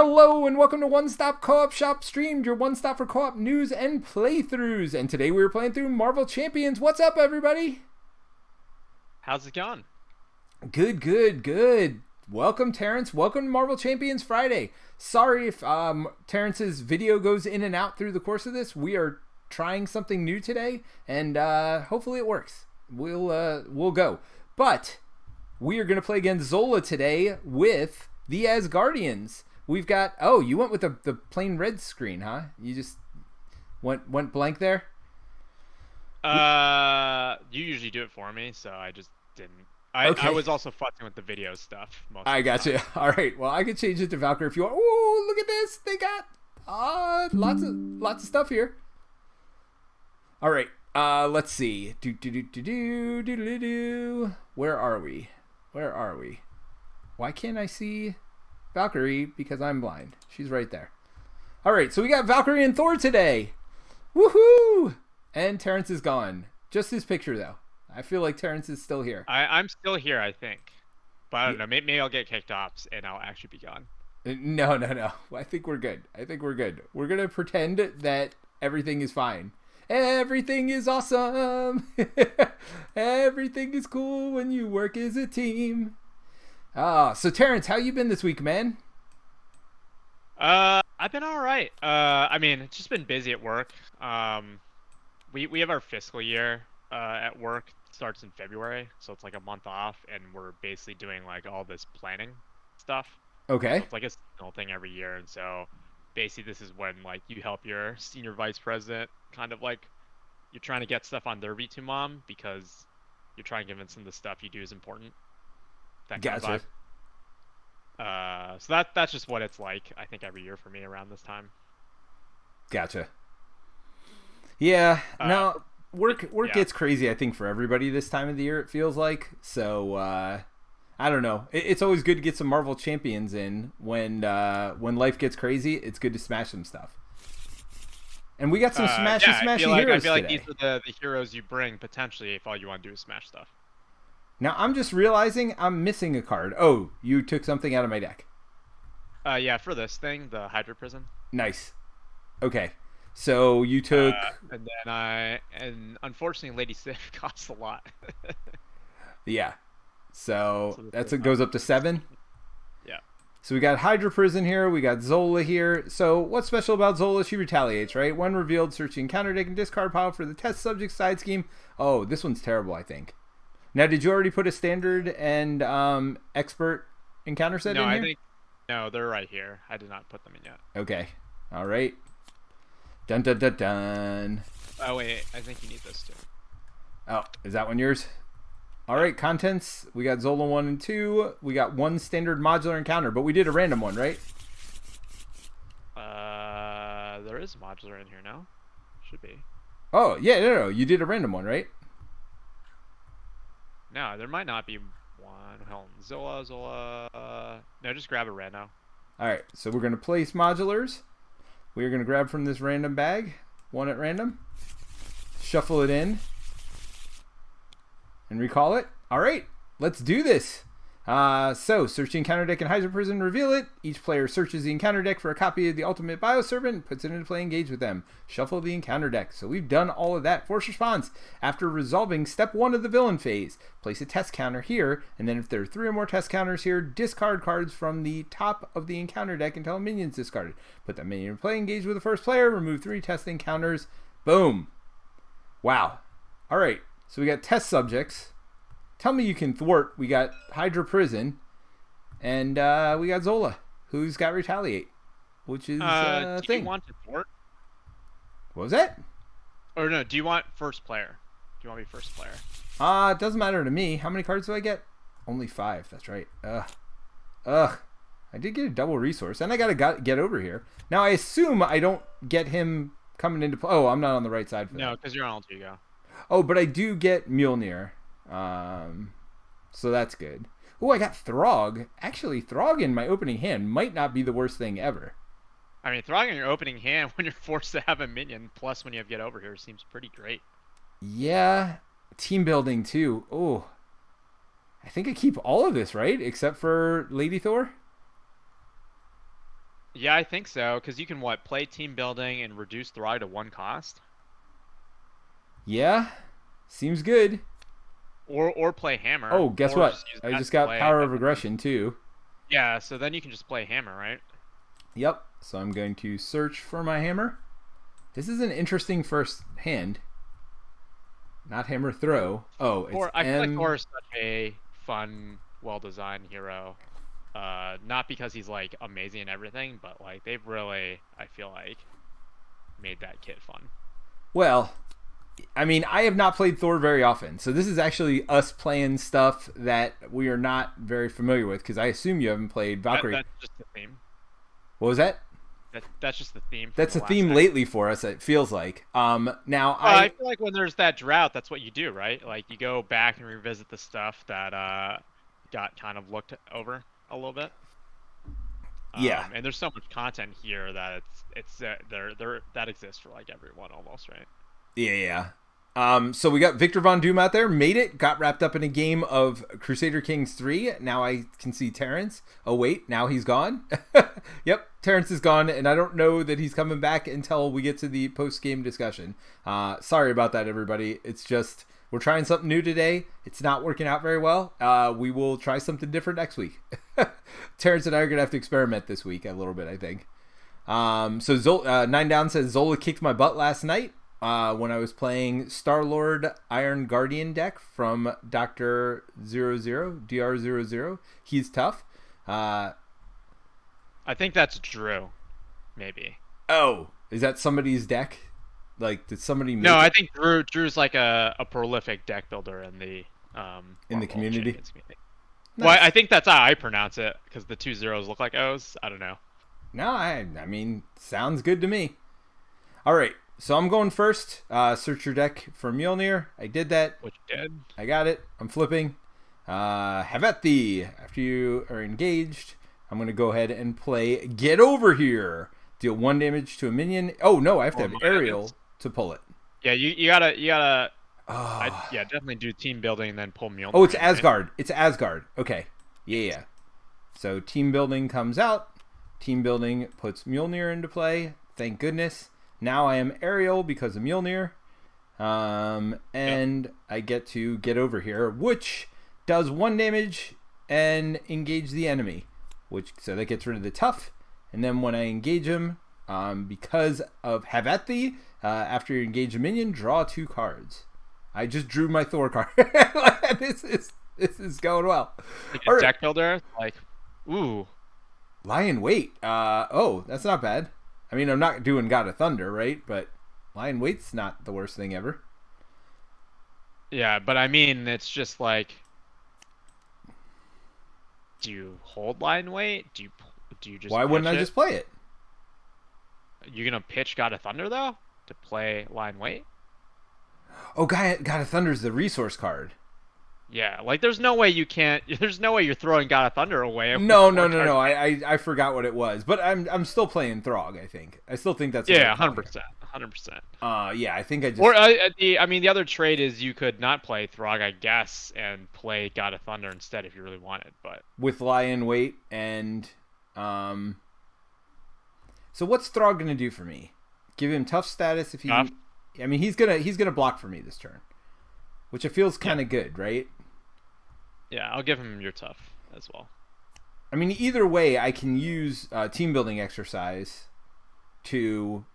Hello and welcome to One Stop Co-op Shop Streamed, your one stop for co-op news and playthroughs. And today we are playing through Marvel Champions. What's up, everybody? How's it going? Good. Welcome, Terence. Welcome to Marvel Champions Friday. Sorry if Terence's video goes in and out through the course of this. We are trying something new today, and hopefully it works. We'll go. But we are going to play against Zola today with the Asguardians. We've got... Oh, you went with the plain red screen, huh? You just went blank there? You usually do it for me, so I just didn't. Okay. I was also futzing with the video stuff. I got you. All right. Well, I could change it to Valkyrie if you want. Ooh, look at this. They got lots of stuff here. All right. Let's see. Where are we? Why can't I see Valkyrie? Because I'm blind. She's right there. All right. So we got Valkyrie and Thor today. Woohoo! And Terence is gone. Just his picture, though. I feel like Terence is still here. I'm still here, I think. But I don't know. Maybe I'll get kicked off and I'll actually be gone. No. I think we're good. We're going to pretend that everything is fine. Everything is awesome. Everything is cool when you work as a team. So Terence, how you been this week, man? I've been all right. I mean, it's just been busy at work. We have our fiscal year at work. Starts in February, so it's like a month off, and we're basically doing like all this planning stuff. Okay. So it's like a seasonal thing every year, and so basically this is when like you help your senior vice president, kind of like you're trying to get stuff on their V2 mom because you're trying to convince them the stuff you do is important. That kind Gotcha. of vibe. So that's just what it's like. I think every year for me around this time. Gotcha. Yeah. No. Work yeah. gets crazy, I think, for everybody this time of the year, it feels like. So, I don't know. It's always good to get some Marvel Champions in when life gets crazy. It's good to smash some stuff. And we got some smashy heroes I feel like today. these are the heroes you bring, potentially, if all you want to do is smash stuff. Now, I'm just realizing I'm missing a card. Oh, you took something out of my deck. Yeah, for this thing, the Hydra Prison. Nice. Okay. So you took... and then unfortunately Lady Sif costs a lot. Yeah. So it goes up to 7. Yeah. So we got Hydra Prison here. We got Zola here. So what's special about Zola? She retaliates, right? When revealed, search the encounter deck and discard pile for the test subject side scheme. Oh, this one's terrible, I think. Now, did you already put a standard and expert encounter set in here? No, they're right here. I did not put them in yet. Okay. All right. Dun. Oh, wait. I think you need this too. Oh, is that one yours? All right, contents. We got Zola 1 and 2. We got one standard modular encounter, but we did a random one, right? There is a modular in here now. Should be. Oh, yeah, no. You did a random one, right? No, there might not be one. Hold on. Zola. No, just grab a rando. All right, so we're going to place modulars. We're going to grab from this random bag, one at random, shuffle it in, and recall it. All right, let's do this. So, search the encounter deck in Hydra Prison, reveal it. Each player searches the encounter deck for a copy of the Ultimate Bioservant and puts it into play, engage with them. Shuffle the encounter deck. So we've done all of that. Force response. After resolving step 1 of the villain phase, place a test counter here, and then if there are 3 or more test counters here, discard cards from the top of the encounter deck until a minion's discarded. Put that minion in play, engage with the first player, remove 3 testing counters. Boom. Wow. All right, so we got test subjects. Tell me you can thwart. We got Hydra Prison, and we got Zola, who's got Retaliate, which is a thing. Do you want to thwart? What was that? Or no, do you want first player? Do you want me first player? It doesn't matter to me. How many cards do I get? Only 5. That's right. Ugh. I did get a double resource, and I gotta get over here. Now I assume I don't get him coming into play. Oh, I'm not on the right side for that. No, because you're on alter ego. Oh, but I do get Mjolnir. So that's good. Oh, I got Throg. Actually, Throg in my opening hand might not be the worst thing ever. I mean, Throg in your opening hand when you're forced to have a minion, plus when you have Get Over Here, seems pretty great. Yeah. Team building, too. Oh. I think I keep all of this, right? Except for Lady Thor? Yeah, I think so. Because you can play team building and reduce Throg to 1 cost, Yeah, seems good. or play hammer, Oh, guess or what? just use I that just to got play power of everything. aggression too. Yeah, so then you can just play hammer, right? Yep. So I'm going to search for my hammer. This is an interesting first hand. Not hammer throw. Oh, it's Or I feel like M. Thor is such a fun, well-designed hero. Not because he's like amazing and everything, but like they've really, I feel like, made that kit fun. Well, I mean, I have not played Thor very often, so this is actually us playing stuff that we are not very familiar with. Because I assume you haven't played Valkyrie. That's just the theme. What was that? That's just the theme from That's the a last theme deck. lately for us. It feels like. Now I feel like when there's that drought, that's what you do, right? Like you go back and revisit the stuff that got kind of looked over a little bit. Yeah. And there's so much content here that it's there that exists for like everyone almost, right? Yeah. So we got Victor Von Doom out there, made it, got wrapped up in a game of Crusader Kings 3. Now I can see Terence. Oh, wait, now he's gone? Yep, Terence is gone, and I don't know that he's coming back until we get to the post-game discussion. Sorry about that, everybody. It's just, we're trying something new today. It's not working out very well. We will try something different next week. Terence and I are going to have to experiment this week a little bit, I think. So Zola, 9 Down says, Zola kicked my butt last night. When I was playing Star-Lord Iron Guardian deck from Dr. 00, DR00. He's tough. I think that's Drew, maybe. Oh, is that somebody's deck? Like, did somebody make No, I it think Drew's like a prolific deck builder in the in the Marvel community? Champions community. Nice. Well, I think that's how I pronounce it because the 2 zeros look like O's. I don't know. No, I mean, sounds good to me. All right, so I'm going first. Search your deck for Mjolnir. I did that. Which you did. I got it. I'm flipping. Have at thee. After you are engaged, I'm going to go ahead and play Get Over Here. Deal 1 damage to a minion. Oh, no, I have to have aerial to pull it. Yeah, you gotta. Oh, Yeah, definitely do team building and then pull Mjolnir. oh it's in, right? Asgard. It's Asgard. Okay. Yeah. So team building comes out. Team building puts Mjolnir into play. Thank goodness. Now I am aerial because of Mjolnir. And I get to Get Over Here, which does 1 damage and engage the enemy. So that gets rid of the tough. And then when I engage him, because of Have at thee, after you engage a minion, draw 2 cards. I just drew my Thor card. This is going well. Like All a right. deck builder, like, ooh. Lion Weight. Oh, that's not bad. I mean, I'm not doing God of Thunder, right? But Lion Weight's not the worst thing ever. Yeah, but I mean, it's just like, do you hold line weight? Do you just? Why wouldn't I pitch just play it? You gonna pitch God of Thunder though to play line weight? Oh, God of Thunder's the resource card. Yeah, like there's no way you can't. There's no way you're throwing God of Thunder away. No. I forgot what it was, but I'm still playing Throg. I think I still think that's Yeah, 100%, 100%. Yeah, I think I just. Or the other trade is you could not play Throg, I guess, and play God of Thunder instead if you really wanted. But with Lion Weight and So what's Throg gonna do for me? Give him tough status if he. Tough. I mean, he's gonna block for me this turn, which it feels kind of good, right? Yeah, I'll give him your tough as well. I mean, either way, I can use team building exercise to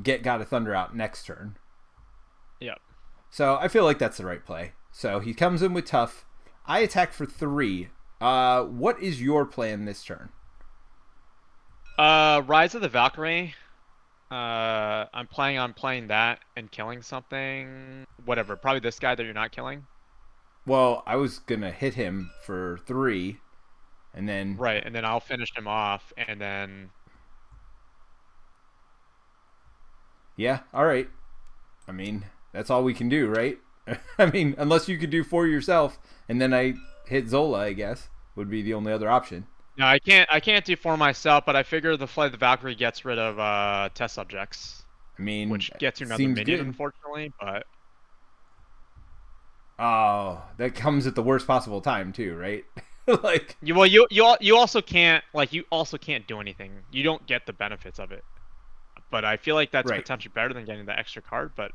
get God of Thunder out next turn. Yep. So I feel like that's the right play. So he comes in with tough. I attack for 3. What is your plan this turn? Rise of the Valkyrie. I'm planning on playing that and killing something. Whatever, probably this guy that you're not killing. Well, I was gonna hit him for 3, and then Right, and then I'll finish him off, and then yeah, all right. I mean, that's all we can do, right? I mean, unless you could do 4 yourself, and then I hit Zola, I guess would be the only other option. no, I can't do for myself, but I figure the Flight of the Valkyrie gets rid of test subjects, I mean, which gets you another seems minion, good. unfortunately. But Oh, that comes at the worst possible time too, right? Like, you also can't do anything. You don't get the benefits of it. But I feel like that's right. potentially better than getting the extra card. But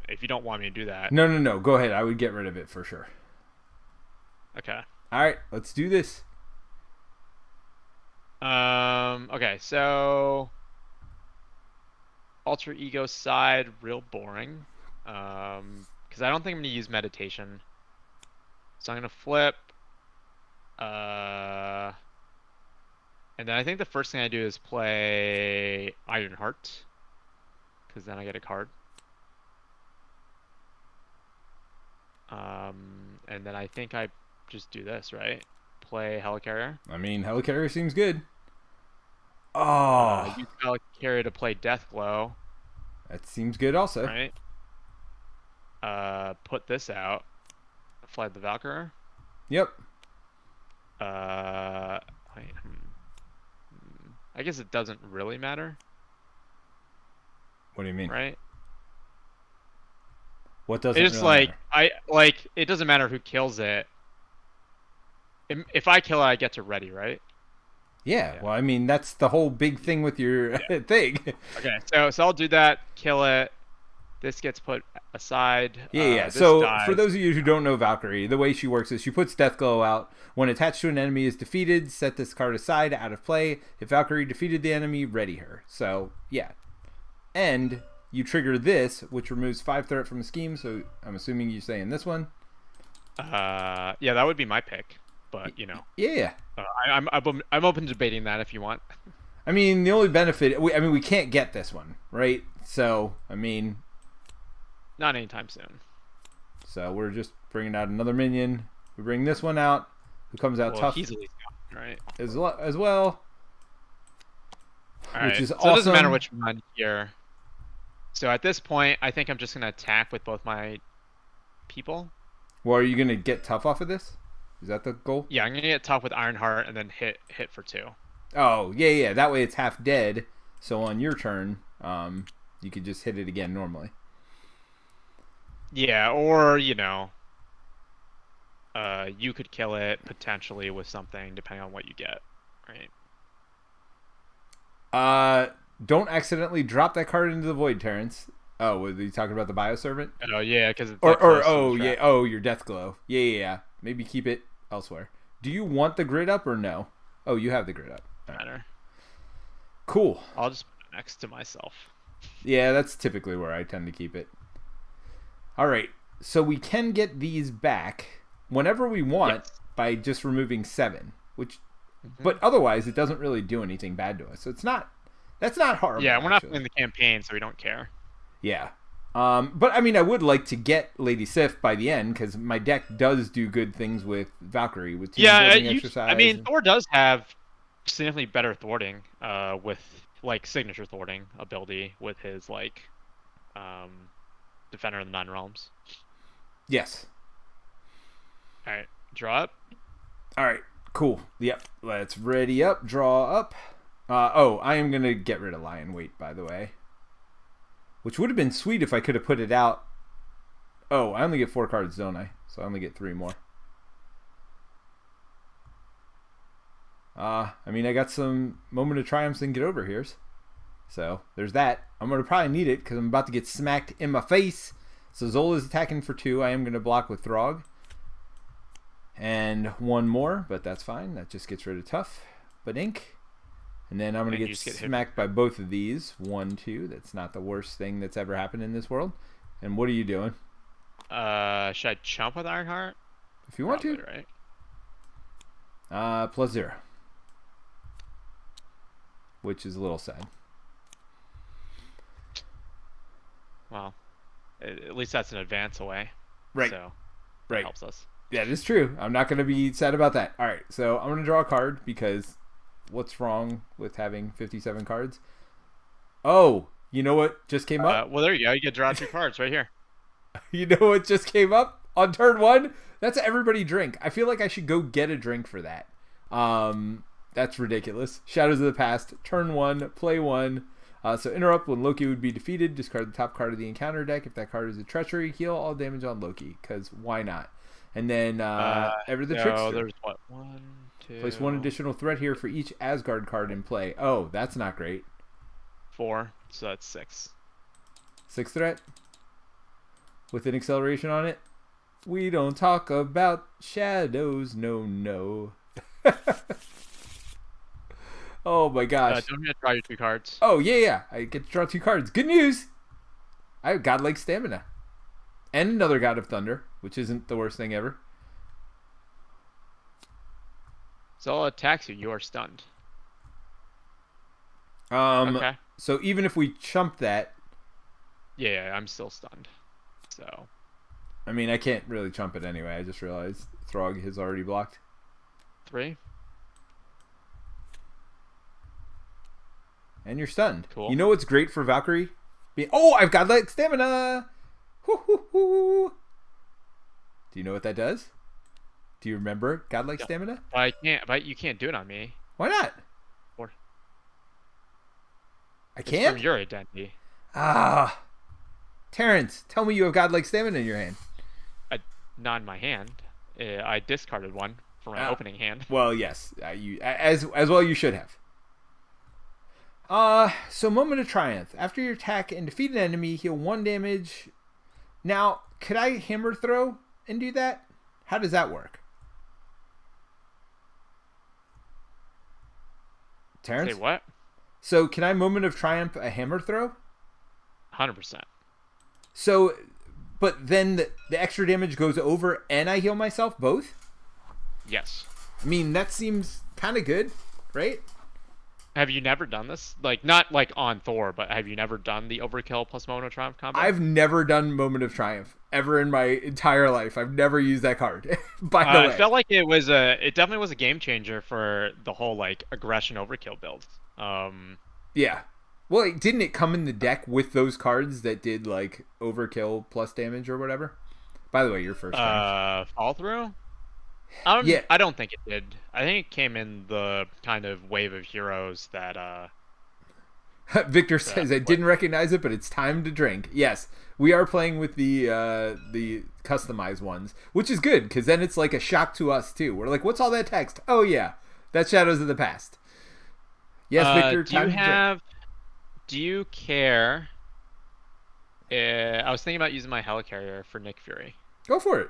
if you don't want me to do that, No. Go ahead. I would get rid of it for sure. okay. All right, let's do this. Okay, so alter ego side, real boring. Because I don't think I'm gonna use meditation. So I'm gonna flip. And then I think the first thing I do is play Ironheart, because then I get a card. And then I think I just do this, right? Play Helicarrier. I mean, Helicarrier seems good. Oh, Use Helicarrier to play Deathglow. that seems good also. Right. Put this out. Fly the Valkyrie. Yep. Wait, I guess it doesn't really matter, What do you mean? right? What doesn't It's really matter? it doesn't matter who kills it. If I kill it, I get to ready, right? Yeah, Yeah. well, I mean, that's the whole big thing with your thing. Okay, so I'll do that. Kill it. This gets put aside. Yeah. This So dies. for those of you who don't know Valkyrie, the way she works is she puts Deathglow out. When attached to an enemy is defeated, set this card aside, out of play. If Valkyrie defeated the enemy, ready her. So, yeah. And you trigger this, which removes 5 threat from a scheme, so I'm assuming you're saying this one. Yeah, that would be my pick, but you know, Yeah. I'm open to debating that if you want. I mean, the only benefit, we can't get this one, right? So, I mean, Not anytime soon. so we're just bringing out another minion. We bring this one out, who comes out tough He's at least gone, right? as well, All which right. is So awesome. it doesn't matter which one here. So at this point, I think I'm just gonna attack with both my people. Well, are you going to get tough off of this? Is that the goal? Yeah, I'm gonna get tough with Ironheart and then hit for 2. Oh, yeah. That way it's half dead. So on your turn, you could just hit it again normally. Yeah, or you know, you could kill it potentially with something depending on what you get, right? Don't accidentally drop that card into the void, Terence. Oh, were you talking about the bioservant? Oh yeah, because it's your death glow. Yeah. Maybe keep it elsewhere. Do you want the grid up or no? Oh, you have the grid up. Matter. Cool. I'll just put it next to myself. Yeah, that's typically where I tend to keep it. All right, so we can get these back whenever we want by just removing 7, which, but otherwise it doesn't really do anything bad to us. So that's not horrible. Yeah, we're not actually. playing the campaign, so we don't care. Yeah. But I mean, I would like to get Lady Sif by the end because my deck does do good things with Valkyrie with team building exercise. I mean, Thor does have significantly better thwarting, with like signature thwarting ability with his like, Defender of the Nine Realms. Yes. All right, draw up. All right, cool. Yep, let's ready up, draw up. I am gonna get rid of Lion Weight, by the way. Which would have been sweet if I could have put it out. Oh, I only get 4 cards, don't I? So I only get 3 more. I mean, I got some Moment of Triumphs and Get Over Here's. So there's that. I'm going to probably need it because I'm about to get smacked in my face. So Zola's attacking for 2. I am going to block with Throg. And 1 more, but that's fine. That just gets rid of Tough. But Ink. And then I'm going to get smacked by both of these. 1, 2. That's not the worst thing that's ever happened in this world. And what are you doing? Should I chump with Ironheart? If you want Probably, to. Right? +0. Which is a little sad. Well, at least that's an advance away. Right. So Right. that helps us. Yeah, it is true. I'm not going to be sad about that. All right, so I'm going to draw a card because what's wrong with having 57 cards? Oh, you know what just came up? Well, there you go. You get to draw 2 cards right here. You know what just came up on turn 1? That's everybody drink. I feel like I should go get a drink for that. That's ridiculous. Shadows of the Past, turn 1, play 1. So interrupt when Loki would be defeated. Discard the top card of the encounter deck. If that card is a treachery, heal all damage on Loki. Because why not? And then Ever the So Trickster. there's what? 1, 2. Place 1 additional threat here for each Asgard card in play. Oh, that's not great. 4. So that's 6. 6 threat with an acceleration on it. We don't talk about shadows, no. Oh my gosh. Don't forget to draw your 2 cards. Oh yeah. I get to draw 2 cards. Good news. I have godlike stamina. And another God of Thunder, which isn't the worst thing ever. Zola attacks you. You are stunned. Okay. So even if we chump that... Yeah, I'm still stunned. So... I mean, I can't really chump it anyway. I just realized Throg has already blocked. 3. And you're stunned. Cool. You know what's great for Valkyrie? Oh, I've got like stamina! Hoo. Do you know what that does? Do you remember godlike stamina? I can't. But you can't do it on me. Why not? Or I can't? From your identity. Terence, tell me you have godlike stamina in your hand. Not in my hand. I discarded one for my opening hand. Well, yes, as well you should have. So Moment of Triumph. After you attack and defeat an enemy, heal 1 damage. Now, could I hammer throw and do that? How does that work? Terence? Say what? So can I Moment of Triumph a hammer throw? 100%. So, but then the extra damage goes over and I heal myself both? Yes. I mean, that seems kind of good, right? Have you never done this? Like, not like on Thor, but have you never done the Overkill plus Moment of Triumph combo? I've never done Moment of Triumph ever in my entire life. I've never used that card. By the way, I felt like it definitely was a game changer for the whole like aggression Overkill build. Yeah. Well, didn't it come in the deck with those cards that did like Overkill plus damage or whatever? By the way, your first time. Fall through? Yeah. I don't think it did. I think it came in the kind of wave of heroes that Victor says I didn't recognize it, but it's time to drink. Yes, we are playing with the customized ones, which is good because then it's like a shock to us too. We're like, "What's all that text?" Oh yeah, that's Shadows of the Past. Yes, Victor. Do you care? I was thinking about using my helicarrier for Nick Fury. Go for it.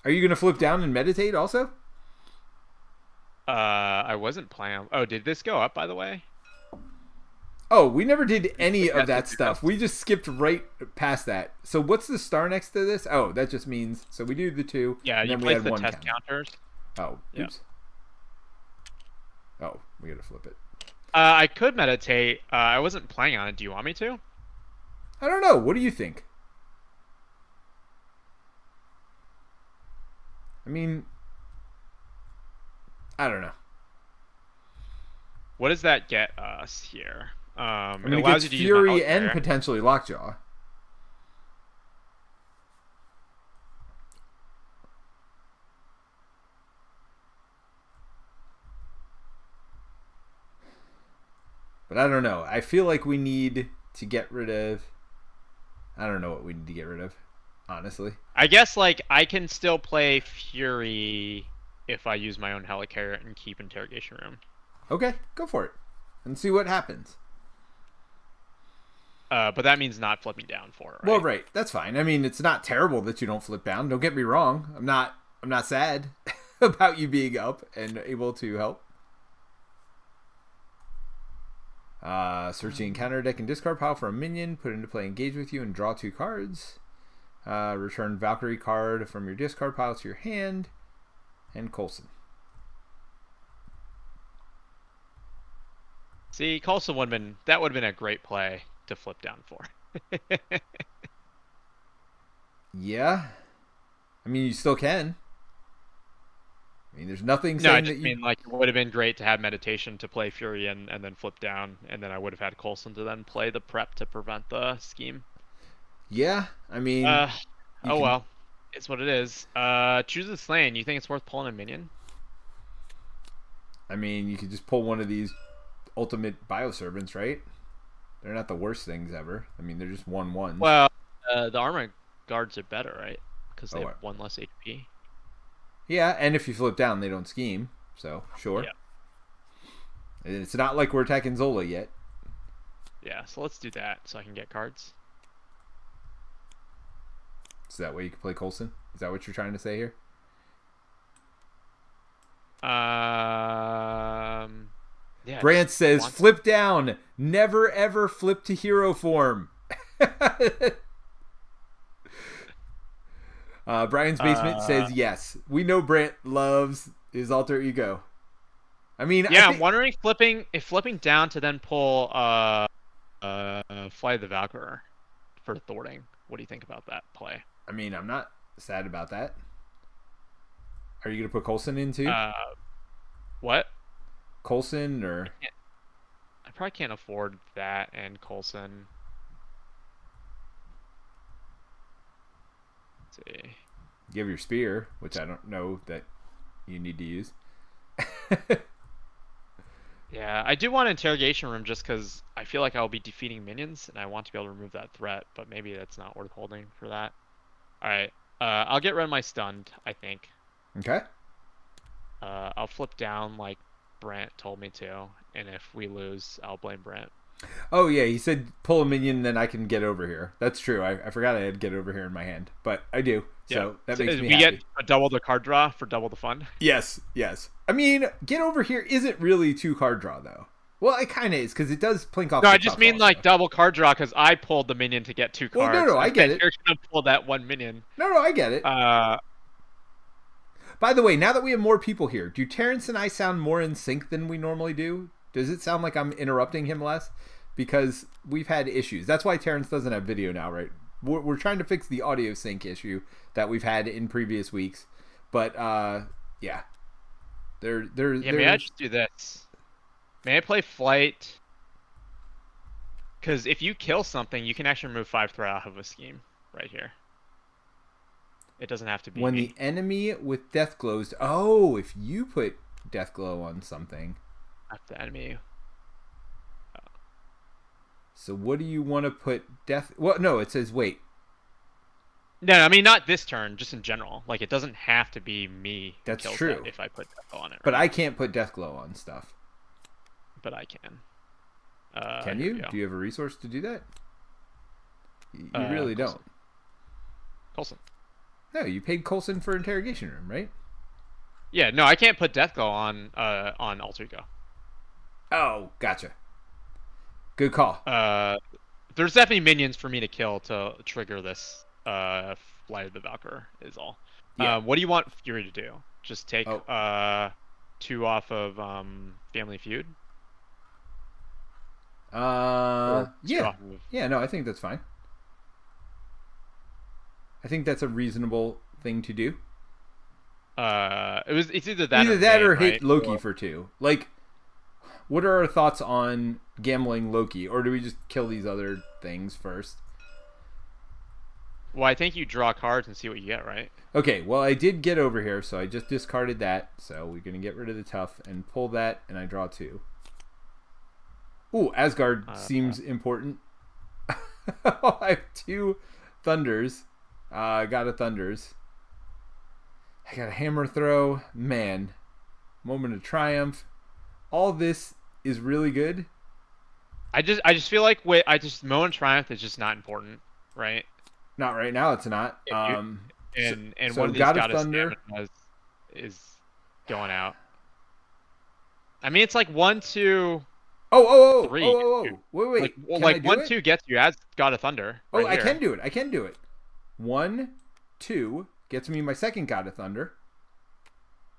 Are you gonna flip down and meditate also? I wasn't planning. Oh, did this go up by the way? Oh, we never did any of that stuff. We just skipped right past that. So what's the star next to this? Oh, that just means so we do the 2. Yeah, you place the test counters. Oh, oops. Oh, we gotta flip it. I could meditate. I wasn't planning on it. Do you want me to? I don't know. What do you think? I mean, I don't know. What does that get us here? I mean, it gets Fury and potentially Lockjaw. But I don't know. I feel like we need to get rid of... I don't know what we need to get rid of, honestly. I guess, like, I can still play Fury if I use my own helicarrier and keep Interrogation Room. Okay, go for it. And see what happens. But that means not flipping down for it, right? Well, right. That's fine. I mean, it's not terrible that you don't flip down. Don't get me wrong. I'm not sad about you being up and able to help. Search the encounter deck and discard pile for a minion. Put into play, engage with you, and draw 2 cards. Return Valkyrie card from your discard pile to your hand. And Coulson. See, Coulson would have been a great play to flip down for. Yeah. I mean, you still can. I mean, there's nothing No, saying I just that mean like it would have been great to have meditation to play Fury and then flip down, and then I would have had Coulson to then play the prep to prevent the scheme. Yeah, I mean... well. It's what it is. Choose the Slain. You think it's worth pulling a minion? I mean, you could just pull one of these ultimate bioservants, right? They're not the worst things ever. I mean, they're just 1/1s. Well, the armor guards are better, right? because they have 1 less HP. Yeah, and if you flip down, they don't scheme. So, sure. Yeah. It's not like we're attacking Zola yet. Yeah, so let's do that so I can get cards. So that way you can play Coulson? Is that what you're trying to say here? Yeah. Brant says, flip down. Never ever flip to hero form. Brian's Basement says yes. We know Brant loves his alter ego. I mean, yeah, I'm wondering if flipping down to then pull Fly the Valkyrie for thwarting. What do you think about that play? I mean, I'm not sad about that. Are you gonna put Coulson in too? What? Coulson or? I probably can't afford that and Coulson. Let's see. You have your spear, which I don't know that you need to use. Yeah, I do want an interrogation room just because I feel like I'll be defeating minions and I want to be able to remove that threat, but maybe that's not worth holding for that. Alright, I'll get rid of my stunned, I think. Okay. I'll flip down like Brant told me to, and if we lose, I'll blame Brant. Oh yeah, he said pull a minion, then I can get over here. That's true. I forgot I had get over here in my hand, but I do. So that makes me happy. We get a double the card draw for double the fun. Yes. I mean, get over here isn't really 2 card draw though. Well, it kind of is because it does plink off. No, I just mean like double card draw because I pulled the minion to get 2 cards. Well, no, I get it. You're gonna pull that 1 minion. No, I get it. By the way, now that we have more people here, do Terence and I sound more in sync than we normally do? Does it sound like I'm interrupting him less? Because we've had issues. That's why Terence doesn't have video now, right? We're trying to fix the audio sync issue that we've had in previous weeks. But, yeah. May I just do this? May I play Flight? Because if you kill something, you can actually remove 5 threat off of a scheme right here. It doesn't have to be when me. The enemy with death glows. Oh, if you put death glow on something. Not the enemy. So what do you want to put death? Well, no, it says wait. No, I mean not this turn, just in general. Like it doesn't have to be me. That's true. If I put death glow on it. Right? But I can't put death glow on stuff. But I can. Can you? Do you have a resource to do that? You really Coulson. don't. Coulson. No, you paid Coulson for interrogation room, right? Yeah, no, I can't put death glow on alter ego. Oh, gotcha. Good call. There's definitely minions for me to kill to trigger this Flight of the Valkyrie is all. Yeah. What do you want Fury to do? Just take 2 off of Family Feud? Yeah. Yeah, no, I think that's fine. I think that's a reasonable thing to do. It's either that or hit Loki for 2. Like, what are our thoughts on gambling Loki, or do we just kill these other things first? Well, I think you draw cards and see what you get, right? Okay, well, I did get over here, so I just discarded that. So we're going to get rid of the tough and pull that, and I draw 2. Ooh, Asgard seems important. I have 2 Thunders. I got a Thunders. I got a Hammer Throw. Man, Moment of Triumph. All this is really good. I just feel like Moment of Triumph is just not important, right? Not right now. It's not. And so one of these God of Goddess Thunder is going out. I mean, it's like 1, 2. Oh, 3. Wait. Like 1, 2 gets you as God of Thunder. Right I can do it. I can do it. 1, 2 gets me my second God of Thunder,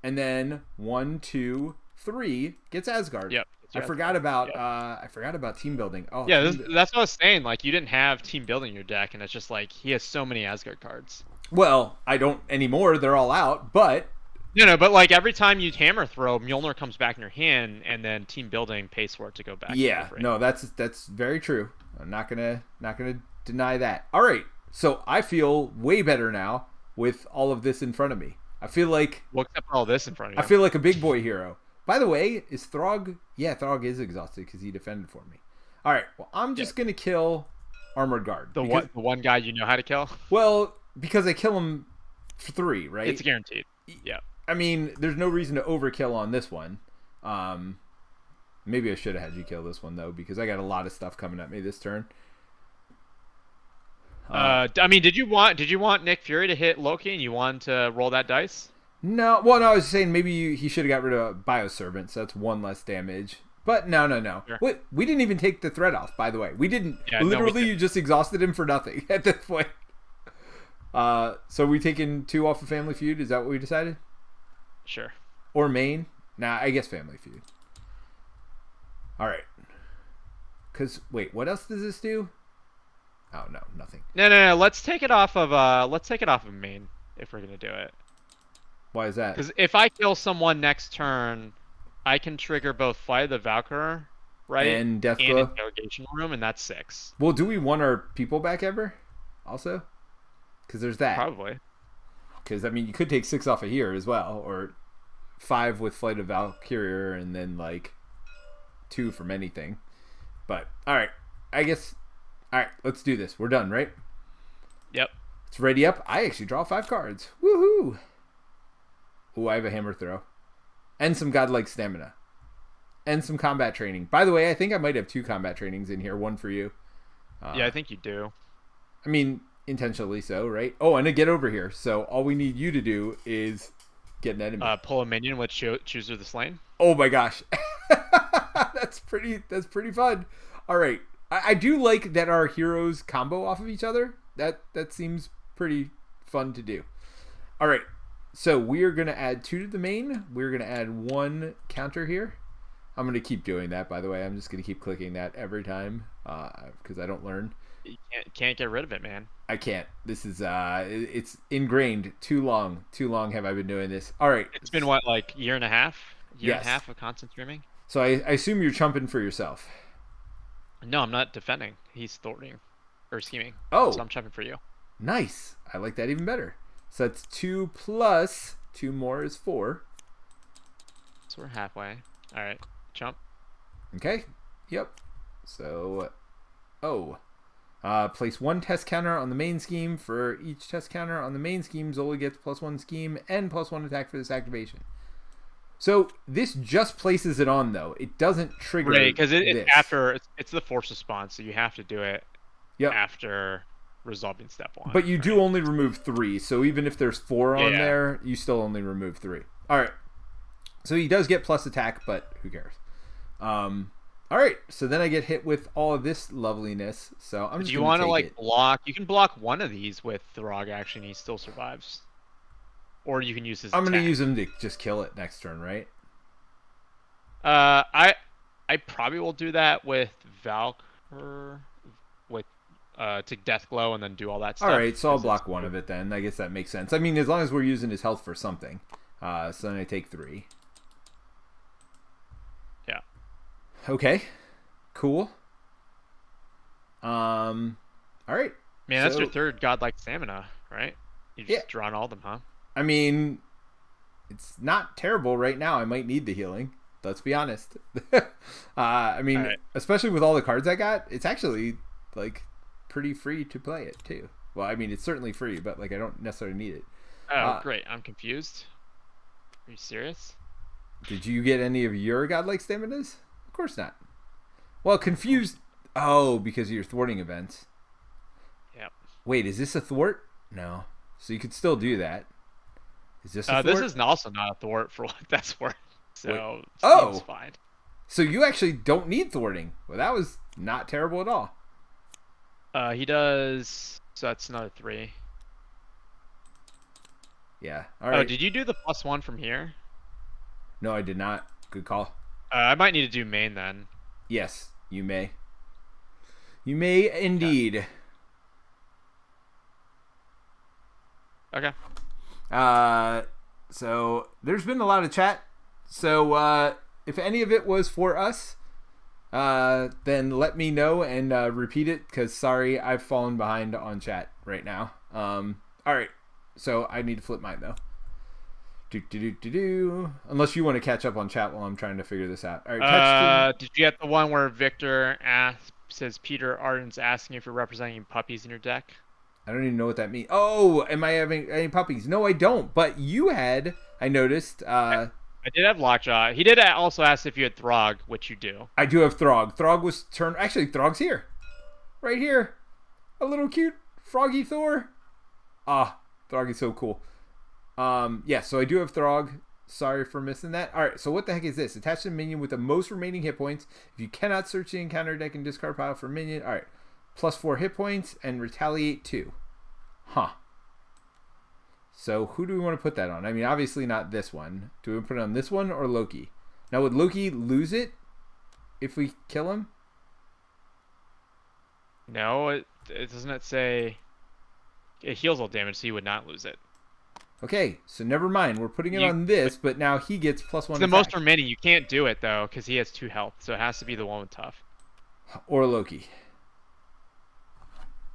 and then 1, 2, 3 gets Asgard. Yep. I forgot about team building. Oh yeah, that's what I was saying. Like you didn't have team building in your deck, and it's just like he has so many Asgard cards. Well, I don't anymore. They're all out, but. No, but like every time you hammer throw, Mjolnir comes back in your hand, and then team building pays for it to go back. Yeah, no, that's very true. I'm not gonna deny that. All right, so I feel way better now with all of this in front of me. I feel like except all this in front of you. I feel like a big boy hero. By the way, is Throg? Yeah, Throg is exhausted because he defended for me. All right, well, I'm just gonna kill Armored Guard. The one guy you know how to kill. Well, because I kill him For 3, right? It's guaranteed. Yeah. I mean, there's no reason to overkill on this one. Maybe I should have had you kill this one though, because I got a lot of stuff coming at me this turn. I mean, did you want Nick Fury to hit Loki, and you wanted to roll that dice? No, well, no, I was saying maybe he should have got rid of Bioservant, so that's 1 less damage. But no. Sure. We didn't even take the threat off, by the way. We didn't. Yeah, Literally, you just exhausted him for nothing at this point. So we taking 2 off of Family Feud? Is that what we decided? Sure. Or main? Nah, I guess Family Feud. All right. Because wait, what else does this do? Oh no, nothing. No. Let's take it off of main if we're gonna do it. Why is that? Because if I kill someone next turn, I can trigger both Flight of the Valkyrie, right, and Death and Glow? Interrogation Room, and that's 6. Well, do we want our people back ever? Also, because there's that. Probably. Because I mean, you could take 6 off of here as well, or 5 with Flight of Valkyrie, and then like 2 from anything. But all right, I guess. All right, let's do this. We're done, right? Yep. It's ready up. I actually draw 5 cards. Woohoo! Ooh, I have a hammer throw, and some godlike stamina, and some combat training. By the way, I think I might have 2 combat trainings in here. 1 for you. Yeah, I think you do. I mean, intentionally so, right? Oh, and a get over here. So all we need you to do is get an enemy. Pull a minion with Chooser the Slain. Oh my gosh, that's pretty fun. All right, I do like that our heroes combo off of each other. That seems pretty fun to do. All right, so we're gonna add 2 to the main. We're gonna add 1 counter here. I'm gonna keep doing that. By the way, I'm just gonna keep clicking that every time because I don't learn. You can't get rid of it, man. I can't. This is it's ingrained. Too long have I been doing this. All right. It's been what, like year and a half Yes. and a half of constant streaming. So I assume you're chumping for yourself. No, I'm not defending. He's thwarting or scheming. Oh. So I'm chumping for you. Nice. I like that even better. So that's 2 plus 2 more is 4. So we're halfway. All right, chump. Okay. Yep. So place 1 test counter on the main scheme. For each test counter on the main scheme, Zola gets +1 scheme and +1 attack for this activation. So this just places it on, though. It doesn't trigger. Right, because it's after it's the force response, so you have to do it after resolving step 1. But you do only remove 3, so even if there's 4 on there, you still only remove 3. All right. So he does get plus attack, but who cares? All right, so then I get hit with all of this loveliness. So I'm just. Do you want to like block? You can block one of these with Throg action. He still survives. Or you can use his. I'm attack. gonna use him to just kill it next turn, right? I probably will do that with Valkyrie, with to Death Glow and then do all that stuff. All right, so I'll block 1 of it then. I guess that makes sense. I mean, as long as we're using his health for something. So then I take 3. Yeah. Okay. Cool. All right. Man, that's your 3rd godlike stamina, right? You just drawn all of them, huh? I mean, it's not terrible right now. I might need the healing. Let's be honest. I mean, especially with all the cards I got, it's actually like pretty free to play it too. Well, I mean, it's certainly free, but like I don't necessarily need it. Oh, great! I'm confused. Are you serious? Did you get any of your godlike staminas? Of course not. Well, confused. Oh, because of your thwarting events. Yep. Wait, is this a thwart? No. So you could still do that. Is this a thwart? This is also not a thwart for what that's worth. So it's fine. So you actually don't need thwarting. Well, that was not terrible at all. He does. So that's another 3. Yeah. All right. Oh, did you do the +1 from here? No, I did not. Good call. I might need to do main then. Yes, you may. You may indeed. Okay. So there's been a lot of chat. So if any of it was for us, then let me know and repeat it, because sorry, I've fallen behind on chat right now. All right. So I need to flip mine though. Unless you want to catch up on chat while I'm trying to figure this out. All right. Did you get the one where Victor says Peter Arden's asking if you're representing puppies in your deck? I don't even know what that means. Oh, am I having any puppies? No, I don't. But you had, I noticed. I did have Lockjaw. He did also ask if you had Throg, which you do. I do have Throg. Throg was turned. Actually, Throg's here. Right here. A little cute froggy Thor. Ah, Throg is so cool. Yeah, so I do have Throg. Sorry for missing that. Alright, so what the heck is this? Attach a minion with the most remaining hit points. If you cannot search the encounter deck and discard pile for minion. Alright. +4 hit points and retaliate 2. Huh. So who do we want to put that on? I mean, obviously not this one. Do we put it on this one or Loki? Now, would Loki lose it if we kill him? No, it doesn't it say it heals all damage, so you would not lose it. Okay, so never mind. We're putting it on this, but now he gets +1 It's the attack. most remaining. You can't do it, though, because he has 2 health, so it has to be the one with tough. Or Loki.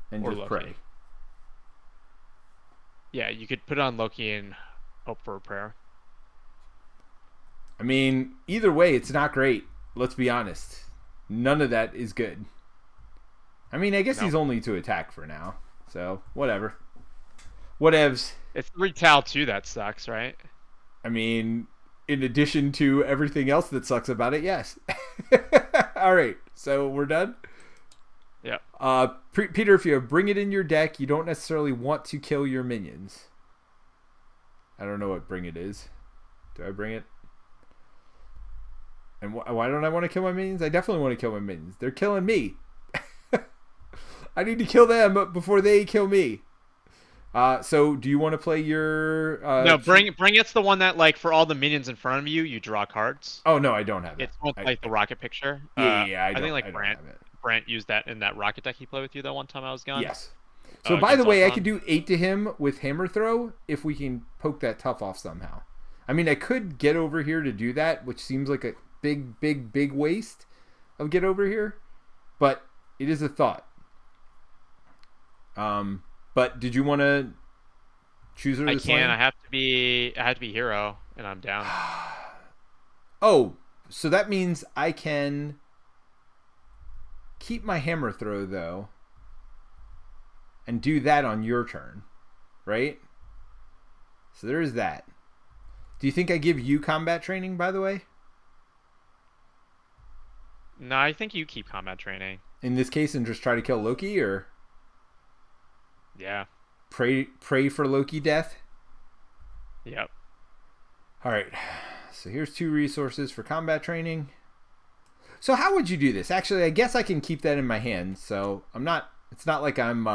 And Or just Loki. pray. Yeah, you could put it on Loki and hope for a prayer. I mean, either way, it's not great. Let's be honest. None of that is good. I mean, I guess he's only to attack for now. So, whatever. Whatevs. It's the Retal too that sucks, right? I mean, in addition to everything else that sucks about it, yes. Alright, so we're done? Yeah. Peter, if you bring it in your deck, you don't necessarily want to kill your minions. I don't know what bring it is. Do I bring it? And why don't I want to kill my minions? I definitely want to kill my minions. They're killing me. I need to kill them before they kill me. So do you want to play your... no, bring it's the one that, like, for all the minions in front of you, you draw cards. Oh, no, I don't have it. It's like the rocket picture. Yeah, I think, like, Brant used that in that rocket deck he played with you that one time I was gone. Yes. So, by the way, I could do 8 to him with Hammer Throw if we can poke that tough off somehow. I mean, I could get over here to do that, which seems like a big waste of get over here. But it is a thought. But did you want to choose her? I can't. I have to be hero, and I'm down. Oh, so that means I can keep my Hammer Throw though, and do that on your turn, right? So there is that. Do you think I give you combat training, by the way? No, I think you keep combat training. In this case, and just try to kill Loki, or yeah, pray for Loki death. Yep. All right. So here's 2 resources for combat training. So how would you do this? Actually, I guess I can keep that in my hand. So I'm not. It's not like I'm.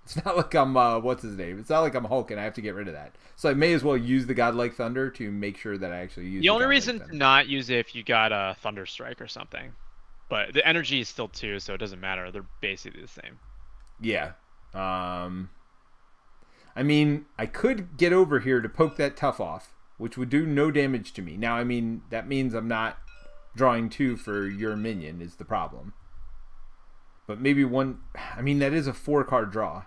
It's not like I'm. What's his name? It's not like I'm Hulk and I have to get rid of that. So I may as well use the Godlike Thunder to make sure that I actually use. The only reason to not use it if you got a Thunder Strike or something, but the energy is still 2, so it doesn't matter. They're basically the same. Yeah. I mean, I could get over here to poke that tough off, which would do no damage to me. Now, I mean, that means I'm not drawing 2 for your minion is the problem. But maybe one... I mean, that is a 4-card draw.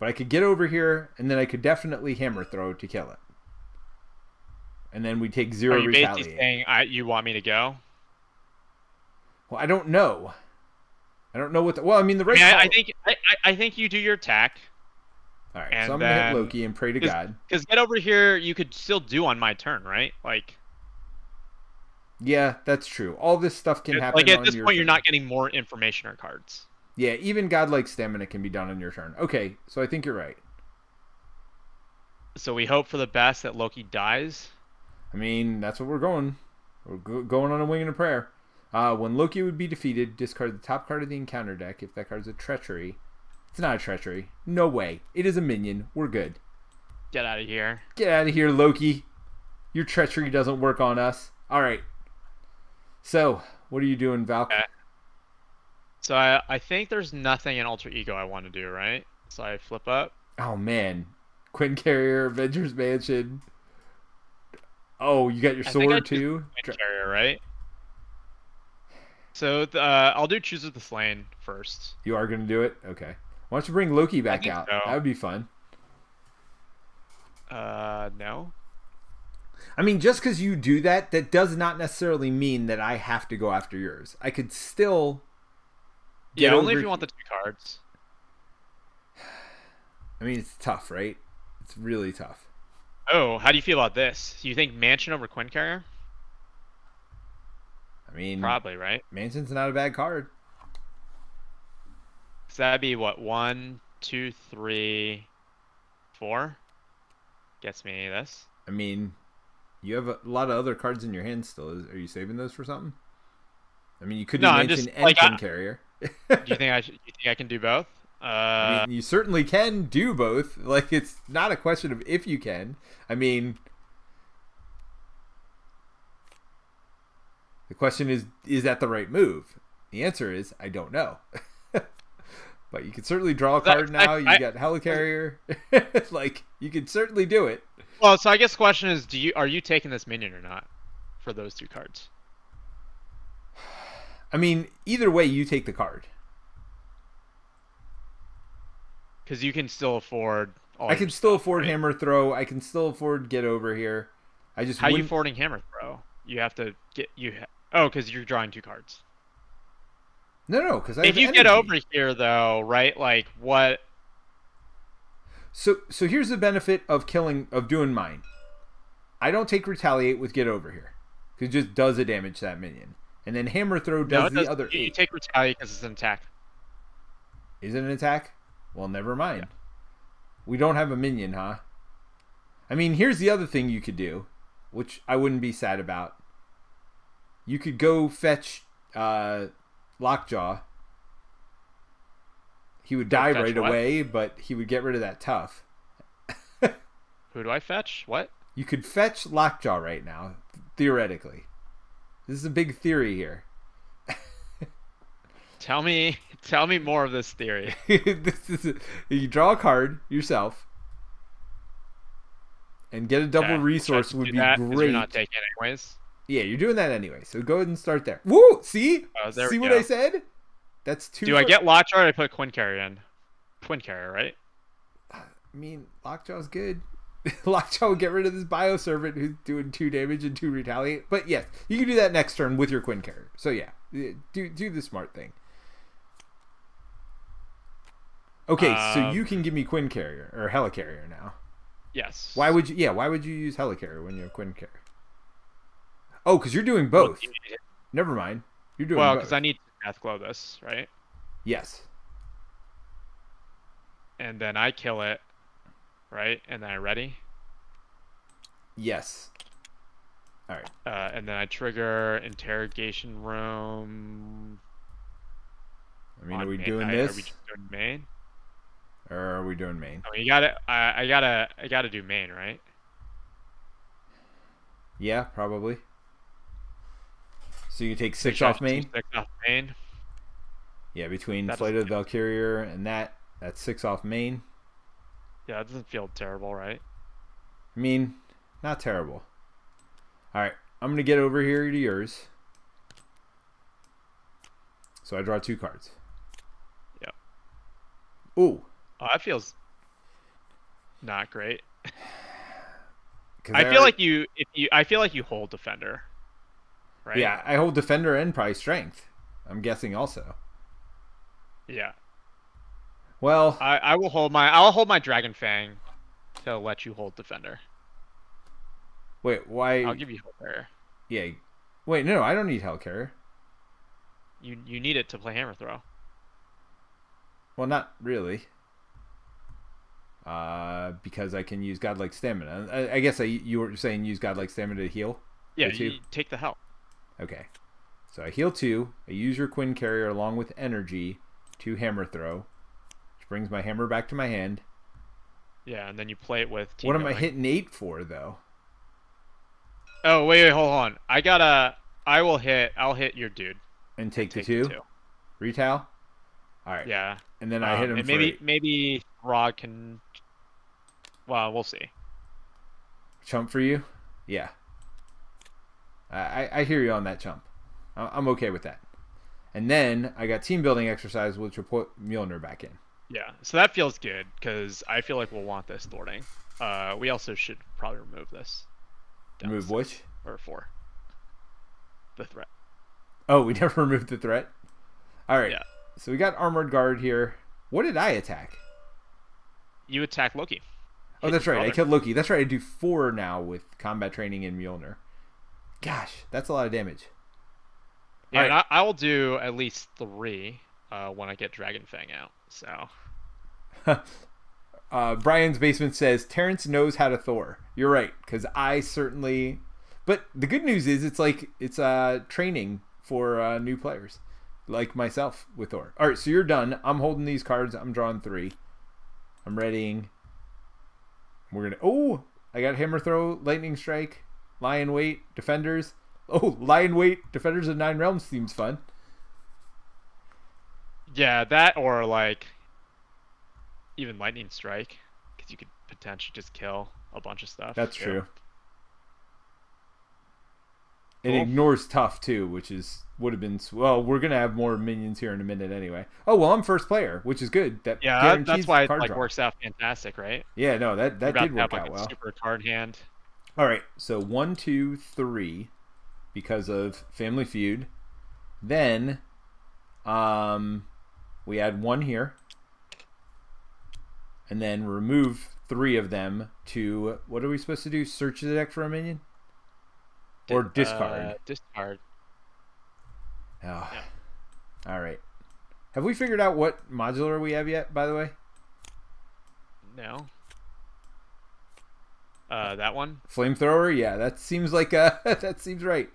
But I could get over here, and then I could definitely Hammer Throw to kill it. And then we take 0 retaliate. Are you basically saying you want me to go? Well, I don't know. I don't know what the... Well, I mean, the right... I think you do your attack. All right, so I'm going to hit Loki and pray to God. Because get over here, you could still do on my turn, right? Like... Yeah, that's true. All this stuff can happen. Like at this point, you're not getting more information or cards. Yeah, even Godlike Stamina can be done on your turn. Okay, so I think you're right. So we hope for the best that Loki dies. I mean, that's what we're going. We're going on a wing and a prayer. When Loki would be defeated, discard the top card of the encounter deck. If that card's a treachery, it's not a treachery. No way. It is a minion. We're good. Get out of here. Get out of here, Loki. Your treachery doesn't work on us. All right. So, what are you doing, Valk? Okay. So I think there's nothing in Alter Ego I want to do, right? So I flip up. Oh, man. Quinn Carrier, Avengers Mansion. Oh, you got your sword, too? Quinn Carrier, right? So I'll do Choose of the Slain first. You are going to do it? Okay. Why don't you bring Loki back out? So. That would be fun. No. I mean, just because you do that, that does not necessarily mean that I have to go after yours. I could still... Yeah, only if you want the 2 cards. I mean, it's tough, right? It's really tough. Oh, how do you feel about this? Do you think Mansion over Quinn Carrier? I mean, Probably, right? Mansion's not a bad card. So that'd be what, 1, 2, 3, 4? Gets me this. I mean, you have a lot of other cards in your hand still. Are you saving those for something? I mean, you could do No, I'm Mansion just and like, Quinn Carrier. do you think I can do both? I mean, you certainly can do both. Like, it's not a question of if you can. I mean, the question is that the right move? The answer is, I don't know. But you can certainly draw a card now. You got Helicarrier. Like, you can certainly do it. Well, so I guess the question is, are you taking this minion or not for those 2 cards? I mean, either way, you take the card. Because you can still afford. I can still afford Hammer Throw. I can still afford Get Over Here. I just how are you affording Hammer Throw? You have to get Oh, because you're drawing 2 cards. No, because if you get over here though, right? Like what? So here's the benefit of doing mine. I don't take Retaliate with Get Over Here because it just does a damage to that minion, and then Hammer Throw does the other 8. You take Retaliate because it's an attack. Is it an attack? Well, never mind. Yeah. We don't have a minion, huh? I mean, here's the other thing you could do, which I wouldn't be sad about. You could go fetch Lockjaw. He would die right away, but he would get rid of that tough. Who do I fetch? What? You could fetch Lockjaw right now, theoretically. This is a big theory here. Tell me more of this theory. You draw a card yourself and get a double resource would be great. You're not taking it anyways. Yeah, you're doing that anyway. So go ahead and start there. Woo! See? See what I said? That's 2. Do I get Lockjaw or I put Quinn Carrier in? Quinn Carrier, right? I mean, Lockjaw's good. Lockjaw will get rid of this Bioservant who's doing 2 damage and 2 retaliate. But yes, you can do that next turn with your Quinn Carrier. So yeah, do the smart thing. Okay, so you can give me Quinn Carrier or Helicarrier now. Yes. Why would you use Helicarrier when you have Quinn Carrier? Oh, because you're doing both. Never mind. You're doing both. Because I need to Deathglow this, right? Yes. And then I kill it, right? And then I ready? Yes. All right. And then I trigger Interrogation Room. I mean, are we doing this? Are we just doing main? Or are we doing main? I mean, I gotta do main, right? Yeah, probably. So you take 6 off main? 6 off main. Yeah, between Flight of the Valkyrie and that's 6 off main. Yeah, that doesn't feel terrible, right? I mean, not terrible. Alright, I'm going to get over here to yours. So I draw 2 cards. Yep. Ooh. Oh, that feels not great. I feel like you hold Defender. Right? Yeah, I hold Defender and probably Strength. I'm guessing also. Yeah. Well, I'll hold my Dragon Fang to let you hold Defender. Wait, why? I'll give you Hellcarrier. Yeah. Wait, no, I don't need Hellcarrier. You need it to play Hammer Throw. Well, not really. Because I can use Godlike Stamina. I guess you were saying use Godlike Stamina to heal? Yeah, you take the help. Okay. So I heal 2. I use your Quinn Carrier along with Energy to Hammer Throw, which brings my hammer back to my hand. Yeah, and then you play it with team What building. am I hitting 8 for, though? Oh, wait, hold on. I'll hit your dude. And take the 2? Retail? Alright. Yeah. And then I hit him and for maybe 8. Maybe Rod can... Well, we'll see. Chump for you? Yeah. I hear you on that chump. I'm okay with that. And then I got team building exercise, which will put Mjolnir back in. Yeah, so that feels good because I feel like we'll want this thwarting. We also should probably remove this. Remove which? Or 4. The threat. Oh, we never removed the threat? All right. Yeah. So we got Armored Guard here. What did I attack? You attack Loki. Oh, Hit that's your right. I brother. killed Loki. That's right. I do 4 now with combat training and Mjolnir. Gosh, that's a lot of damage. Yeah, All and I will do at least 3 when I get Dragon Fang out. So right. Brian's Basement says Terrence knows how to Thor. You're right, because I certainly. But the good news is it's training for new players, like myself with Thor. All right, so you're done. I'm holding these cards. I'm drawing 3. I'm readying. We're gonna. Oh, I got Hammer Throw, Lightning Strike, Lion Weight, Defenders. Oh, Lion Weight, Defenders of 9 Realms seems fun. yeah, that or like even Lightning Strike, because you could potentially just kill a bunch of stuff. That's too. true. It Cool. ignores Tough too, which would have been. Well, we're gonna have more minions here in a minute anyway. Oh well, I'm first player, which is good. That Yeah, guarantees that's why it card like draw. works out fantastic, right? Yeah, no, that You're about did to work have, out like, a well. super card hand. All right, so 1, 2, 3, because of Family Feud. Then, we add 1 here, and then remove 3 of them to what are we supposed to do? Search the deck for a minion, or discard? Discard. Oh. Yeah. All right. Have we figured out what modular we have yet? By the way, No. That one. Flamethrower. Yeah, that seems like that seems right.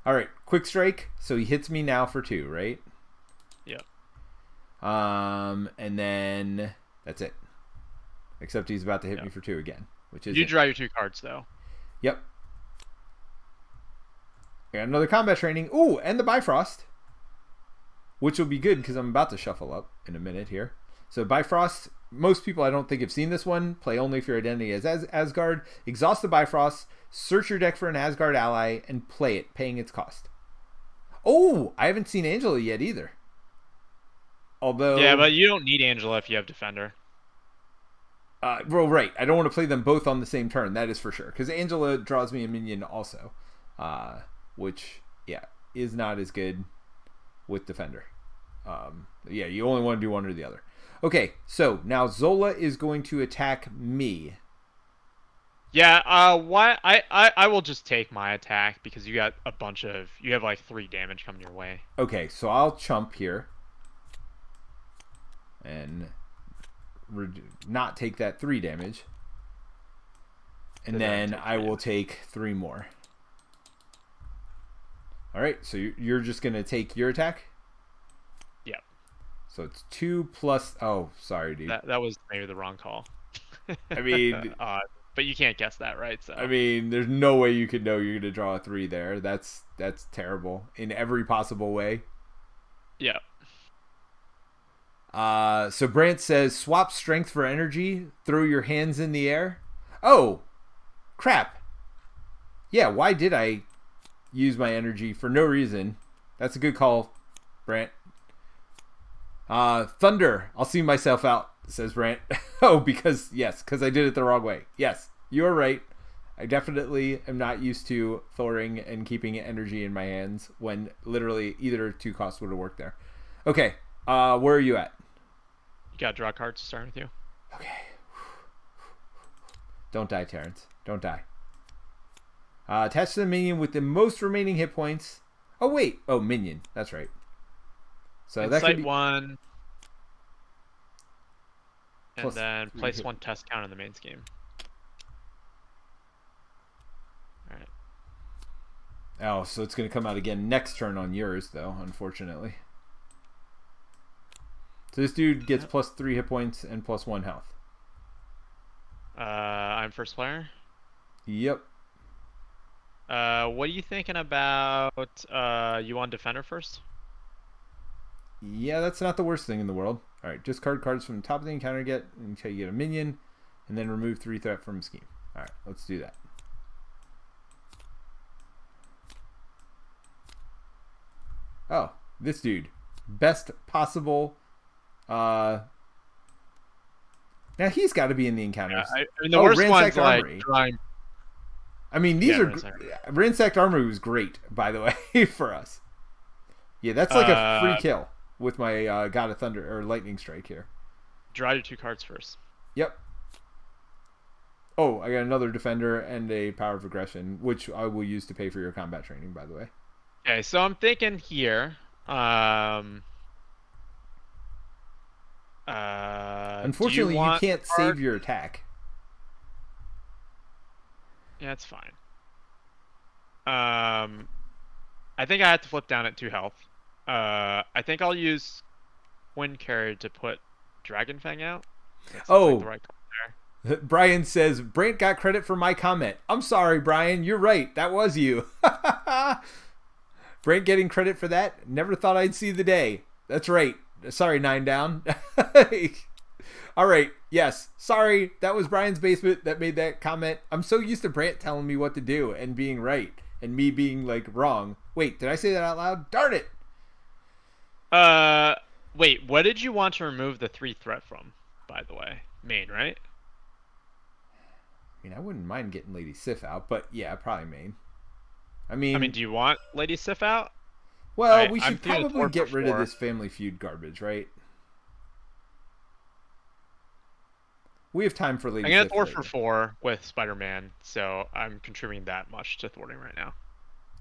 All right, Quick Strike. So he hits me now for 2, right? Yeah. And then that's it. Except he's about to hit me for 2 again, which is You draw your 2 cards though. Yep. I got another combat training. Ooh, and the Bifrost, which will be good because I'm about to shuffle up in a minute here. So Bifrost, most people I don't think have seen this one. Play only if your identity is Asgard. Exhaust the Bifrost. Search your deck for an Asgard ally and play it, paying its cost. Oh, I haven't seen Angela yet either. Although, Yeah, but you don't need Angela if you have Defender. well, right. I don't want to play them both on the same turn. That is for sure. Because Angela draws me a minion also, which is not as good with Defender. Yeah, you only want to do one or the other. Okay, so now Zola is going to attack me. Yeah, why I will just take my attack because you got you have like 3 damage coming your way. Okay, so I'll chump here and not take that 3 damage. And then I will take 3 more. All right, so you're just going to take your attack? Yeah. So it's 2 plus... Oh, sorry, dude. That was maybe the wrong call. I mean... but you can't guess that, right? So I mean, there's no way you could know you're going to draw a 3 there. That's terrible in every possible way. Yeah. So Brant says, swap strength for energy, throw your hands in the air. Oh, crap. Yeah, why did I use my energy for no reason? That's a good call, Brant. Thunder, I'll see myself out, says Brant. Oh, because I did it the wrong way. Yes, you're right. I definitely am not used to Thoring and keeping energy in my hands when literally either 2 costs would have worked there. Okay, where are you at? You got draw cards to start with you. Okay. Don't die, Terence. Don't die. Attach to the minion with the most remaining hit points. Oh, wait. Oh, minion. That's right. So that could be 1. And Plus then 3 place hit. 1 test count in the main scheme. Alright. Oh, so it's going to come out again next turn on yours, though, unfortunately. So this dude gets plus 3 hit points and plus 1 health. I'm first player. Yep. What are you thinking about you on Defender first? Yeah, that's not the worst thing in the world. All right, discard cards from the top of the encounter until you get a minion, and then remove 3 threat from scheme. All right, let's do that. Oh, this dude. Best possible... Now he's got to be in the encounters. I mean, the worst one's like Armory. drawing. I mean, these are Ransacked. Ransacked Armory was great, by the way, for us. Yeah, that's like a free kill with my God of Thunder or Lightning Strike here. Draw your 2 cards first. Yep. Oh, I got another defender and a power of aggression, which I will use to pay for your combat training, by the way. Okay, so I'm thinking here. Do you Unfortunately, you want can't the card? save your attack. Yeah, it's fine. I think I have to flip down at 2 health. I think I'll use Wind Carrier to put Dragon Fang out. That seems like the Oh, right call there. Brian says, Brant got credit for my comment. I'm sorry, Brian. You're right. That was you. Brant getting credit for that? Never thought I'd see the day. That's right. Sorry, 9 down. All right. Yes. Sorry. That was Brian's basement that made that comment. I'm so used to Brant telling me what to do and being right and me being like wrong. Wait, did I say that out loud? Darn it. Wait, what did you want to remove the 3 threat from, by the way? Main, right? I mean, I wouldn't mind getting Lady Sif out, but yeah, probably main. I mean, do you want Lady Sif out? well, we I'm should doing probably Thor get for rid of 4. this Family Feud garbage, right? We have time for Lady I'm gonna Sif Thor later. for 4 with Spider-Man, so I'm contributing that much to thwarting right now.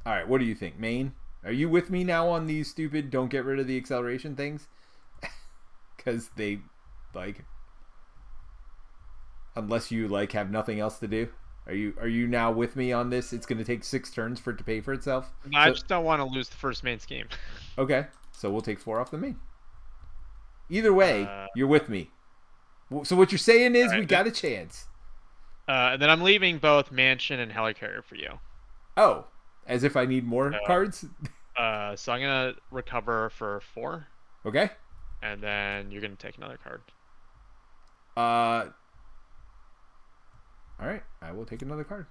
All right, what do you think, main? Are you with me now on these stupid don't get rid of the acceleration things? Because they, like, unless you like have nothing else to do. Are you now with me on this? It's going to take 6 turns for it to pay for itself. No, I just don't want to lose the first main scheme. Okay, so we'll take 4 off the main. Either way, you're with me. So what you're saying is we got a chance. And then I'm leaving both Mansion and Helicarrier for you. Oh, as if I need more cards? So I'm gonna recover for 4. Okay. And then you're gonna take another card. All right, I will take another card.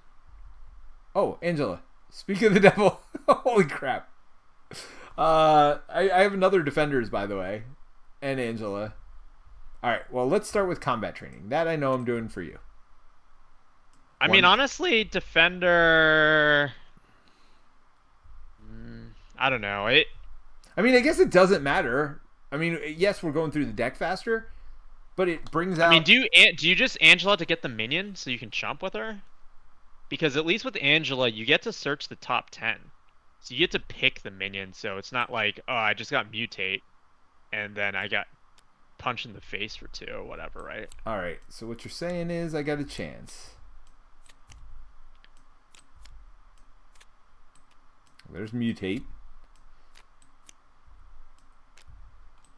Oh, Angela. Speak of the devil. Holy crap. I have another Defenders, by the way. And Angela. All right, well, let's start with combat training. That I know I'm doing for you. I mean, honestly, Defender... I don't know. I mean, I guess it doesn't matter. I mean, yes, we're going through the deck faster, but it brings out... I mean, do you just Angela to get the minion so you can chump with her? Because at least with Angela, you get to search the top 10. So you get to pick the minion, so it's not like, oh, I just got Mutate, and then I got Punch in the face for 2 or whatever, right? All right, so what you're saying is I got a chance. There's Mutate.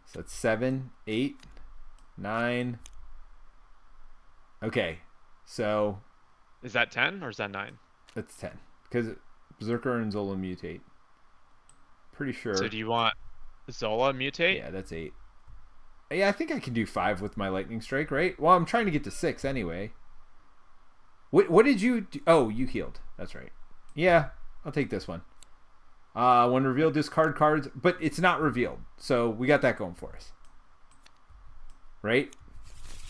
So that's 7, 8, 9. Okay, so... Is that 10 or is that 9? That's 10. Because Berserker and Zola mutate. Pretty sure. So do you want Zola mutate? Yeah, that's 8. Yeah, I think I can do 5 with my Lightning Strike, right? Well, I'm trying to get to 6 anyway. What did you do? Oh, you healed. That's right. Yeah, I'll take this one. When revealed, discard cards, but it's not revealed. So we got that going for us. Right?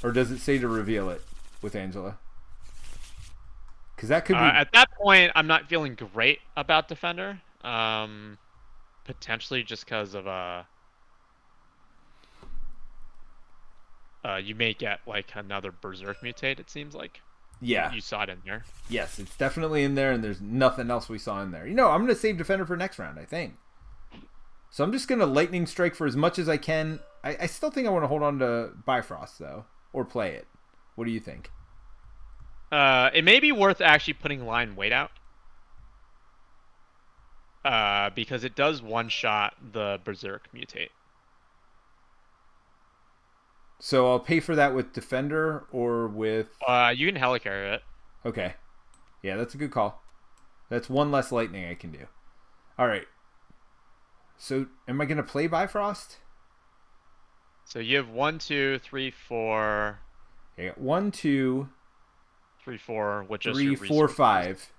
Or does it say to reveal it with Angela? Because that could be... At that point, I'm not feeling great about Defender. Potentially just because of... you may get like another Berserk mutate, it seems like. Yeah. You saw it in there. Yes, it's definitely in there, and there's nothing else we saw in there. You know, I'm going to save Defender for next round, I think. So I'm just going to Lightning Strike for as much as I can. I still think I want to hold on to Bifrost, though, or play it. What do you think? It may be worth actually putting line weight out. Because it does one-shot the Berserk mutate. So I'll pay for that with Defender or with... You can Helicarrier it. Okay. Yeah, that's a good call. That's 1 less lightning I can do. All right. So am I going to play Bifrost? So you have 1, 2, 3, 4... I got 1, 2... 3, 4, which is 3, 4, 5.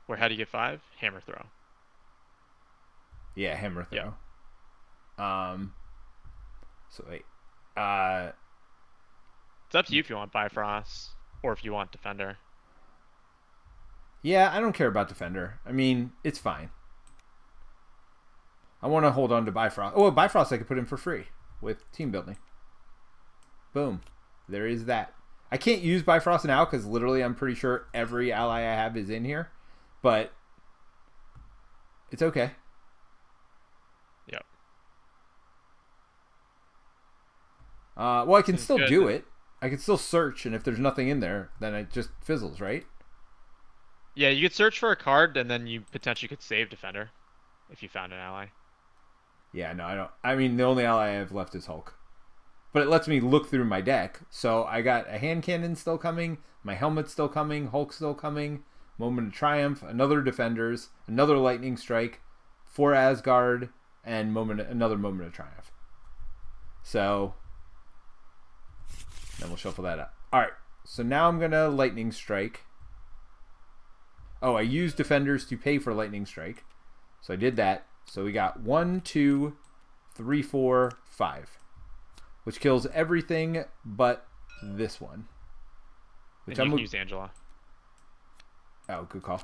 Where, how do you get 5? Hammer throw. Yeah, hammer throw. Yep. So wait. It's up to you if you want Bifrost or if you want Defender. Yeah, I don't care about Defender. I mean, it's fine. I want to hold on to Bifrost. Oh, Bifrost I could put in for free with team building. Boom. there is that. I can't use Bifrost now because literally I'm pretty sure every ally I have is in here. But it's okay. Yep. Well, I can Seems still good. do it. I can still search, and if there's nothing in there, then it just fizzles, right? Yeah, you could search for a card, and then you potentially could save Defender if you found an ally. Yeah, no, I don't. I mean, the only ally I have left is Hulk. But it lets me look through my deck. So I got a hand cannon still coming, my helmet's still coming, Hulk's still coming, Moment of Triumph, another Defenders, another Lightning Strike, 4 Asgard, and another Moment of Triumph. So then we'll shuffle that up. Alright, so now I'm going to Lightning Strike. Oh, I used Defenders to pay for Lightning Strike. So I did that. So we got 1, 2, 3, 4, 5. Which kills everything but this one. Which and you can use Angela. Oh, good call.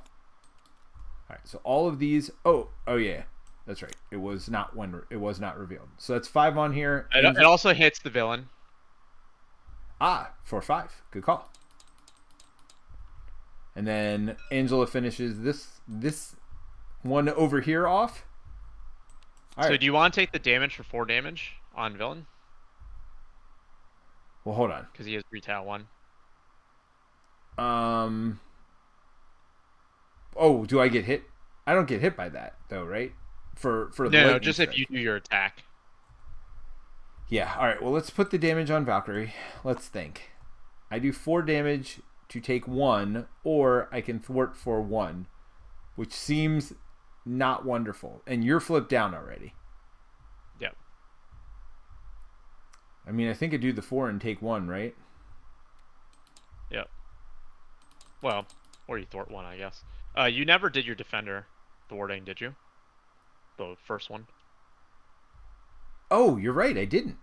Alright, so all of these... Oh yeah. That's right. It was not revealed. So that's 5 on here. It also hits the villain. For 5. Good call. And then Angela finishes this one over here off. All right. Do you want to take the damage for 4 damage on villain? Well, hold on. Because he has retail 1. Oh, do I get hit? I don't get hit by that though, right? For the no, just strike. If you do your attack. Yeah. All right. Well, let's put the damage on Valkyrie. Let's think. I do 4 damage to take 1, or I can thwart for 1, which seems not wonderful. And you're flipped down already. Yep. I mean, I think I do the 4 and take 1, right? Yep. Well, or you thwart 1, I guess. You never did your Defender thwarting, did you? The first one. Oh, you're right. I didn't.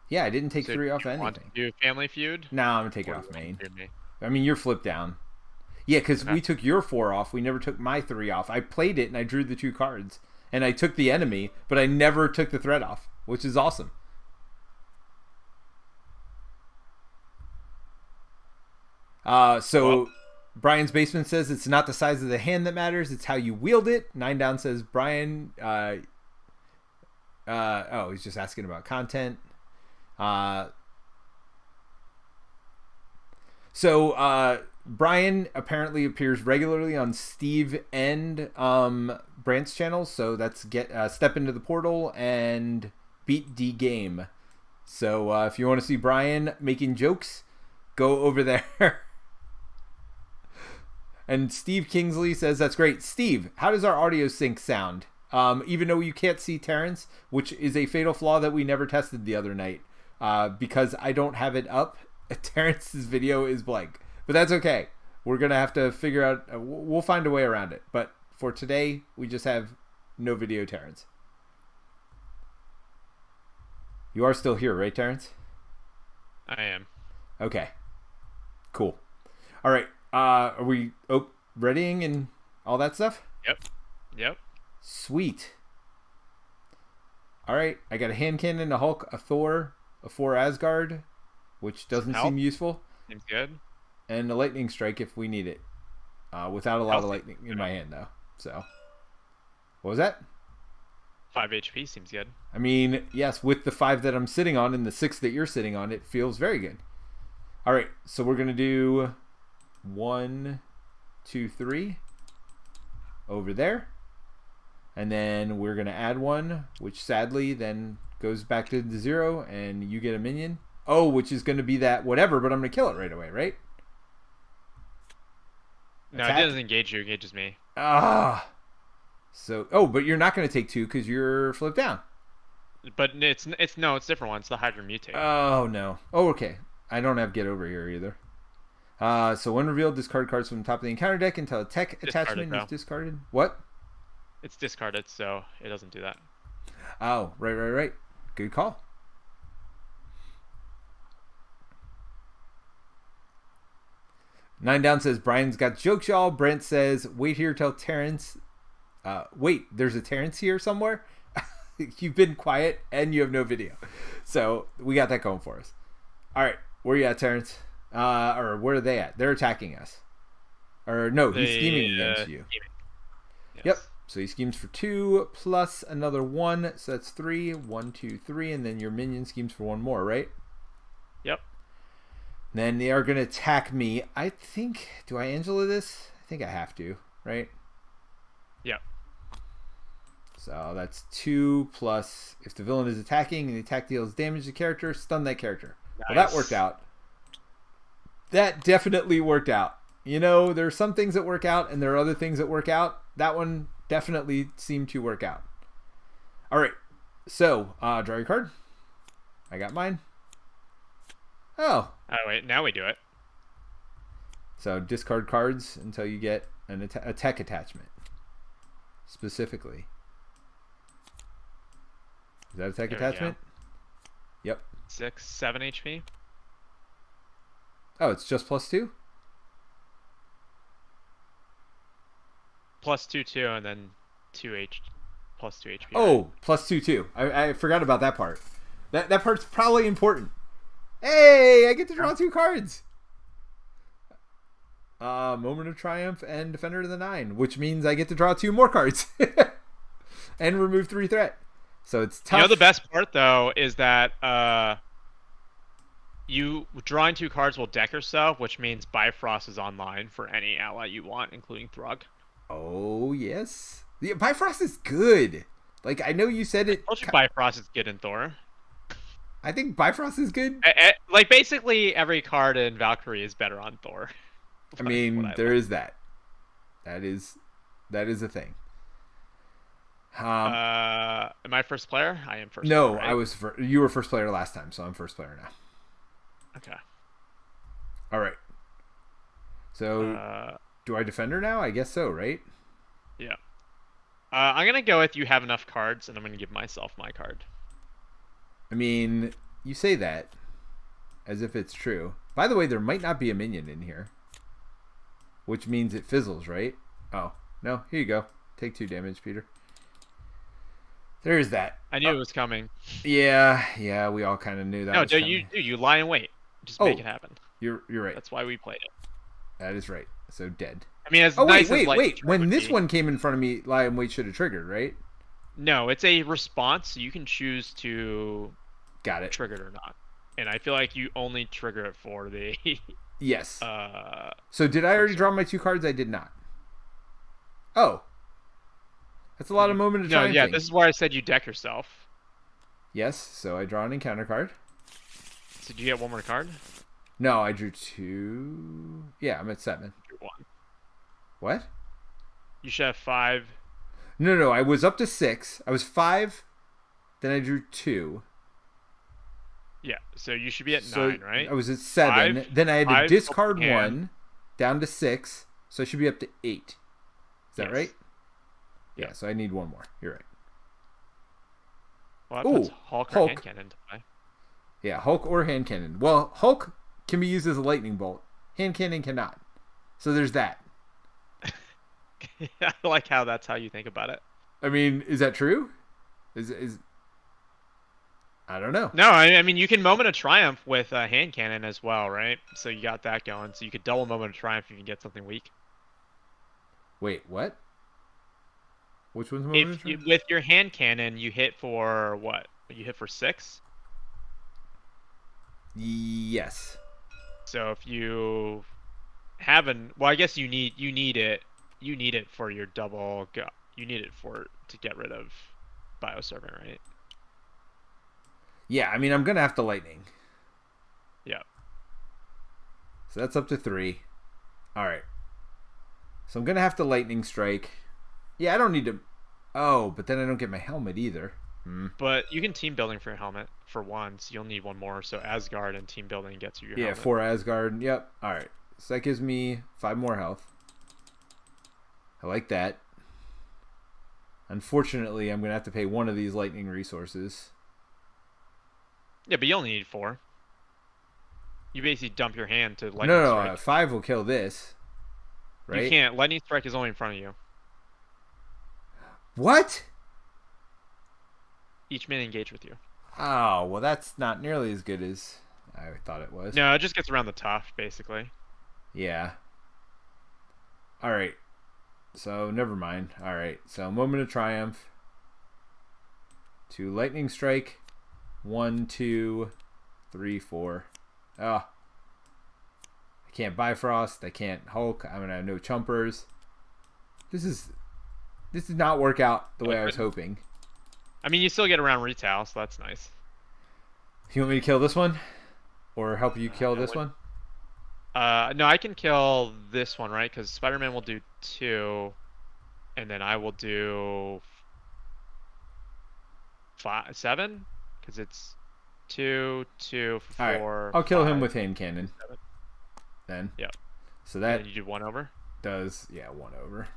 Yeah, I didn't take 3 off anything. Want to do Family Feud? No, I'm gonna take it off main. I mean, you're flipped down. Yeah, because we took your 4 off. We never took my 3 off. I played it and I drew the 2 cards, and I took the enemy, but I never took the threat off, which is awesome. So Brian's Basement says it's not the size of the hand that matters; it's how you wield it. 9 Down says Brian. He's just asking about content. Brian apparently appears regularly on Steve and Brant's channels, so that's Step Into the Portal and Beat D Game. So if you want to see Brian making jokes, go over there. And Steve Kingsley says that's great. Steve, how does our audio sync sound? Even though you can't see Terence, which is a fatal flaw that we never tested the other night. Because I don't have it up. Terence's video is blank. But that's okay. We're going to have to figure out... we'll find a way around it. But for today, we just have no video Terence. You are still here, right, Terence? I am. Okay. Cool. All right. Are we readying and all that stuff? Yep. Sweet. All right. I got a hand cannon, a Hulk, a Thor, a 4 Asgard, which doesn't seem useful. Seems good. And a lightning strike if we need it. Without a lot of lightning in my hand, though. So, what was that? 5 HP seems good. I mean, yes, with the 5 that I'm sitting on and the 6 that you're sitting on, it feels very good. All right, so we're going to do 1, 2, 3 over there. And then we're going to add 1, which sadly then goes back to the 0, and you get a minion. Oh, which is going to be that whatever, but I'm going to kill it right away, right? No, it doesn't engage you. It engages me. So, but you're not going to take 2 because you're flipped down. But it's different one. It's the Hydra mutate. Oh, no. Oh, okay. I don't have get over here either. So when revealed, discard cards from the top of the encounter deck until a tech attachment is discarded. What? It's discarded, so it doesn't do that. Oh, right. Good call. Nine Down says, Brian's got jokes, y'all. Brent says, wait here till Terence. Wait, there's a Terence here somewhere? You've been quiet and you have no video. So we got that going for us. All right, where you at, Terrence? Or where are they at? They're attacking us. Or no, he's scheming against you. Scheming. Yep. Yes. So he schemes for 2 plus another 1, so that's 3. 1, 2, 3, and then your minion schemes for 1 more, right? Yep. Then they are going to attack me. I think. Do I Angela this? I think I have to, right? Yep. So that's 2 plus. If the villain is attacking and the attack deals damage to the character, stun that character. Nice. Well, that worked out. That definitely worked out. You know, there are some things that work out, and there are other things that work out. That one definitely seemed to work out. All right. So, draw your card. I got mine. Oh. Oh, wait. Now we do it. So, discard cards until you get a tech attachment. Specifically. Is that a tech attachment? Yep. 6, 7 HP. Oh, it's just +2? +2, 2, and then plus 2 HP. Oh, right? +2 too. I forgot about that part. That part's probably important. Hey, I get to draw 2 cards. Moment of Triumph and Defender of the 9, which means I get to draw 2 more cards and remove 3 threat. So it's tough. You know, the best part though is that you drawing 2 cards will deck yourself, which means Bifrost is online for any ally you want, including Thrug. Oh yes, the Bifrost is good. Like I know you said it. I told you Bifrost is good in Thor. I think Bifrost is good. Like basically every card in Valkyrie is better on Thor. I mean, there is that. That is a thing. Am I first player? I am first. No, player, right? I was. You were first player last time, so I'm first player now. Okay. All right. So, do I Defender now? I guess so, right? Yeah. I'm gonna go with you have enough cards, and I'm gonna give myself my card. I mean, you say that as if it's true. By the way, there might not be a minion in here, which means it fizzles, right? Oh no, here you go. Take 2 damage, Peter. There's that. I knew it was coming. Yeah, we all kind of knew that. No, was coming. you lie in wait. Just make it happen. You're right. That's why we played it. That is right. So dead. I mean, as wait. Lightning When would this be. one came in front of me, lie and wait should have triggered, right? No, it's a response. So you can choose to Got it. trigger it or not. And I feel like you only trigger it for the. Yes. So did I already draw my 2 cards? I did not. Oh. That's a lot of moment of triumph. No, yeah, this is where I said you deck yourself. Yes, so I draw an encounter card. So do you get 1 more card? No, I drew 2. Yeah, I'm at 7. Drew 1. What? You should have 5. No, I was up to 6. I was 5. Then I drew 2. Yeah, so you should be at 9, right? I was at 7. 5, then I had to discard 1 hand. down to 6. So I should be up to 8. Is that Yes. right? Yeah, so I need 1 more. You're right. Well, that puts Hulk or hand cannon into play. Yeah, Hulk or hand cannon. Well, Hulk can be used as a lightning bolt. Hand cannon cannot. So there's that. I like how that's how you think about it. I mean, is that true? Is I don't know. No, I mean you can moment of triumph with a hand cannon as well, right? So you got that going. So you could double moment of triumph if you can get something weak. Wait, what? Which one's moment of triumph? With your hand cannon, you hit for what? You hit for 6. Yes. So if you haven't, well, I guess you need it. You need it for your double. You need it to get rid of Bioservant, right? Yeah, I mean, I'm gonna have to lightning. Yeah. So that's up to 3. All right. So I'm gonna have to lightning strike. Yeah, I don't need to. Oh, but then I don't get my helmet either. But you can team building for your helmet for 1, so you'll need 1 more. So Asgard and team building gets you your helmet. 4 Asgard. Yep. All right. So that gives me 5 more health. I like that. Unfortunately, I'm gonna have to pay 1 of these lightning resources. Yeah, but you only need 4. You basically dump your hand to lightning No, strike. 5 will kill this. Right? You can't. Lightning strike is only in front of you. What? Each minion engage with you. Oh, well, that's not nearly as good as I thought it was. No, it just gets around the top, basically. Yeah. All right. So never mind. All right. So moment of triumph. 2 lightning strike. 1, 2, 3, 4. Oh. I can't Bifrost. I can't Hulk. I'm gonna have no chumpers. This did not work out the way I was hoping. I mean, you still get around retail, so that's nice. You want me to kill this one? Or help you kill this one? No, I can kill this one, right? Because Spider-Man will do 2, and then I will do 7, because it's 2, 2, 4. All right. I'll kill 5, him with hand cannon. 7. Then. Yep. So that you do 1 over. Does 1 over.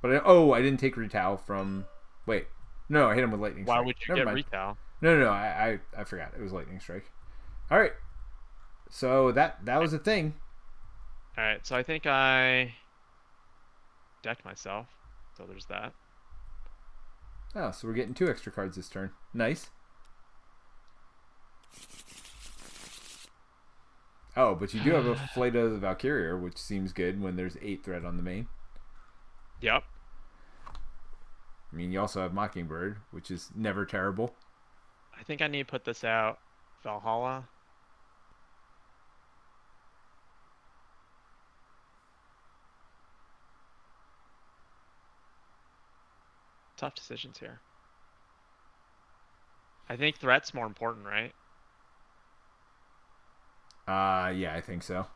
But I didn't take retail from. Wait, no, I hit him with lightning strike. Why would you get retail? No, I forgot. It was lightning strike. All right. So that was a thing. All right, so I think I decked myself. So there's that. Oh, so we're getting 2 extra cards this turn. Nice. Oh, but you do have a Flight of the Valkyrie, which seems good when there's 8 threat on the main. Yep. I mean, you also have Mockingbird, which is never terrible. I think I need to put this out. Valhalla. Tough decisions here. I think threat's more important, right? Yeah, I think so.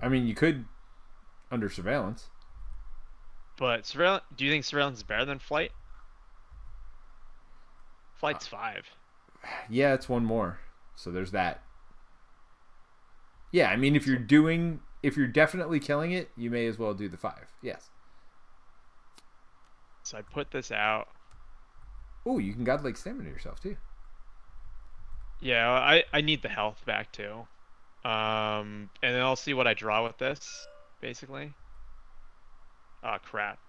I mean, you could under surveillance. But surveillance, do you think surveillance is better than flight? Flight's 5. Yeah, it's 1 more. So there's that. Yeah, I mean, if you're definitely killing it, you may as well do the 5. Yes. So I put this out. Oh, you can godlike stamina yourself too. Yeah, I need the health back too. And then I'll see what I draw with this, basically. Oh, crap.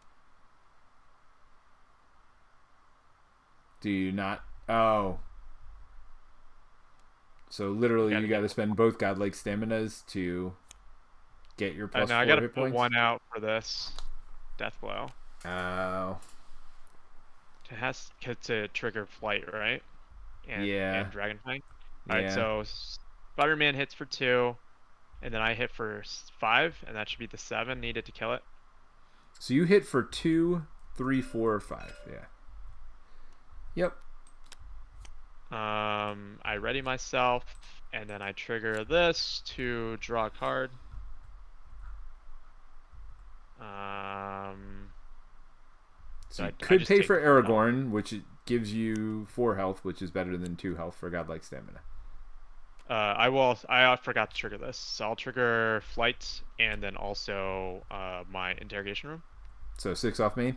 Do you not? Oh. So literally you got to spend both godlike staminas to get your plus 4 I gotta hit put points? 1 out for this. Death blow. Oh. It has to trigger flight, right? And dragon fang. Alright, Yeah. so Spider-Man hits for 2, and then I hit for 5, and that should be the 7 needed to kill it. So you hit for 2, 3, 4, 5. Yeah. Yep. I ready myself, and then I trigger this to draw a card. So you I could just pay take for the one Aragorn, which gives you 4 health, which is better than 2 health for godlike stamina. I forgot to trigger this, so I'll trigger flight and then also my interrogation room. So 6 off main?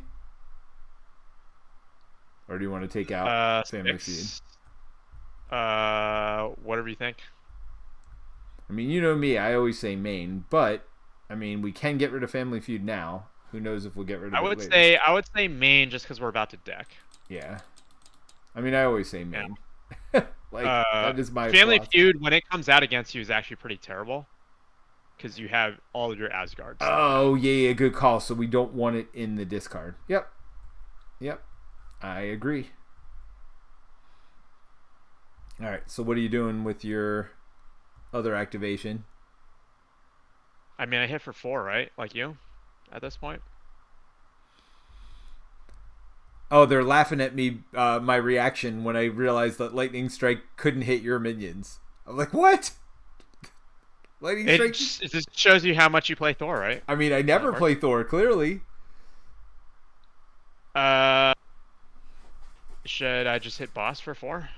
Or do you want to take out Family Feud? Whatever you think. I mean, you know me, I always say main, but I mean, we can get rid of Family Feud now. Who knows if we'll get rid of it later. I would say main just because we're about to deck. Yeah. I mean, I always say main. Yeah. That is my Family philosophy. Feud, when it comes out against you, is actually pretty terrible. Because you have all of your Asgards. Oh, yeah, good call. So we don't want it in the discard. Yep. I agree. All right, so what are you doing with your other activation? I mean, I hit for 4, right? Like you, at this point. Oh, they're laughing at me, my reaction when I realized that Lightning Strike couldn't hit your minions. I'm like, what? Lightning Strike? It just shows you how much you play Thor, right? I mean, I never play Thor, clearly. Should I just hit boss for 4?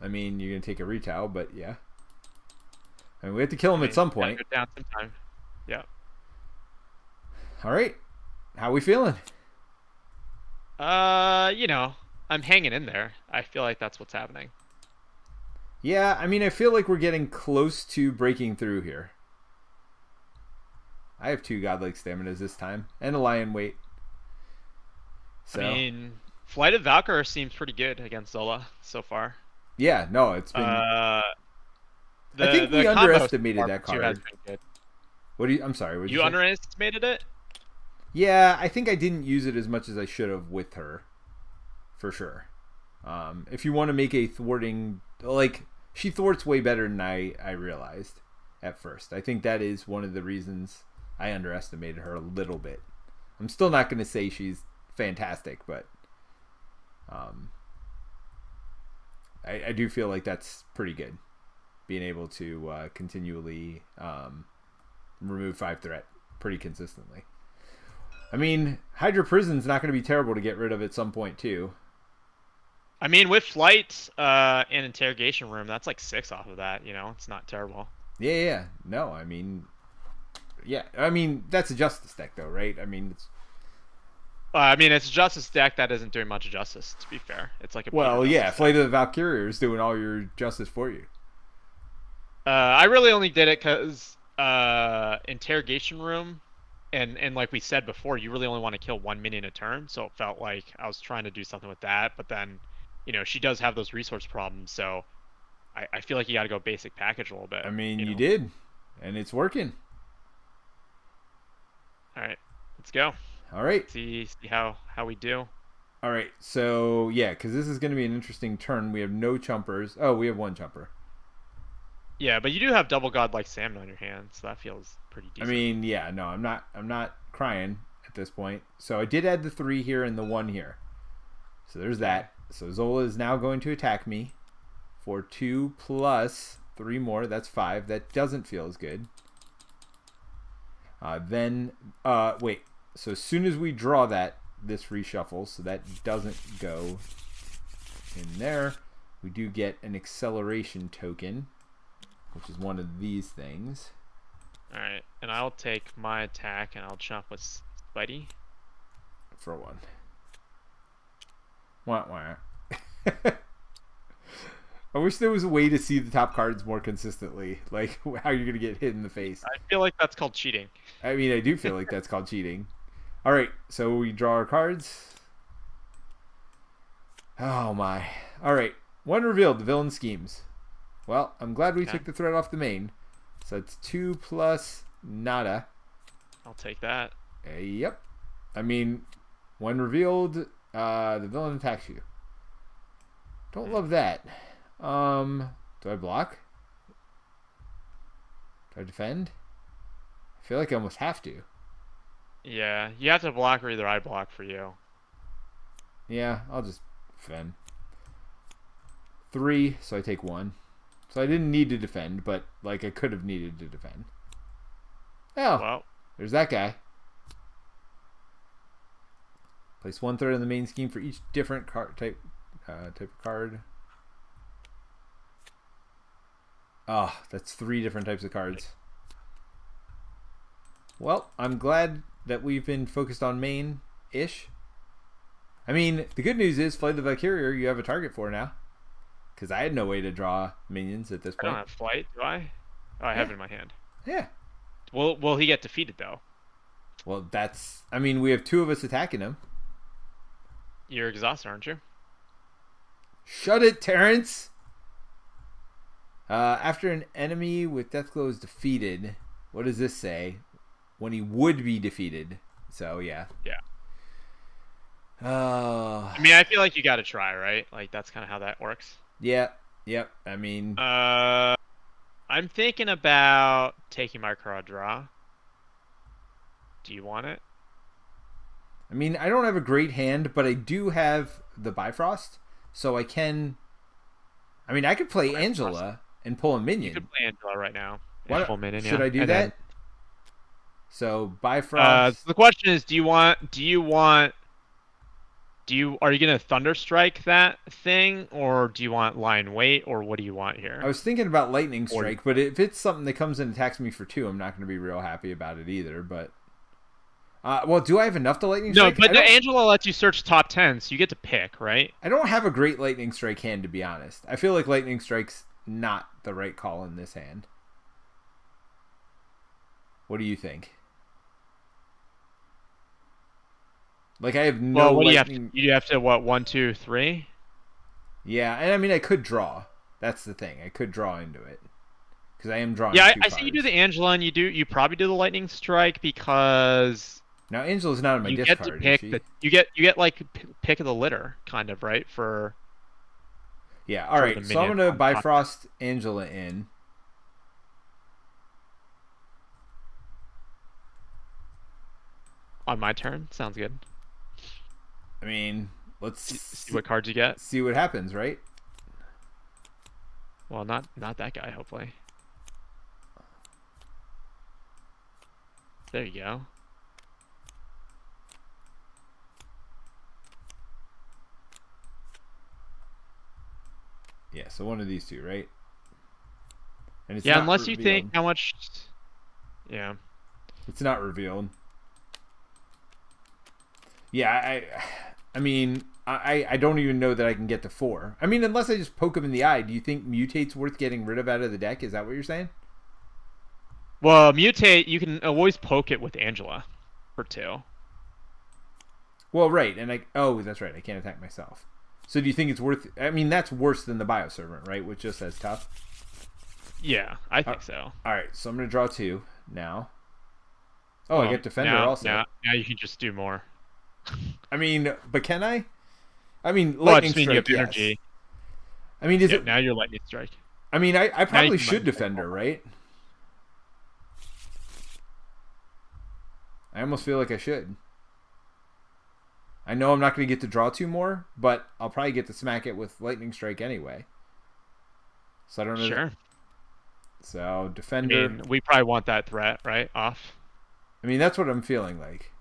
I mean, you're going to take a retail, but yeah. I mean, we have to kill him at some point. Go down sometime. Yeah. All right. How we feeling? I'm hanging in there. I feel like that's what's happening. Yeah, I mean, I feel like we're getting close to breaking through here. I have 2 godlike staminas this time, and a lion weight. So. I mean, Flight of Valkyrie seems pretty good against Zola so far. Yeah, no, it's been. I think we the combo underestimated that too has card. been good. I'm sorry. What did you You say? underestimated it? Yeah, I think I didn't use it as much as I should have with her, for sure. If you want to make a thwarting, like, she thwarts way better than I realized at first. I think that is one of the reasons I underestimated her a little bit. I'm still not going to say she's fantastic, but I do feel like that's pretty good. Being able to continually remove 5 threat pretty consistently. I mean, Hydra Prison's not going to be terrible to get rid of at some point, too. I mean, with Flight and Interrogation Room, that's like 6 off of that, you know? It's not terrible. Yeah. No, I mean... Yeah, I mean, that's a Justice deck, though, right? I mean, it's a Justice deck that isn't doing much justice, to be fair. It's like a... Well, yeah, Flight of the Valkyrie is doing all your justice for you. I really only did it because Interrogation Room... And like we said before, you really only want to kill 1 minion a turn, so it felt like I was trying to do something with that. But then, you know, she does have those resource problems, so I feel like you got to go basic package a little bit. I mean, you know? did, and it's working. All right, let's go. All right. See how we do. All right, so yeah, because this is going to be an interesting turn. We have no chumpers. Oh, we have 1 chumper. Yeah, but you do have Double God like Salmon on your hand, so that feels pretty decent. I mean, yeah, no, I'm not crying at this point. So I did add the 3 here and the 1 here. So there's that. So Zola is now going to attack me for 2 plus 3 more. That's 5. That doesn't feel as good. Wait. So as soon as we draw that, this reshuffles. So that doesn't go in there. We do get an acceleration token, which is one of these things. Alright, and I'll take my attack and I'll chop with Spidey. For 1. Wah, wah. I wish there was a way to see the top cards more consistently. Like, how you're going to get hit in the face. I feel like that's called cheating. I mean, I do feel like that's called cheating. Alright, so we draw our cards. Oh my. Alright, 1 revealed, the villain schemes. Well, I'm glad we took the threat off the main. So it's 2 plus nada. I'll take that. Yep. I mean, 1 revealed, the villain attacks you. Don't love that. Do I block? Do I defend? I feel like I almost have to. Yeah, you have to block or either I block for you. Yeah, I'll just defend. 3, so I take 1. So I didn't need to defend, but like I could have needed to defend. Oh, well, there's that guy. Place 1/3 in the main scheme for each different card type of card. Oh, that's 3 different types of cards. Well, I'm glad that we've been focused on main-ish. I mean, the good news is Flight of the Valkyrie you have a target for now. Because I had no way to draw minions at this point. I don't have Flight, do I? Oh, I have it in my hand. Yeah. Will he get defeated, though? Well, that's... I mean, we have 2 of us attacking him. You're exhausted, aren't you? Shut it, Terence! After an enemy with Deathglow is defeated, what does this say? When he would be defeated. So, yeah. Yeah. I mean, I feel like you gotta try, right? Like, that's kind of how that works. Yeah. Yep. I mean... I'm thinking about taking my card draw. Do you want it? I mean, I don't have a great hand, but I do have the Bifrost, so I can... I mean, I could play Angela and pull a minion. You could play Angela right now. What? Pull a minion, should I do and that? then... So, Bifrost... the question is, are you gonna Thunderstrike that thing, or do you want Lie in Wait, or what do you want here? I was thinking about Lightning Strike, but if it's something that comes and attacks me for 2, I'm not going to be real happy about it either, but... well, do I have enough to Lightning Strike? No, but the Angela lets you search top 10, so you get to pick, right? I don't have a great Lightning Strike hand, to be honest. I feel like Lightning Strike's not the right call in this hand. What do you think? Like, I have no... Well, what lightning... do you have to, what, 1, 2, 3? Yeah, and I mean, I could draw. That's the thing. I could draw into it. because I am drawing. Yeah, two I say you do cards. the Angela, and you probably do the Lightning Strike because Now Angela's not on my you get to discard, is pick she? the you get like pick of the litter, kind of, right? For Yeah. All right. the So I'm minion gonna on top. Bifrost Angela in. On my turn, sounds good. I mean, let's See what cards you get. see what happens, right? Well, not that guy, hopefully. There you go. Yeah. So one of these two, right? And it's Yeah, not unless you revealed. think how much. Yeah. It's not revealed. Yeah, I mean, I don't even know that I can get to 4. I mean, unless I just poke him in the eye. Do you think Mutate's worth getting rid of out of the deck? Is that what you're saying? Well, mutate. You can always poke it with Angela for 2. Well, right, and oh, that's right. I can't attack myself. So do you think it's worth? I mean, that's worse than the Bioservant, right? Which just says tough. Yeah, I think so. All right, so I'm gonna draw 2 now. Oh, I get Defender now, also. Now you can just do more. I mean, but can I? I mean, Well, I Lightning just mean you Strike, have yes. energy. I mean, is Yeah, it? now you're Lightning Strike. I mean, I probably can should Lightning Strike Defender, right? I almost feel like I should. I know I'm not going to get to draw 2 more, but I'll probably get to smack it with Lightning Strike anyway. So I don't know. Sure. So Defender. I mean, we probably want that threat, right? Off. I mean, that's what I'm feeling like.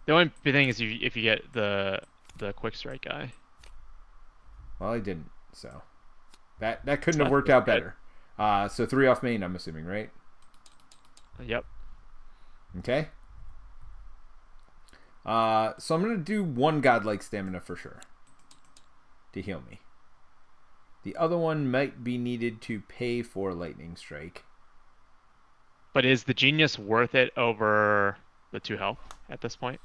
The only thing is if you get the quick strike guy. Well, I didn't, so that couldn't have That's worked out good. better. So 3 off main, I'm assuming, right? Yep. Okay. So I'm gonna do 1 godlike stamina for sure to heal me. The other one might be needed to pay for Lightning Strike. But is the genius worth it over the 2 health at this point?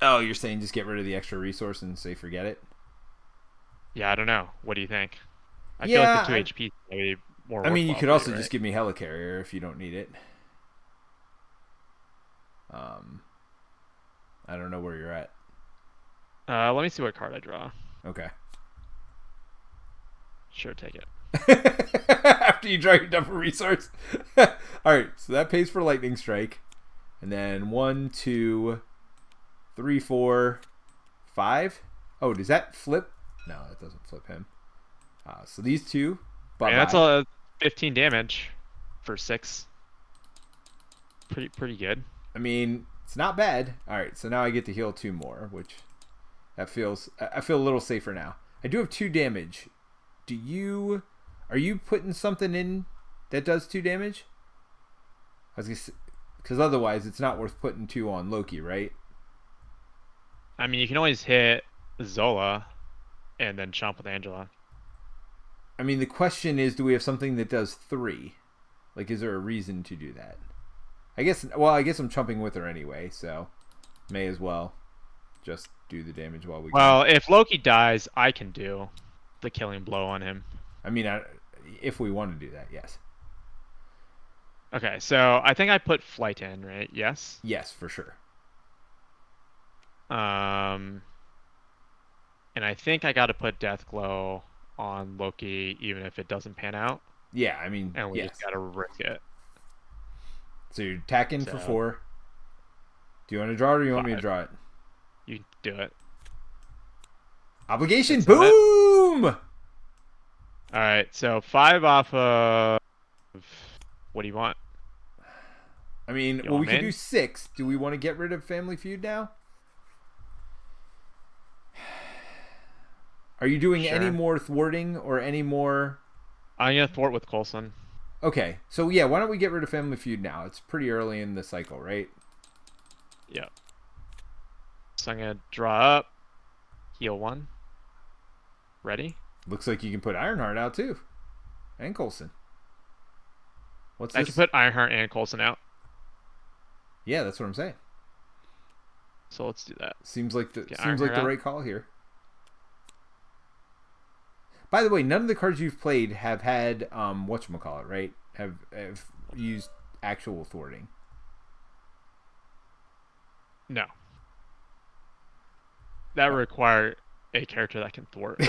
Oh, you're saying just get rid of the extra resource and say forget it? Yeah, I don't know. What do you think? I Yeah, feel like the 2 HP is maybe more. I mean, you worthwhile could for also right? just give me Helicarrier if you don't need it. I don't know where you're at. Let me see what card I draw. Okay. Sure, take it. After you draw your double resource. All right, so that pays for Lightning Strike, and then 1, 2, 3, 4, 5. Oh, does that flip? No, that doesn't flip him. So these two. And that's a 15 damage for 6. Pretty good. I mean, it's not bad. All right, so now I get to heal 2 more, which I feel a little safer now. I do have 2 damage. Are you putting something in that does 2 damage? Because otherwise it's not worth putting 2 on Loki, right? I mean, you can always hit Zola and then chomp with Angela. I mean, the question is, do we have something that does 3? Like, is there a reason to do that? I guess I'm chumping with her anyway, so may as well just do the damage while we Well, can. if Loki dies, I can do the killing blow on him. I mean, if we want to do that, yes. Okay, so I think I put flight in, right? Yes. Yes, for sure. And I think I got to put death glow on Loki, even if it doesn't pan out. Yeah, I mean, And we yes. just got to risk it. So you're attacking for So- 4. Do you want to draw it or you want me to 5. draw it? You do it. Obligation, That's on it. boom! All right, so 5 off of. What do you want? I mean, You well, we want can in? do 6. Do we want to get rid of Family Feud now? Are you doing any Sure. more thwarting or any more? I'm gonna thwart with Coulson. Okay, so yeah, why don't we get rid of Family Feud now? It's pretty early in the cycle, right? Yeah. So I'm gonna draw up, heal 1. Ready? Looks like you can put Ironheart out too, and Coulson. What's I this? can put Ironheart and Coulson out. Yeah, that's what I'm saying. So let's do that. Seems like the Get seems like Ironheart the out. right call here. By the way, none of the cards you've played have had whatchamacallit, right? have used actual thwarting? No. That would require a character that can thwart.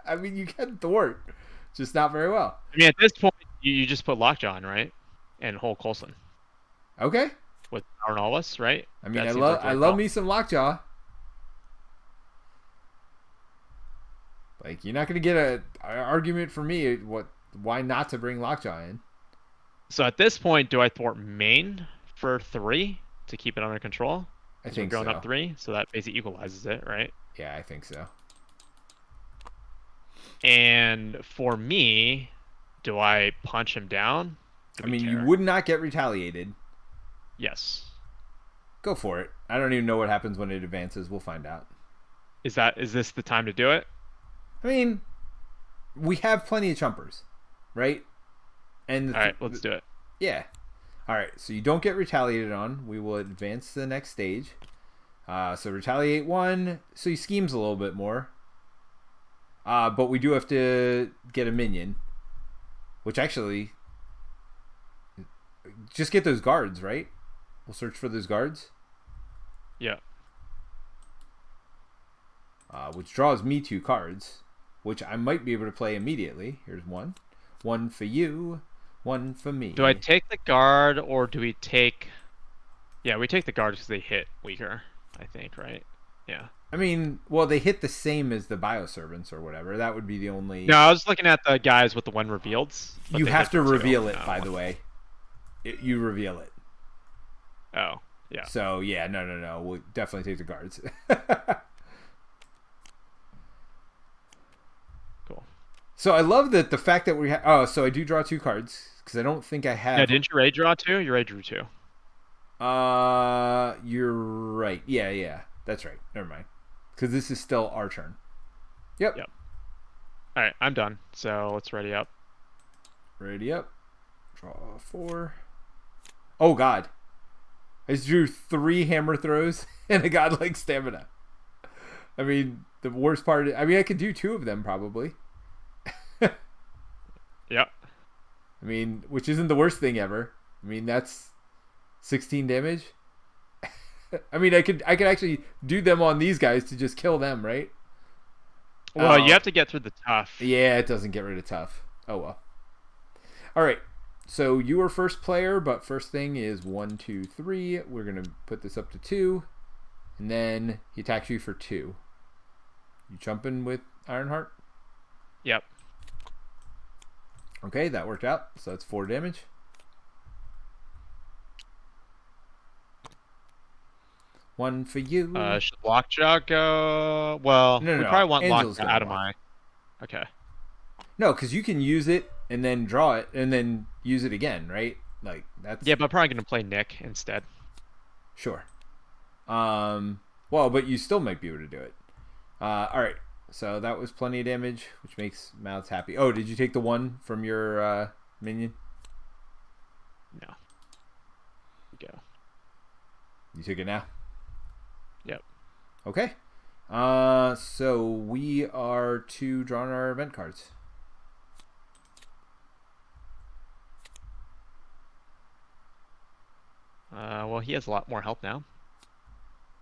I mean, you can thwart, just not very well. I mean, at this point, you just put Lockjaw in, right? And Hulk Coulson. Okay. With Arnalis, right? I mean, I love me some Lockjaw. Like, you're not going to get an argument from me why not to bring Lockjaw in. So at this point, do I thwart main for 3 to keep it under control? I think we're going so. up 3, so that basically equalizes it, right? Yeah, I think so. And for me, do I punch him down? I mean, you would not get retaliated. Yes. Go for it. I don't even know what happens when it advances. We'll find out. Is this the time to do it? I mean, we have plenty of chumpers, right? And all right, let's do it. Yeah. All right, so you don't get retaliated on. We will advance to the next stage. So retaliate 1, so he schemes a little bit more. But we do have to get a minion, which actually, just get those guards, right? We'll search for those guards. Yeah. Which draws me 2 cards, which I might be able to play immediately. Here's 1. 1 for you, 1 for me. Do I take the guard, or do we take... Yeah, we take the guard because they hit weaker, I think, right? Yeah. I mean, well, they hit the same as the bioservants or whatever. That would be the only... No, I was looking at the guys with the 1 revealed. You have to reveal it, by the way. You reveal it. Oh, yeah. So, yeah, no. We'll definitely take the guards. Cool. So I love that the fact that we have... Oh, so I do draw 2 cards, because I don't think I have... Yeah, didn't your raid draw 2? Your raid drew 2. You're right. Yeah. That's right. Never mind. Because this is still our turn. Yep. All right, I'm done. So let's ready up. Ready up. Draw 4. Oh, God. I just drew 3 hammer throws and a godlike stamina. I mean, the worst part... I mean, I could do 2 of them, probably. Yep. I mean, which isn't the worst thing ever. I mean, that's 16 damage. I mean, I could actually do them on these guys to just kill them, right? Well, you have to get through the tough. Yeah, it doesn't get rid of tough. Oh, well. All right. So you are first player, but first thing is 1, 2, 3. We're going to put this up to 2. And then he attacks you for 2. You jumping with Ironheart? Yep. Okay, that worked out. So that's 4 damage. One for you. Should Lockjaw go? Well, No, we probably want Angel's Lockjaw gonna out of block. my... Okay. No, because you can use it and then draw it and then use it again, right? Like that's... Yeah, but I'm probably going to play Nick instead. Sure. Well, but you still might be able to do it. All right. So that was plenty of damage, which makes Mouths happy. Oh, did you take the 1 from your minion? No. Go. You took it now? Yep. Okay. So we are to draw our event cards. Well, he has a lot more health now.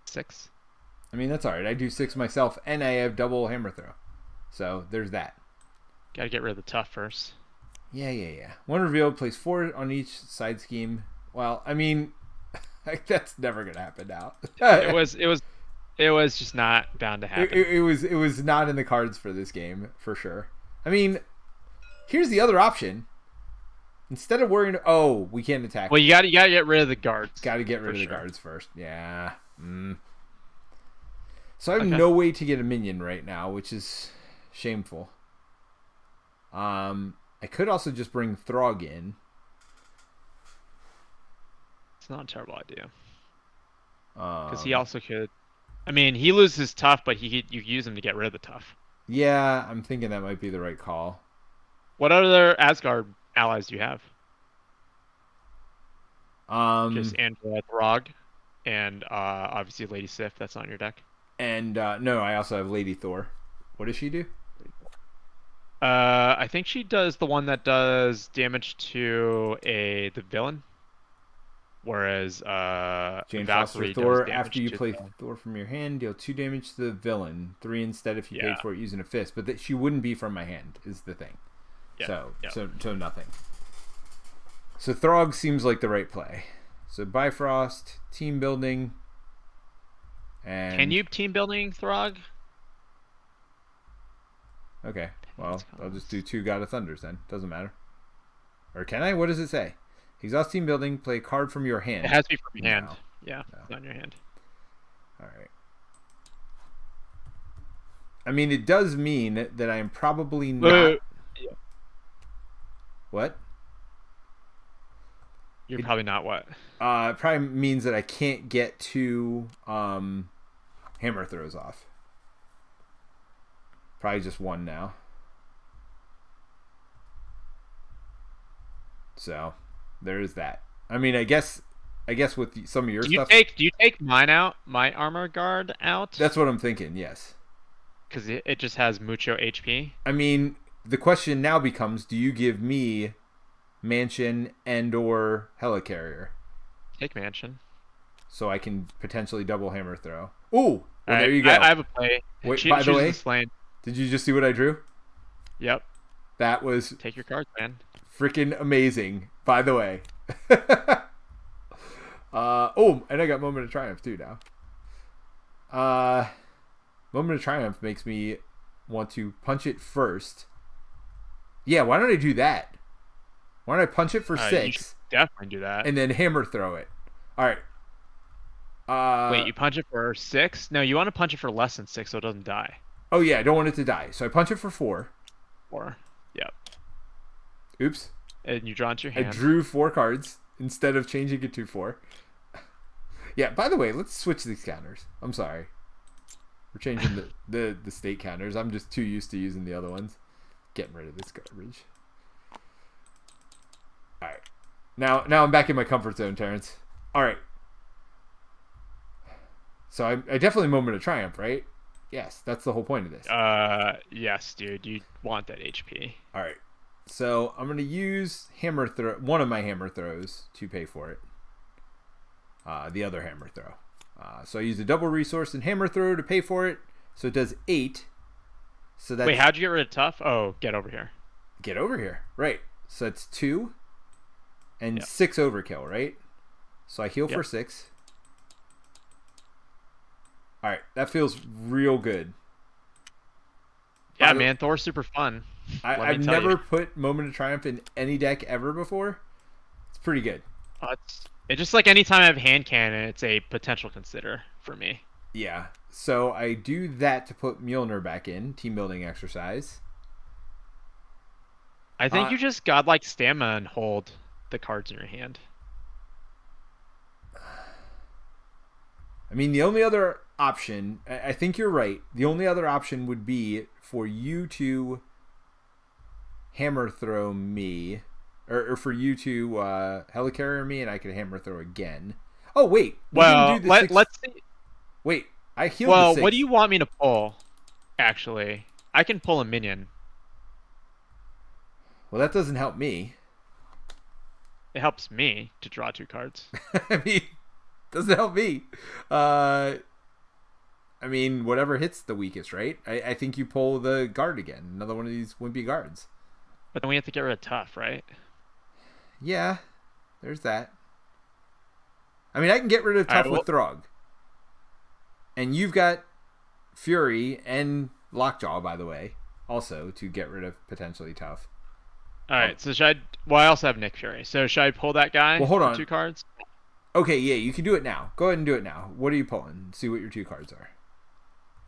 6. I mean, that's all right. I do 6 myself, and I have double hammer throw. So there's that. Got to get rid of the tough first. Yeah. 1 revealed, place 4 on each side scheme. Well, I mean, that's never gonna happen now. It was just not bound to happen. It was not in the cards for this game for sure. I mean, here's the other option. Instead of worrying, we can't attack. Well, you gotta get rid of the guards. Got to get rid of the guards first. Yeah. So I have no way to get a minion right now, which is shameful. I could also just bring Throg in. It's not a terrible idea. Because he also could... I mean, he loses tough, but you use him to get rid of the tough. Yeah, I'm thinking that might be the right call. What other Asgard allies do you have? Just Angela Throg and obviously Lady Sif. That's on your deck. And no, I also have Lady Thor. What does she do? I think she does the one that does damage to the villain, whereas Jane Foster Valkyrie does Thor. After damage you to the play villain. Thor from your hand, deal 2 damage to the villain. 3 instead if you paid Yeah. for it using a fist. But she wouldn't be from my hand, is the thing. Yeah. So, Yeah. so nothing. So Throg seems like the right play. So Bifrost, team building, and Can you team building Throg? okay. Well, Penance I'll just cost. do 2 God of Thunders then. Doesn't matter. Or can I? What does it say? Exhaust team building. Play a card from your hand. It has to be from your hand. No. Yeah, No. it's not in your hand. All right. I mean, it does mean that I am probably not. Yeah. What? You're probably not what? It probably means that I can't get 2 hammer throws off. Probably just 1 now. So there is that. I mean, I guess with some of your stuff. Do you take mine out? My armor guard out? That's what I'm thinking. Yes. Because it just has mucho HP. I mean, the question now becomes: do you give me Mansion and/or Helicarrier Take Mansion. so I can potentially double hammer throw? Ooh, well, Alright, there you go. I have a play. Wait, by the way, Slain. did you just see what I drew? Yep. That was Take your cards, man. freaking amazing. By the way. Oh, and I got Moment of Triumph too now. Moment of Triumph makes me want to punch it first. Yeah, why don't I do that? Why don't I punch it for You 6 should definitely do that. and then hammer throw it? All right. Wait, you punch it for 6? No, you want to punch it for less than 6 so it doesn't die. Oh yeah, I don't want it to die, so I punch it for 4. Or, yep. Oops. And you draw into your hand. I drew 4 cards instead of changing it to 4. Yeah, by the way, let's switch these counters. I'm sorry. We're changing the state counters. I'm just too used to using the other ones. Getting rid of this garbage. Alright. Now I'm back in my comfort zone, Terence. Alright. So I definitely Moment of Triumph, right? Yes, that's the whole point of this. Yes, dude. You want that HP. Alright. So I'm gonna use one of my hammer throws to pay for it. The other hammer throw. So I use a double resource and hammer throw to pay for it. So it does 8. So that's Wait, how'd you get rid of tough? Oh, get over here. Get over here. Right. So it's 2 and Yep. 6 overkill, right? So I heal for Yep. 6. Alright, that feels real good. Yeah, man, Thor's super fun. I've never put Moment of Triumph in any deck ever before. It's pretty good. It's just like anytime I have hand cannon, it's a potential consider for me. Yeah. So I do that to put Mjolnir back in, team building exercise. I think you just godlike stamina and hold the cards in your hand. I mean, the only other option, I think you're right. The only other option would be for you to hammer throw me, or for you to helicarrier me, and I could hammer throw again. Oh wait, Well, let's see. Wait, I healed. Well, the 6. what do you want me to pull? Actually, I can pull a minion. Well, that doesn't help me. It helps me to draw 2 cards. I mean, doesn't help me. I mean, whatever hits the weakest, right? I think you pull the guard again. Another one of these wimpy guards. But then we have to get rid of tough, right? Yeah, there's that. I mean, I can get rid of tough with Throg. And you've got Fury and Lockjaw, by the way, also to get rid of potentially tough. All right, so should I? Well, I also have Nick Fury. So should I pull that guy? Well, hold for on. 2 cards. Okay, yeah, you can do it now. Go ahead and do it now. What are you pulling? See what your 2 cards are.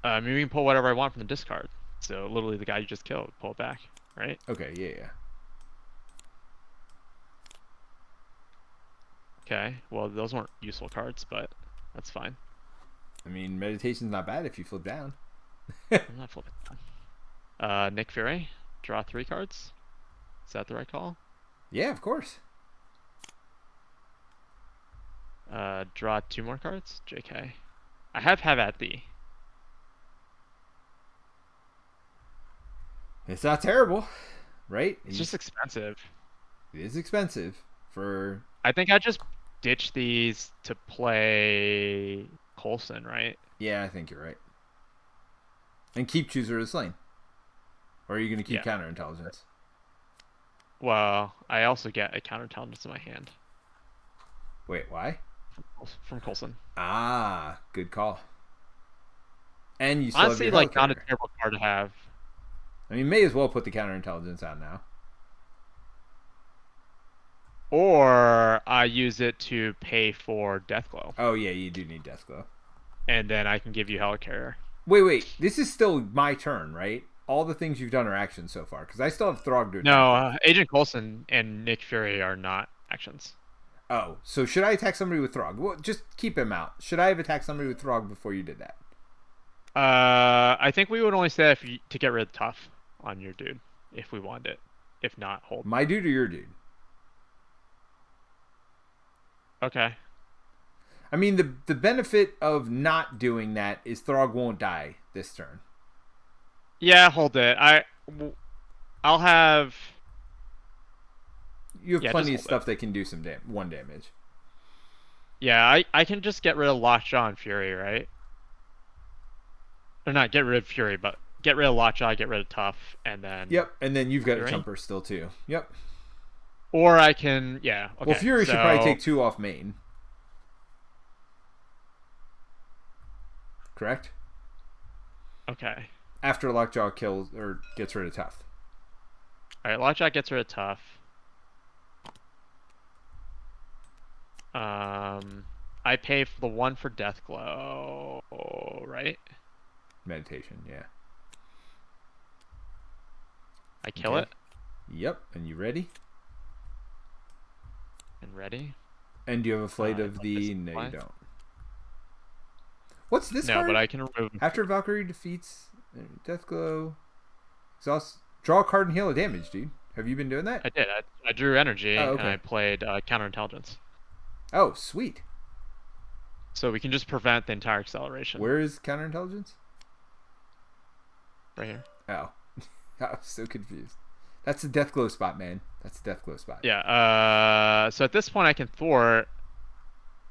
I mean, we can pull whatever I want from the discard. So literally, the guy you just killed, pull it back, right? Okay, yeah. Okay. Well, those weren't useful cards, but that's fine. I mean, meditation's not bad if you flip down. I'm not flipping down. Nick Fury, draw 3 cards. Is that the right call? Yeah, of course. Draw 2 more cards. JK. I have at thee. It's not terrible, right? It's just expensive. It is expensive for. I think I just ditch these to play Coulson, right? Yeah, I think you're right. And keep Chooser of the Slain. Or are you going to keep counterintelligence? Well, I also get a counterintelligence in my hand. Wait, why? From Coulson. Ah, good call. And you still honestly have your like not a terrible card to have. I mean, may as well put the counterintelligence on now. Or I use it to pay for Deathglow. Oh yeah, you do need Deathglow. And then I can give you Helicarrier. Wait. This is still my turn, right? All the things you've done are actions so far, because I still have Throg to attack. No, Agent Coulson and Nick Fury are not actions. Oh, so should I attack somebody with Throg? Well, just keep him out. Should I have attacked somebody with Throg before you did that? I think we would only say that to get rid of Tough on your dude, if we wanted it. If not, hold. My dude or your dude? Okay. I mean, the benefit of not doing that is Throg won't die this turn. Yeah, hold it. I'll have. You have plenty of stuff that can do some one damage. Yeah, I can just get rid of Lockjaw and Fury, right? Or not get rid of Fury, but get rid of Lockjaw, get rid of Tough, and then. Yep, and then you've got Fury? a Jumper still too. Yep. Or I can, yeah. Okay, well, Fury should probably take 2 off main. Correct? Okay. After Lockjaw kills or gets rid of Tough. Alright, Lockjaw gets rid of Tough. I pay for the 1 for Deathglow, right? Meditation, yeah. I kill it. Yep, and you ready? And ready. And do you have a flight of the... No, you don't. What's this No, card? but I can remove... After Valkyrie defeats Deathglow, exhaust, draw a card and heal a damage, dude. Have you been doing that? I did. I drew energy, okay. and I played counterintelligence. Oh, sweet. So we can just prevent the entire acceleration. Where is counterintelligence? Right here. Oh. I was so confused. That's a Deathglow spot, man. That's a Deathglow spot. Yeah, so at this point I can thwart.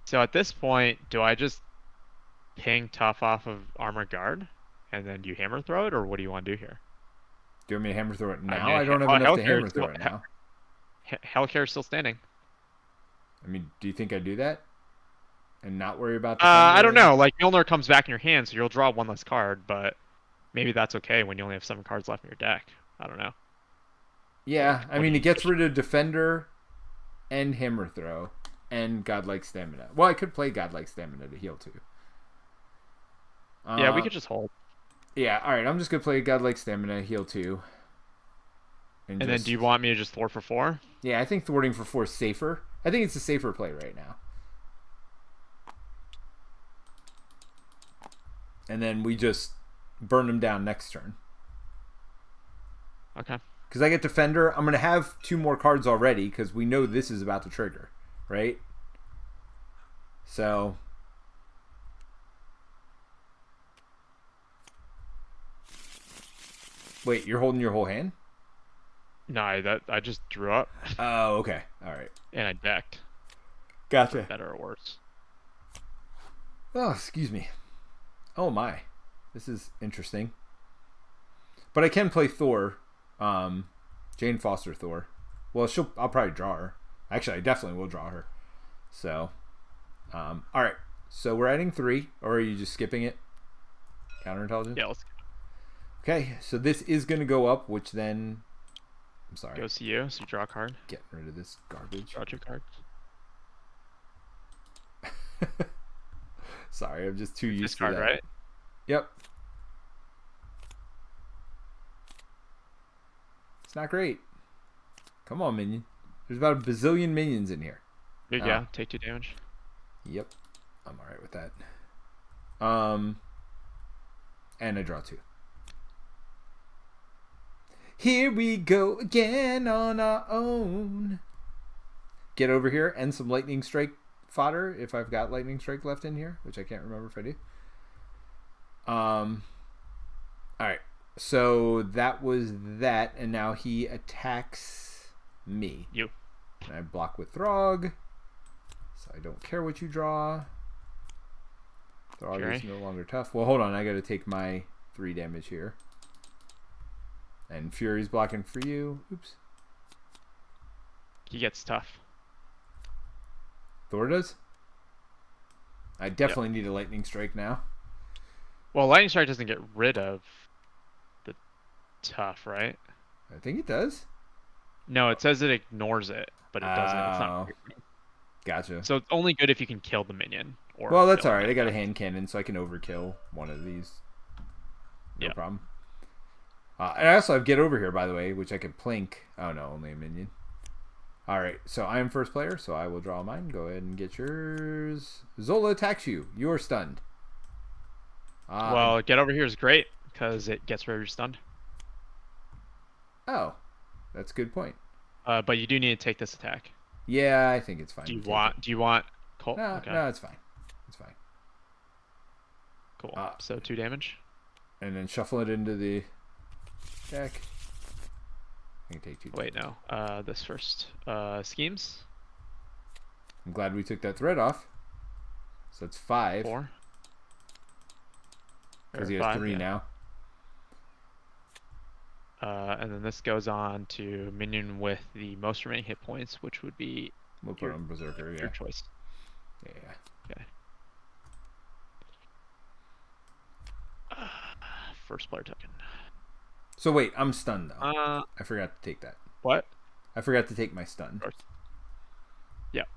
So at this point, do I just ping Tough off of Armor Guard? And then do you hammer throw it, or what do you want to do here? Do you want me to hammer throw it now? I don't have enough to hammer throw it now. Hellcarrier is still standing. I mean, do you think I'd do that? And not worry about the I don't know. Like, Mjolnir comes back in your hand, so you'll draw 1 less card, but maybe that's okay when you only have 7 cards left in your deck. I don't know. Yeah, I mean, it gets rid of Defender and Hammer Throw and Godlike Stamina. Well, I could play Godlike Stamina to heal too. Yeah, we could just hold. Yeah, alright, I'm just going to play Godlike Stamina, heal 2. And then do you want me to just thwart for 4? Yeah, I think thwarting for 4 is safer. I think it's a safer play right now. And then we just burn him down next turn. Okay. Because I get Defender, I'm going to have 2 more cards already because we know this is about to trigger, right? So... Wait, you're holding your whole hand? No, I just drew up. Oh, okay. All right. And I decked. Gotcha. Better or worse. Oh, excuse me. Oh my. This is interesting. But I can play Thor. Jane Foster Thor. Well, I'll probably draw her. Actually, I definitely will draw her. So, all right. So we're adding 3, or are you just skipping it? Counterintelligence? Yeah, let's Okay, so this is going to go up, which then... I'm sorry. Goes to you, so you draw a card. Getting rid of this garbage. Draw 2 cards. Sorry, I'm just too used This to card, that. right? Yep. It's not great. Come on, minion. There's about a bazillion minions in here. There you go. Take 2 damage. Yep. I'm alright with that. And I draw 2. Here we go again on our own. Get over here and some lightning strike fodder if I've got lightning strike left in here, which I can't remember if I do. All right. So that was that, and now he attacks me. You. And I block with Throg, so I don't care what you draw. Throg is no longer tough. Well, hold on. I got to take my 3 damage here. And Fury's blocking for you. Oops. He gets tough. Thor does? I definitely need a Lightning Strike now. Well, Lightning Strike doesn't get rid of the tough, right? I think it does. No, it says it ignores it, but it doesn't. It's Oh. not. Gotcha. So it's only good if you can kill the minion. Or Well, that's kill alright. I got a it. hand cannon, so I can overkill one of these. No Yeah. problem. And I also have Get Over Here, by the way, which I could plink. Oh, no, only a minion. Alright, so I am first player, so I will draw mine. Go ahead and get yours. Zola attacks you. You're stunned. Well, Get Over Here is great, because it gets rid of your stunned. Oh, that's a good point. But you do need to take this attack. Yeah, I think it's fine. Do you want Colt? No, Okay. no, it's fine. It's fine. Cool. So 2 damage. And then shuffle it into the deck. I can take 2 Wait, damage. no. This first. Schemes. I'm glad we took that thread off. So that's 5. 4. Because he has 5, 3 yeah. now. And then this goes on to minion with the most remaining hit points, which would be We'll put on Berserker, your yeah. choice. Yeah. Okay. First player token. So wait, I'm stunned though. I forgot to take that. What? I forgot to take my stun. Of course. Yep.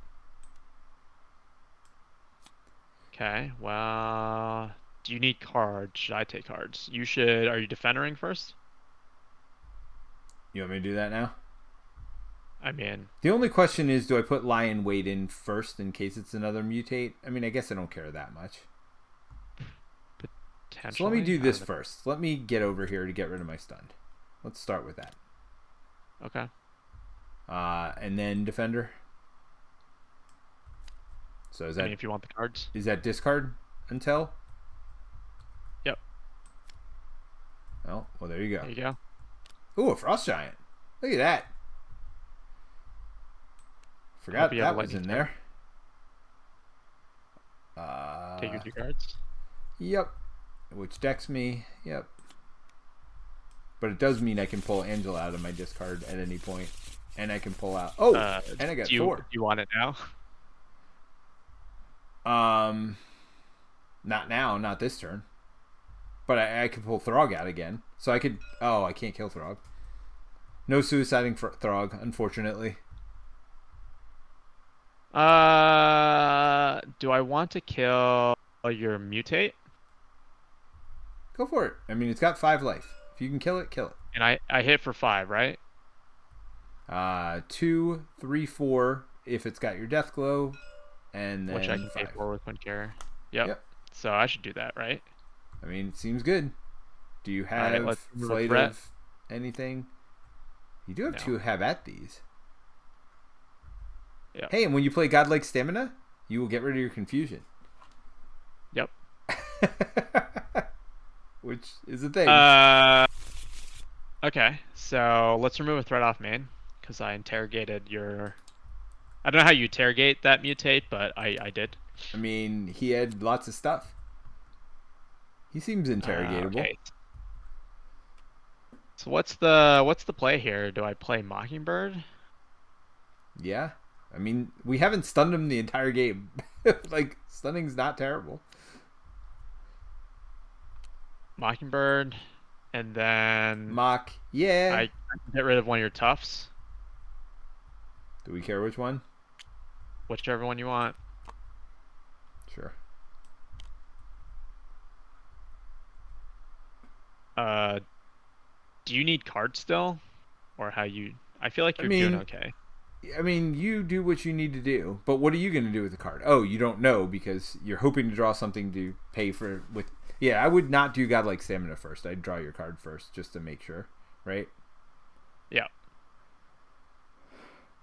Okay. Well, do you need cards? Should I take cards? You should. Are you defendering first? You want me to do that now? I mean, The only question is, do I put Lion Weight in first in case it's another mutate? I mean, I guess I don't care that much. potentially. So let me do this first. Let me get over here to get rid of my stun. Let's start with that. Okay. And then Defender. So is I that mean, if you want the cards. is that discard until? Yep. Oh, well, there you There go. you go. Ooh, a Frost Giant. Look at that. Forgot you have that a was in lightning there. Take your 2 cards. Yep. Which decks me. Yep. But it does mean I can pull Angela out of my discard at any point. And I can pull out... Oh! And I got do Thor. you want it now? Not now. Not this turn. But I could pull Throg out again. So I could... Oh, I can't kill Throg. No suiciding for Throg, unfortunately. Do I want to kill your mutate? Go for it. I mean, it's got 5 life. If you can kill it, kill it. And I hit for 5, right? 2, 3, 4 if it's got your Death Glow, and then Which I can 5. pay for with Quincara. Yep. Yep. So I should do that, right? I mean, it seems good. Do you have Alright, let's remove a Flight threat. of anything? You do have No. 2 have at these. Yep. Hey, and when you play Godlike Stamina, you will get rid of your confusion. Yep. Which is a thing. Okay, so let's remove a threat off main, because I interrogated your... I don't know how you interrogate that mutate, but I did. I mean, he had lots of stuff. He seems interrogatable. Okay. So what's the play here? Do I play Mockingbird? Yeah. I mean, we haven't stunned him the entire game. Like, stunning's not terrible. Mockingbird, and then Mock, yeah. I can get rid of one of your toughs, Do we care which one? whichever one you want. Sure. Do you need cards still, or how you? I feel like you're mean, doing okay. I mean, you do what you need to do, but what are you going to do with the card? Oh, you don't know because you're hoping to draw something to pay for with. Yeah, I would not do Godlike Stamina first. I'd draw your card first just to make sure, right? Yeah.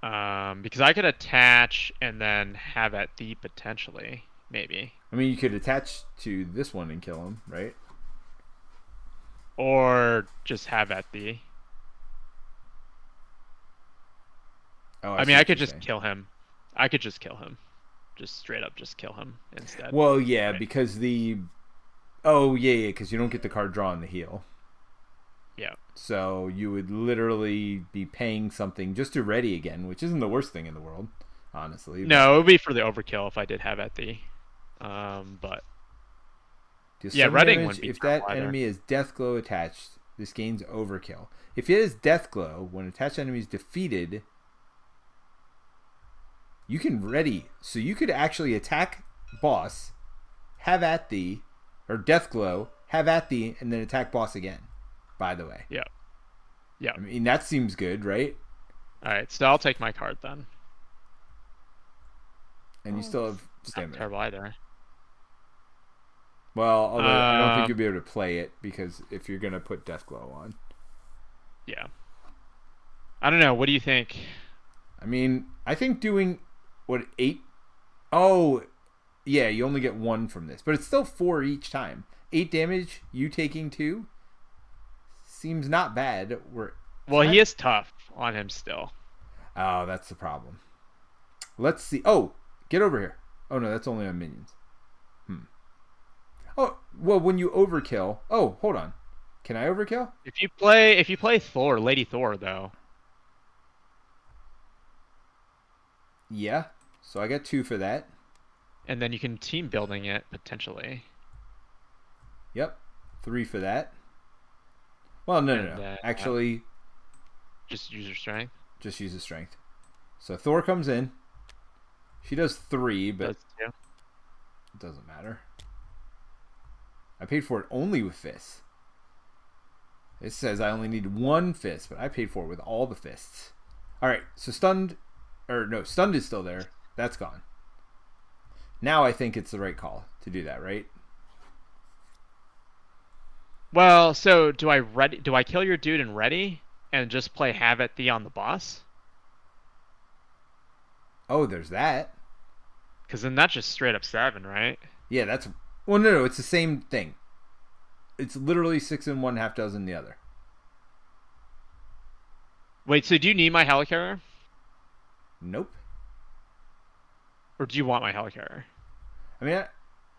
Because I could attach and then have at the potentially, maybe. I mean, you could attach to this one and kill him, right? Or just have at the. Oh, I see mean, I what could you're just saying. kill him. I could just kill him. Just straight up just kill him instead. Well, yeah, Right. because the oh yeah, because you don't get the card draw on the heel. Yeah. So you would literally be paying something just to ready again, which isn't the worst thing in the world, honestly. But No, it would be for the overkill if I did have at the. But deal yeah, 7 Redding damage wouldn't be if terrible that either. enemy has Death Glow attached. This gains overkill. If it has Death Glow, when attached enemy is defeated, you can ready. So you could actually attack boss, have at thee, or Death Glow, have at thee, and then attack boss again. By the way, Yeah. Yeah. I mean that seems good, right? All right, so I'll take my card then. And you still have Not stamina. terrible either. Well, although I don't think you'll Um, be able to play it because if you're gonna put Death Glow on, yeah. I don't know. What do you think? I mean, I think doing what 8? Oh, yeah, you only get 1 from this, but it's still 4 each time. 8 damage, you taking 2 seems not bad. Well, he is tough on him still. Oh, that's the problem. Let's see. Oh, get over here. Oh no, that's only on minions. Oh, well, when you overkill. Oh, hold on. Can I overkill? If you play Thor, Lady Thor though, Yeah. So I got 2 for that. and then you can team building it potentially. Yep. 3 for that. Well, no, no, And no. Actually, just use your strength. just use his strength. So Thor comes in. She does 3, but Does too. it doesn't matter. I paid for it only with fists. It says I only need 1 fist, but I paid for it with all the fists. Alright, so stunned. Or no, stunned is still there. That's gone. Now I think it's the right call to do that, right? Well, so do I kill your dude and ready and just play have at thee on the boss? Oh, there's that. Because then that's just straight up 7, right? Yeah, that's. Well, no, no, it's the same thing. It's literally 6 in one, half dozen the other. Wait, so do you need my helicarrier? Nope. Or do you want my helicarrier? I mean,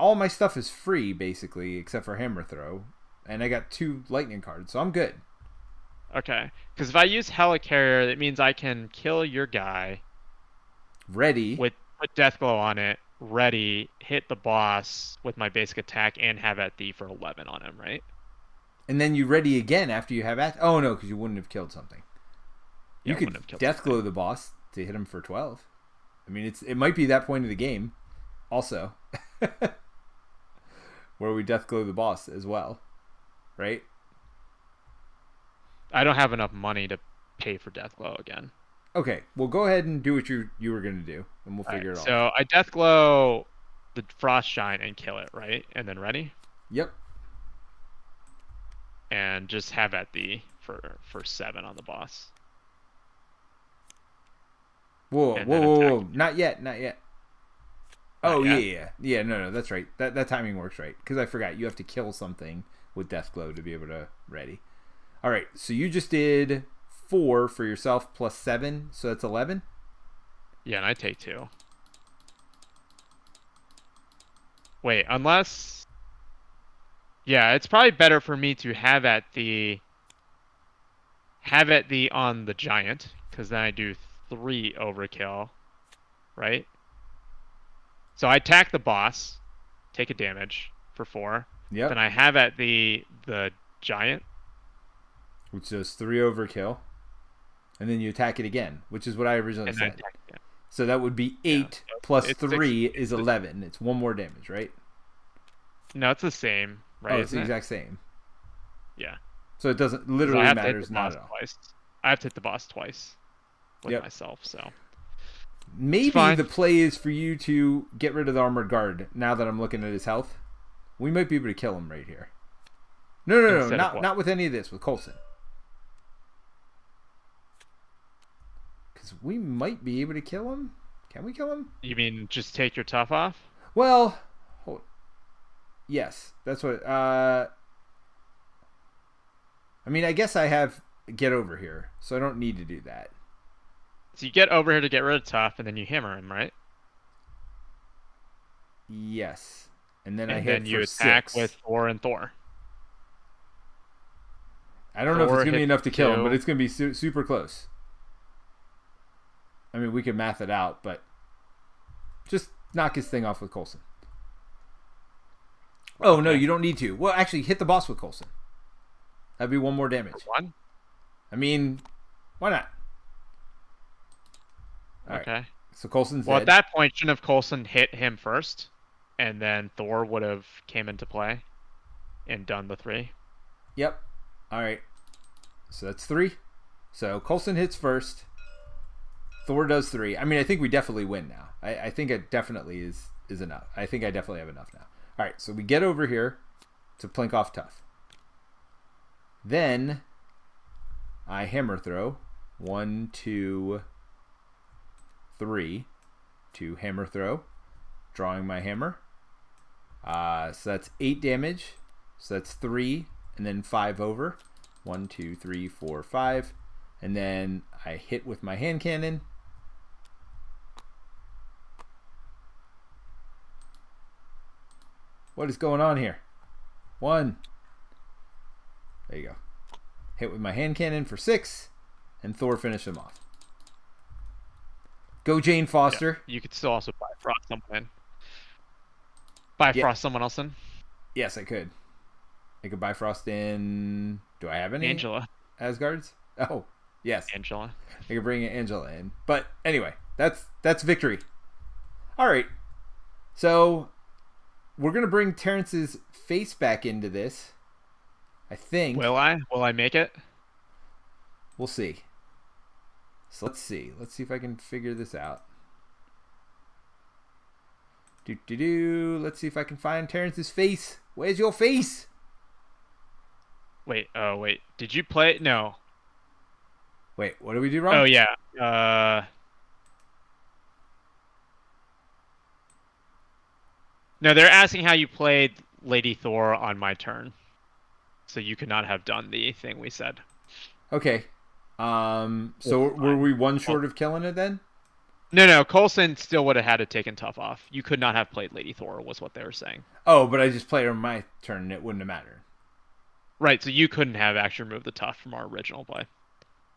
all my stuff is free, basically, except for Hammer Throw. And I got 2 lightning cards, so I'm good. Okay. Because if I use helicarrier, that means I can kill your guy Ready. with put Deathglow on it, ready, hit the boss with my basic attack, and have at thee for 11 on him, right? And then you ready again after you have Oh, no, because you wouldn't have killed something. You Yeah, could wouldn't have killed Death Glow something. the boss to hit him for 12. I mean, it might be that point of the game also. Where we Death Glow the boss as well. Right? I don't have enough money to pay for Deathglow again. Okay, well, go ahead and do what you were going to do, and we'll All figure right, it out. so I Deathglow the Frost Shine and kill it, right? And then ready? Yep. And just have at thee for 7 on the boss. Whoa, And whoa, then whoa, attack. whoa. Not yet, not yet. Not Oh, yet? yeah. No, that's right. That timing works right. Because I forgot, you have to kill something with Death Glow to be able to ready. All right, so you just did 4 for yourself plus 7, so that's 11? Yeah, and I take 2. Wait, unless... Yeah, it's probably better for me to have at the on the giant, because then I do 3 overkill, right? So I attack the boss, take a damage for 4. Yep. Then I have at the giant. Which does 3 overkill. And then you attack it again, which is what I originally And then said. attack again. So that would be 8 so plus it's 3 six- is it's 11. It's 1 more damage, right? No, it's the same, right? Oh, it's the isn't it? exact same. Yeah. So it doesn't 'Cause I literally have to hit matters the not boss at all. twice. I have to hit the boss twice with Yep. myself, so Maybe fine. the play is for you to get rid of the armored guard. Now that I'm looking at his health, we might be able to kill him right here. No, Instead of what? not with any of this. With Coulson, because we might be able to kill him. Can we kill him? You mean just take your tough off? Well, hold. Yes, that's what. I mean, I guess I have get over here, so I don't need to do that. So you get over here to get rid of tough, and then you hammer him, right? Yes. And then I And hit then you for attack 6. with Thor and Thor. I don't know if it's Thor going to be hits enough to kill him, 2. but it's going to be super close. I mean, we could math it out, but just knock his thing off with Coulson. Oh, no, you don't need to. Well, actually, hit the boss with Coulson. That'd be 1 more damage. 1? I mean, why not? All Okay. right. So Coulson's Well, dead. at that point, shouldn't have Coulson hit him first, and then Thor would have came into play and done the 3. Yep. All right. So that's 3. So Coulson hits first. Thor does 3. I mean, I think we definitely win now. I think it definitely is enough. I think I definitely have enough now. All right. So we get over here to plink off tough. Then I hammer throw. 1, 2, 3 to hammer throw. Drawing my hammer. So that's 8 damage. So that's 3 and then 5 over. 1, 2, 3, 4, 5. And then I hit with my hand cannon. What is going on here? 1. There you go. Hit with my hand cannon for 6. And Thor finish him off. Go Jane Foster. Yeah. You could still also Bifrost someone in. Yeah. Bifrost someone else in. Yes, I could. I could Bifrost in... Do I have any? Angela. Asgards? Oh, yes. Angela. I could bring Angela in. But anyway, that's victory. All right. So we're going to bring Terence's face back into this. I think. Will I? Will I make it? We'll see. So let's see. Let's see if I can figure this out. Let's see if I can find Terence's face. Where's your face? Wait. Oh, wait. Did you play? No. Wait, what did we do wrong? Oh, yeah. No, they're asking how you played Lady Thor on my turn. So you could not have done the thing we said. Okay. So were we 1 short of killing it then? No. Coulson still would have had to taken tough off. You could not have played Lady Thor, was what they were saying. Oh, but I just played on my turn and it wouldn't have mattered. Right, so you couldn't have actually removed the tough from our original play.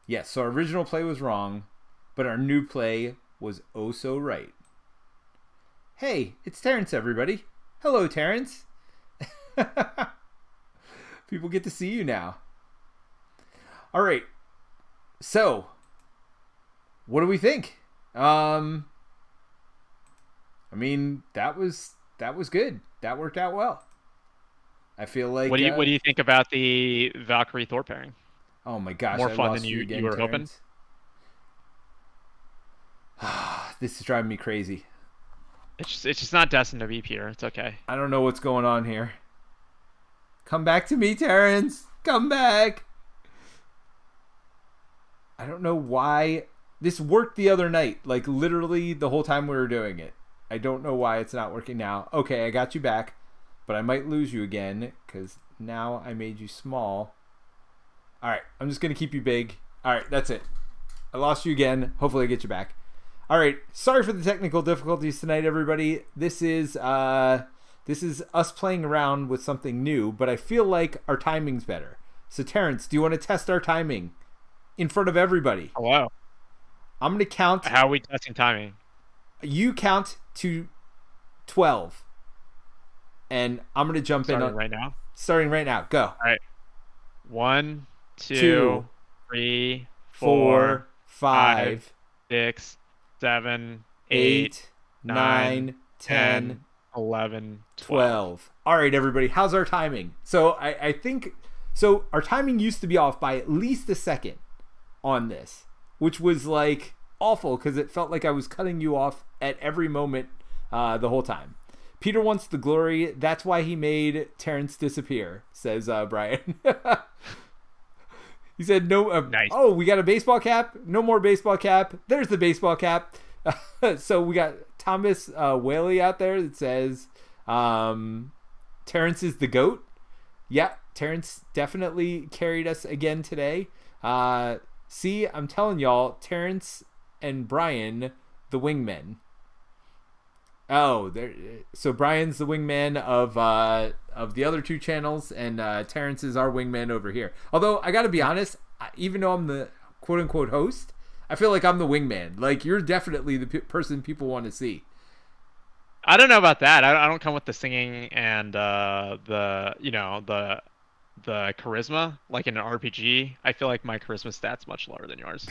Yes, so our original play was wrong, but our new play was oh so right. Hey, it's Terence, everybody. Hello, Terence. People get to see you now. All right. So, what do we think? I mean, that was good. That worked out well. I feel like. What do you think about the Valkyrie Thor pairing? Oh my gosh! More I fun lost than you again, were hoping. Terence. This is driving me crazy. It's just not destined to be Peter. It's okay. I don't know what's going on here. Come back to me, Terence. Come back. I don't know why this worked the other night. Like literally the whole time we were doing it. I don't know why it's not working now. Okay, I got you back, but I might lose you again because now I made you small. All right, I'm just gonna keep you big. All right, that's it. I lost you again. Hopefully I get you back. All right, sorry for the technical difficulties tonight, everybody. This is us playing around with something new, but I feel like our timing's better. So Terence, do you want to test our timing in front of everybody? Hello. I'm gonna count. How are we testing timing? You count to 12, and I'm gonna jump in right now. Starting right now. Go. All right. 1, 2, 2, 3, 4, 5, 6, 7, 8, 9, 10, 11, 12. All right, everybody. How's our timing? So I think so. Our timing used to be off by at least a second on this, which was like awful because it felt like I was cutting you off at every moment the whole time. Peter wants the glory. That's why he made Terence disappear, says Brian. He said no. Nice. Oh, we got a baseball cap. No more baseball cap. There's the baseball cap. So we got Thomas Whaley out there that says Terence is the GOAT. Yeah, Terence definitely carried us again today. See, I'm telling y'all, Terence and Brian, the wingmen. Oh, so Brian's the wingman of the other two channels, and Terence is our wingman over here. Although I got to be honest, even though I'm the quote unquote host, I feel like I'm the wingman. Like, you're definitely the person people want to see. I don't know about that. I don't come with the singing and the charisma like in an RPG. I feel like my charisma stat's much lower than yours.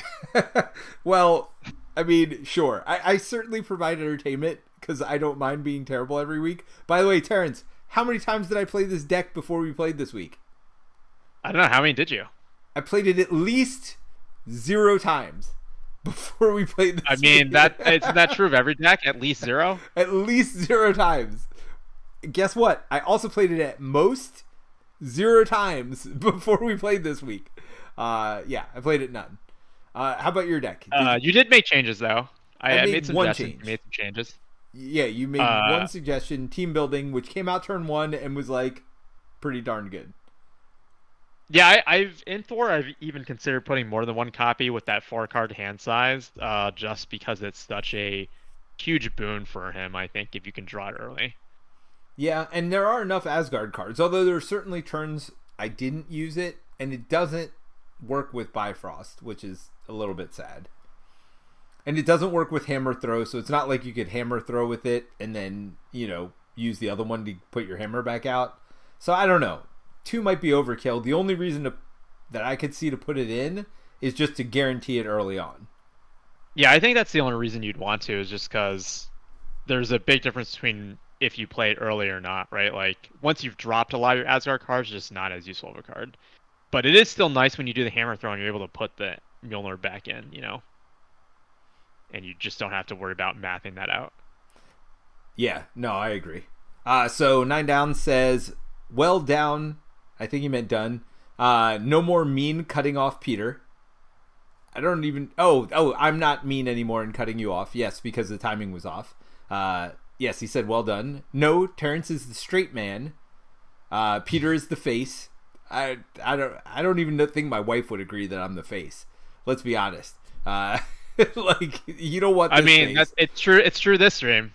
Well, I mean, sure. I certainly provide entertainment because I don't mind being terrible every week. By the way, Terrence, how many times did I play this deck before we played this week? I don't know. How many did you? I played it at least 0 times before we played this. I mean, isn't that true of every deck? At least 0? At least 0 times. Guess what? I also played it at most 0 times before we played this week. Yeah, I played it none. How about your deck? You did make changes, though. I made some one suggestions. change. You made some changes. Yeah, you made one suggestion, team building, which came out turn 1 and was like pretty darn good. Yeah, in Thor, I've even considered putting more than one copy with that 4-card hand size, just because it's such a huge boon for him, I think, if you can draw it early. Yeah, and there are enough Asgard cards, although there are certainly turns I didn't use it, and it doesn't work with Bifrost, which is a little bit sad. And it doesn't work with Hammer Throw, so it's not like you could Hammer Throw with it and then, use the other one to put your hammer back out. So I don't know. 2 might be overkill. The only reason that I could see to put it in is just to guarantee it early on. Yeah, I think that's the only reason you'd want to, is just because there's a big difference between if you play it early or not, right? Like, once you've dropped a lot of your Asgard cards, it's just not as useful of a card. But it is still nice when you do the hammer throw and you're able to put the Mjolnir back in, and you just don't have to worry about mathing that out. Yeah, no, I agree. So 9 Down says, well down. I think he meant done. No more mean cutting off Peter. I don't even... Oh, I'm not mean anymore in cutting you off. Yes, because the timing was off. Yes, he said, well done. No, Terrence is the straight man. Peter is the face. I don't even think my wife would agree that I'm the face. Let's be honest. Like, you don't want this face. It's true. It's true this stream.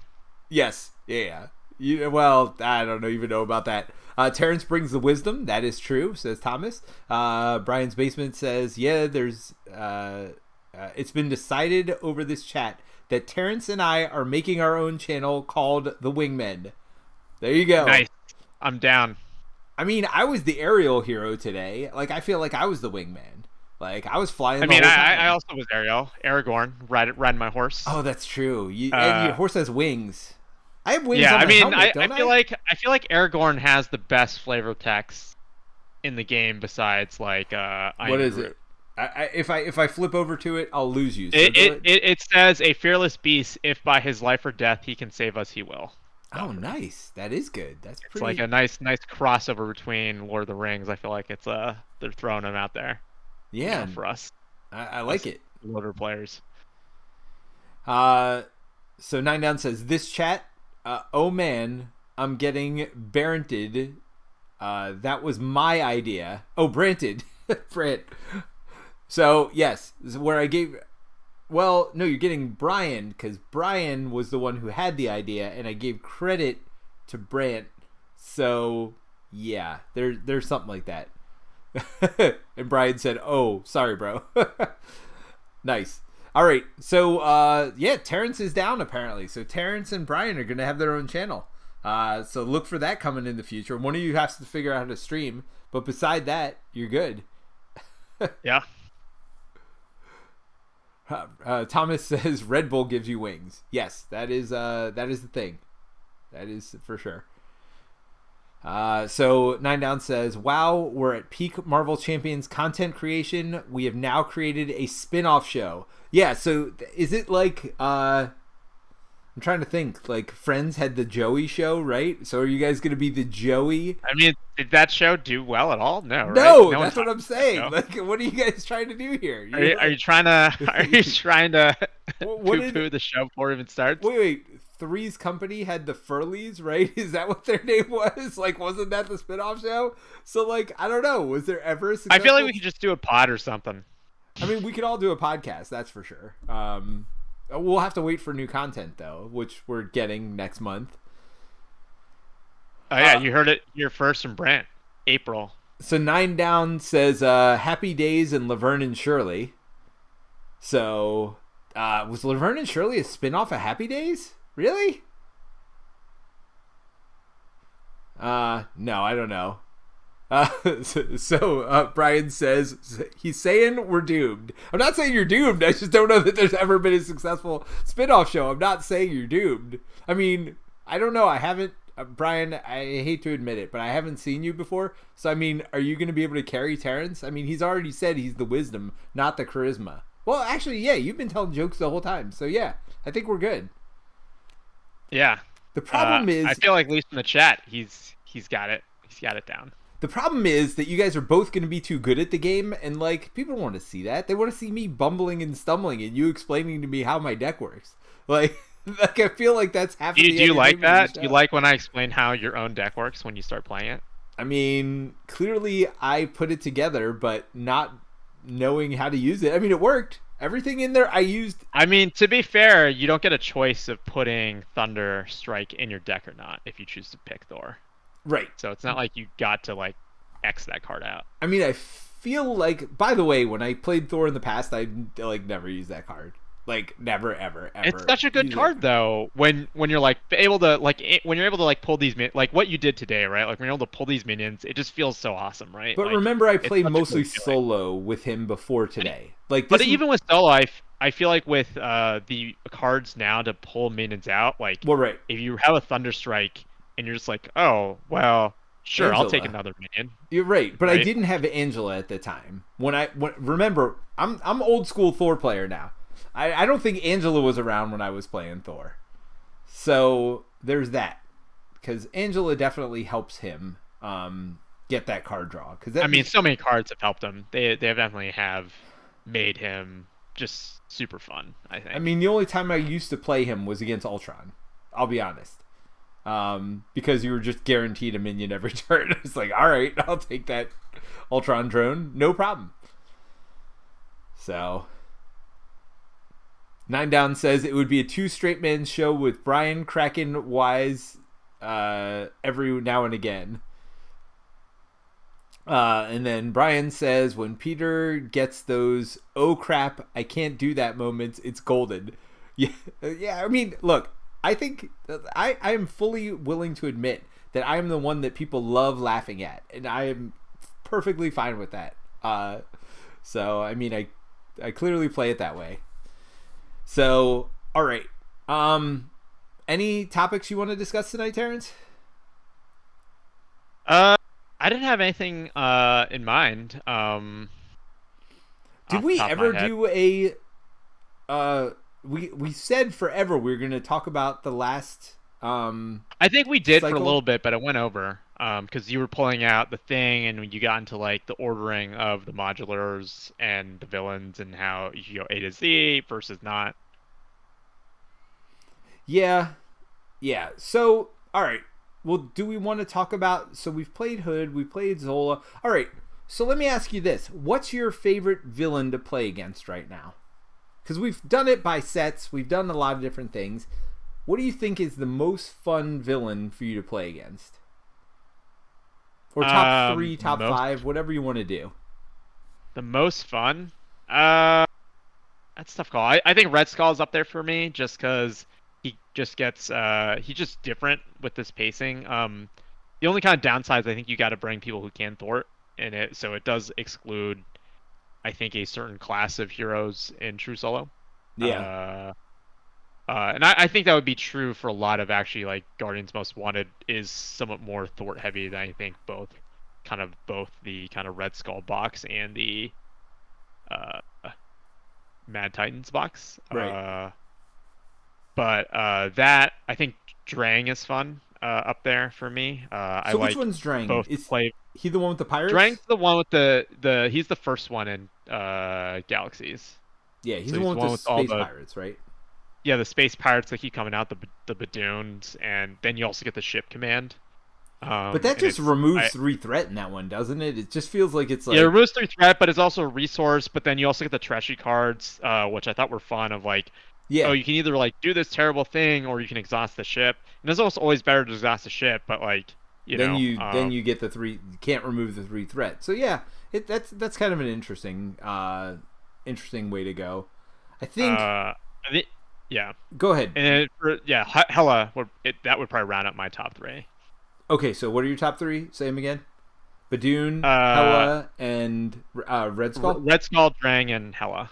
Yes. Yeah. Well, I don't even know about that. Terrence brings the wisdom. That is true, says Thomas. Brian's Basement says, yeah, there's... it's been decided over this chat that Terrence and I are making our own channel called The Wingmen. There you go. Nice. I'm down. I mean, I was the aerial hero today. Like, I feel like I was the wingman. Like, I was flying. I also was Ariel. Aragorn, riding my horse. Oh, that's true. And your horse has wings. I have wings on my helmet, don't I? I feel like Aragorn has the best flavor text in the game besides like what is it? If I flip over to it, I'll lose you. So it says, a fearless beast, if by his life or death he can save us, he will. Oh, nice. That is good. That's pretty... It's like a nice crossover between Lord of the Rings. I feel like it's they're throwing him out there. Yeah, for us. I like it. Lord of players. So 9 Down says, this chat, oh man, I'm getting Barented. That was my idea. Oh, Branted. Brant. So, yes, this is where I gave... Well, no, you're getting Brian, because Brian was the one who had the idea, and I gave credit to Brant. So, yeah, there's something like that. And Brian said, oh, sorry, bro. Nice. All right, so, yeah, Terrence is down, apparently. So Terrence and Brian are going to have their own channel. So look for that coming in the future. One of you has to figure out how to stream, but beside that, you're good. Yeah. Thomas says Red Bull gives you wings. Yes, that is the thing. That is for sure. So 9 Down says, wow, we're at peak Marvel Champions content creation. We have now created a spin-off show. Yeah, so is it like I'm trying to think, like Friends had the Joey show, right? So are you guys going to be the Joey? I mean, did that show do well at all? No, right? No, that's what I'm saying. Like, what are you guys trying to do here? Are you trying to poo-poo the show before it even starts? Wait. Three's Company had the Furleys, right? Is that what their name was? Like, wasn't that the spinoff show? So, like, I don't know. Was there ever a I feel like successful... we could just do a pod or something. I mean, we could all do a podcast, that's for sure. We'll have to wait for new content, though, which we're getting next month. Oh, yeah, you heard it here first from Brant. April. So 9 Down says, Happy Days and Laverne and Shirley. So, was Laverne and Shirley a spinoff of Happy Days? Really? No, I don't know. Brian says, he's saying we're doomed. I'm not saying you're doomed. I just don't know that there's ever been a successful spinoff show. I'm not saying you're doomed. I mean, I don't know. I haven't, Brian, I hate to admit it, but I haven't seen you before. So, I mean, are you going to be able to carry Terence? I mean, he's already said he's the wisdom, not the charisma. Well, actually, yeah, you've been telling jokes the whole time. So, yeah, I think we're good. Yeah. The problem is... I feel like, at least in the chat, he's got it. He's got it down. The problem is that you guys are both going to be too good at the game, and, like, people want to see that. They want to see me bumbling and stumbling and you explaining to me how my deck works. Like I feel like that's half of the Do you like that? Do you like when I explain how your own deck works when you start playing it? I mean, clearly I put it together, but not knowing how to use it. I mean, it worked. Everything in there I used. I mean, to be fair, you don't get a choice of putting Thunder Strike in your deck or not if you choose to pick Thor. Right. So it's not like you got to, like, X that card out. I mean, I feel like, by the way, when I played Thor in the past, I, like, never used that card. Like, never, ever, ever. It's such a good card, though, when you're, like, able to, like, when you're able to, like, pull these, like, what you did today, right? Like, when you're able to pull these minions, it just feels so awesome, right? But like, remember, I played mostly solo with him before today. Like, but even with solo, I feel like with the cards now to pull minions out, like, well, right. If you have a Thunder Strike and you're just like, oh, well, sure, Angela. I'll take another minion. You're right, but I didn't have Angela at the time. Remember, I'm old school Thor player now. I don't think Angela was around when I was playing Thor. So there's that. Because Angela definitely helps him get that card draw. I mean, so many cards have helped him. They definitely have made him just super fun, I think. I mean, the only time I used to play him was against Ultron. I'll be honest. Because you were just guaranteed a minion every turn. It's like, all right, I'll take that Ultron drone. No problem. So... 9 Down says it would be a 2 straight man show with Brian Kraken Wise every now and again. And then Brian says when Peter gets those "oh crap, I can't do that" moments, it's golden. Yeah, yeah. I mean, look, I think I am fully willing to admit that I am the one that people love laughing at, and I am perfectly fine with that. So I mean, I clearly play it that way. So, all right. Any topics you want to discuss tonight, Terence? I didn't have anything in mind. Did we ever do a? We said forever we were going to talk about the last. I think we did cycle for a little bit, but it went over because you were pulling out the thing, and when you got into like the ordering of the modulars and the villains, and how you go A to Z versus not. Yeah. So, all right. Well, do we want to talk about... So we've played Hood, we played Zola. All right. So let me ask you this. What's your favorite villain to play against right now? Because we've done it by sets. We've done a lot of different things. What do you think is the most fun villain for you to play against? Or top 3, top 5, whatever you want to do. The most fun? That's a tough call. I think Red Skull's up there for me, just because he just gets he's just different with this pacing. The only kind of downsides, I think you got to bring people who can thwart in it, so it does exclude, I think, a certain class of heroes in True Solo. Yeah. And I think that would be true for a lot of actually, like, Guardians Most Wanted is somewhat more thwart heavy than I think both the kind of Red Skull box and the Mad Titans box. Right. But that, I think Drang is fun up there for me. So which one's Drang? Is he the one with the pirates? Drang's the one with the he's the first one in Galaxies. Yeah, he's the one with the space pirates, right? yeah, the space pirates that keep coming out, the Badoons, and then you also get the ship command. But that And just removes 3 threat in that one, doesn't it? It just feels like it's like... Yeah, it removes 3 threat, but it's also a resource. But then you also get the treachery cards, which I thought were fun. Of like, Yeah. oh, you can either like do this terrible thing, or you can exhaust the ship. And it's almost always better to exhaust the ship, but like, then you get the 3. You can't remove the 3 threat. So yeah, that's kind of an interesting way to go. I think. Yeah. Go ahead. And Hela that would probably round up my top 3. Okay, so what are your top 3? Say them again. Badoon, Hela, and Red Skull? Red Skull, Drang, and Hela.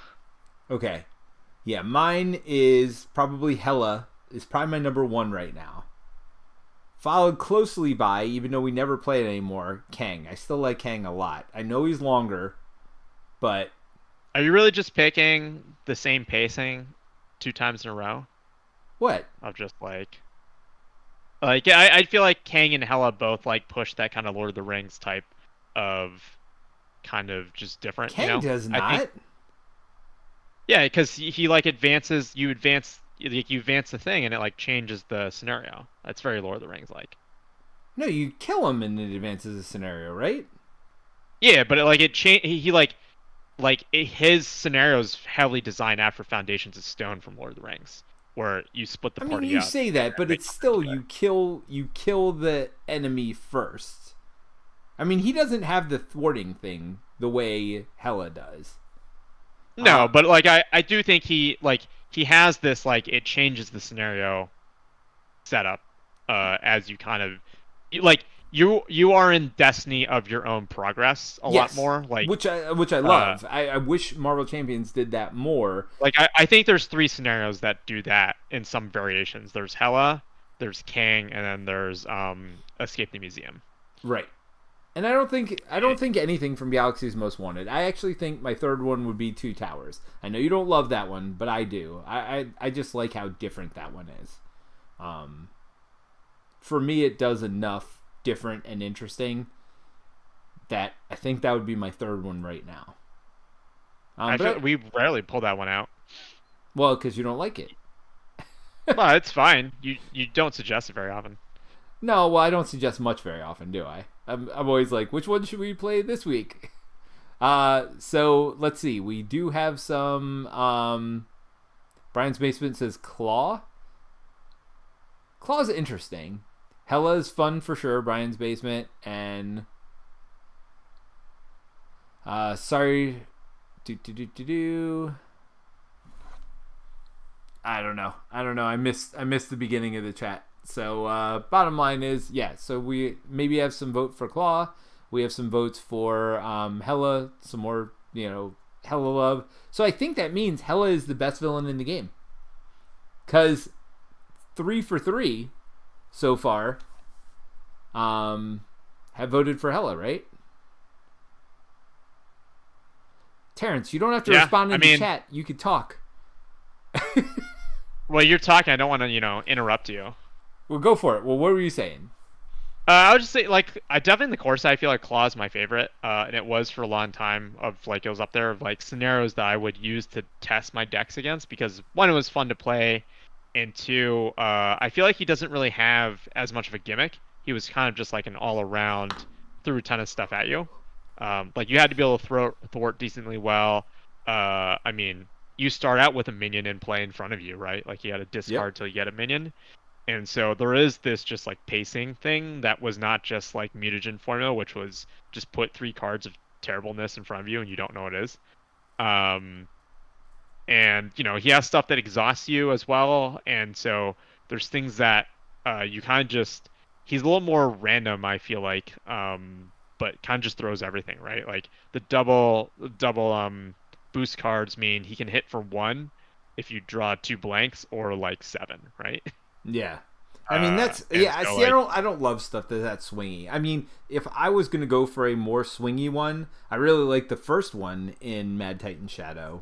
Okay. Yeah, mine is probably Hela. Is probably my number 1 right now. Followed closely by, even though we never play it anymore, Kang. I still like Kang a lot. I know he's longer, but... Are you really just picking the same pacing 2 times in a row? What? Of just I feel like Kang and Hela both like push that kind of Lord of the Rings type of kind of just different. Kang does not. Yeah, because he like advances. You advance the thing, and it like changes the scenario. That's very Lord of the Rings like. No, you kill him and it advances the scenario, right? Yeah, but his scenario is heavily designed after Foundations of Stone from Lord of the Rings, where you split the party up. I mean, you say that, but it's still you kill the enemy first. I mean, he doesn't have the thwarting thing the way Hela does. No, but like I do think he has this like it changes the scenario setup as you kind of like you are in destiny of your own progress a lot more, like which I love. I wish Marvel Champions did that more. Like I think there's 3 scenarios that do that in some variations. There's Hela, there's Kang, and then there's Escape the Museum. Right. And I don't think anything from Galaxy's Most Wanted. I actually think my 3rd one would be 2 Towers. I know you don't love that one, but I do. I just like how different that one is. For me, it does enough different and interesting that I think that would be my 3rd one right now. We rarely pull that one out. Well, because you don't like it. Well, it's fine. You don't suggest it very often. No, well, I don't suggest much very often, do I? I'm always like, which one should we play this week? So let's see. We do have some. Brian's Basement says Claw. Claw's interesting. Hela's fun for sure. Brian's Basement and sorry. I don't know. I missed the beginning of the chat. So bottom line is, yeah. So we maybe have some vote for Claw. We have some votes for Hela. Some more, Hela love. So I think that means Hela is the best villain in the game. Because 3 for 3 so far have voted for Hela, right? Terrence, you don't have to respond in the chat. You could talk. Well, you're talking. I don't want to, interrupt you. Well, go for it. Well, what were you saying? I would just say, I definitely in the core side, I feel like Claw is my favorite, and it was for a long time. It was up there of scenarios that I would use to test my decks against, because 1, it was fun to play, and 2, I feel like he doesn't really have as much of a gimmick. He was kind of just like an all-around, threw a ton of stuff at you. You had to be able to thwart decently well. I mean, you start out with a minion in play in front of you, right? Like you had to discard till you get a minion. And so there is this just pacing thing that was not just mutagen formula, which was just put 3 cards of terribleness in front of you and you don't know what it is. And he has stuff that exhausts you as well. And so there's things that you kind of just, he's a little more random, I feel like, but kind of just throws everything, right? Like the double boost cards mean he can hit for 1 if you draw 2 blanks or 7, right? Yeah. I mean, that's I don't love stuff that's swingy. I mean, if I was going to go for a more swingy one, I really like the first one in Mad Titan Shadow.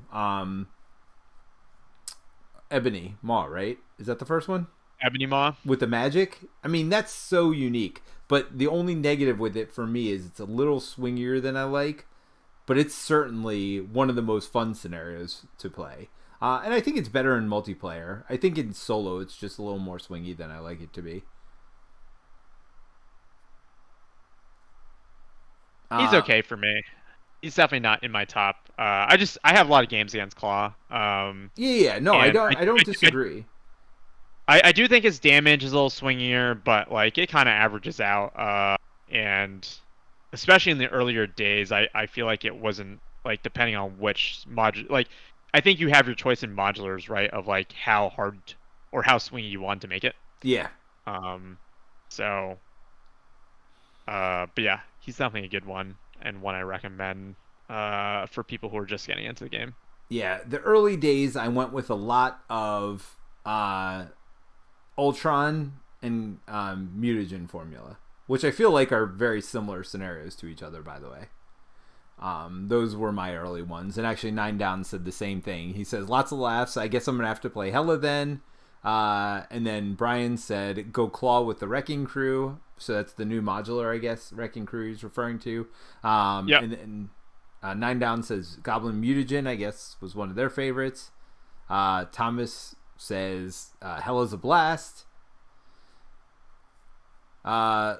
Ebony Maw, right? Is that the first one? Ebony Maw with the magic. I mean, that's so unique. But the only negative with it for me is it's a little swingier than I like, but it's certainly one of the most fun scenarios to play. And I think it's better in multiplayer. I think in solo it's just a little more swingy than I like it to be. He's okay for me. He's definitely not in my top. I have a lot of games against Claw. Yeah. No, I don't disagree. I do think his damage is a little swingier, but like it kind of averages out. And especially in the earlier days, I feel like it wasn't like depending on which module. Like I think you have your choice in modulars, right? Of like how hard or how swingy you want to make it. Yeah. So. But yeah, he's definitely a good one and one I recommend for people who are just getting into the game. Yeah, the early days I went with a lot of Ultron and mutagen formula, which I feel like are very similar scenarios to each other, by the way. Those were my early ones. And actually, Nine Down said the same thing. He says, lots of laughs. I guess I'm going to have to play Hela then. And then Brian said, go Claw with the Wrecking Crew. So that's the new modular, I guess, Wrecking Crew he's referring to. Yep. And Nine Down says Goblin Mutagen, I guess, was one of their favorites. Thomas says Hela's a blast. Nine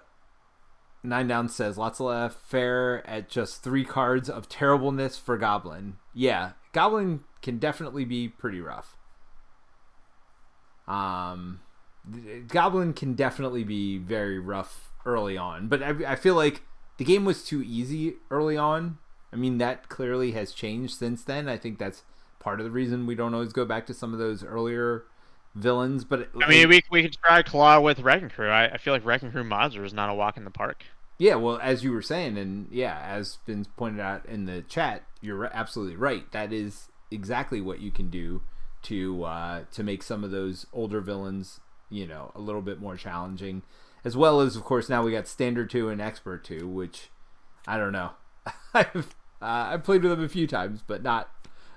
Down says lots of laugh, fair at just 3 cards of terribleness for Goblin. Yeah, Goblin can definitely be pretty rough. Goblin can definitely be very rough early on, but I feel like the game was too easy early on. I mean, that clearly has changed since then. I think that's part of the reason we don't always go back to some of those earlier villains. But I mean, we could try Claw with Wrecking Crew. I feel like Wrecking Crew modular is not a walk in the park. Yeah, well, as you were saying, and yeah, as been pointed out in the chat, you're absolutely right. That is exactly what you can do to make some of those older villains, you know, a little bit more challenging, as well as, of course, now we got Standard 2 and Expert 2, which I don't know. I've played with them a few times, but not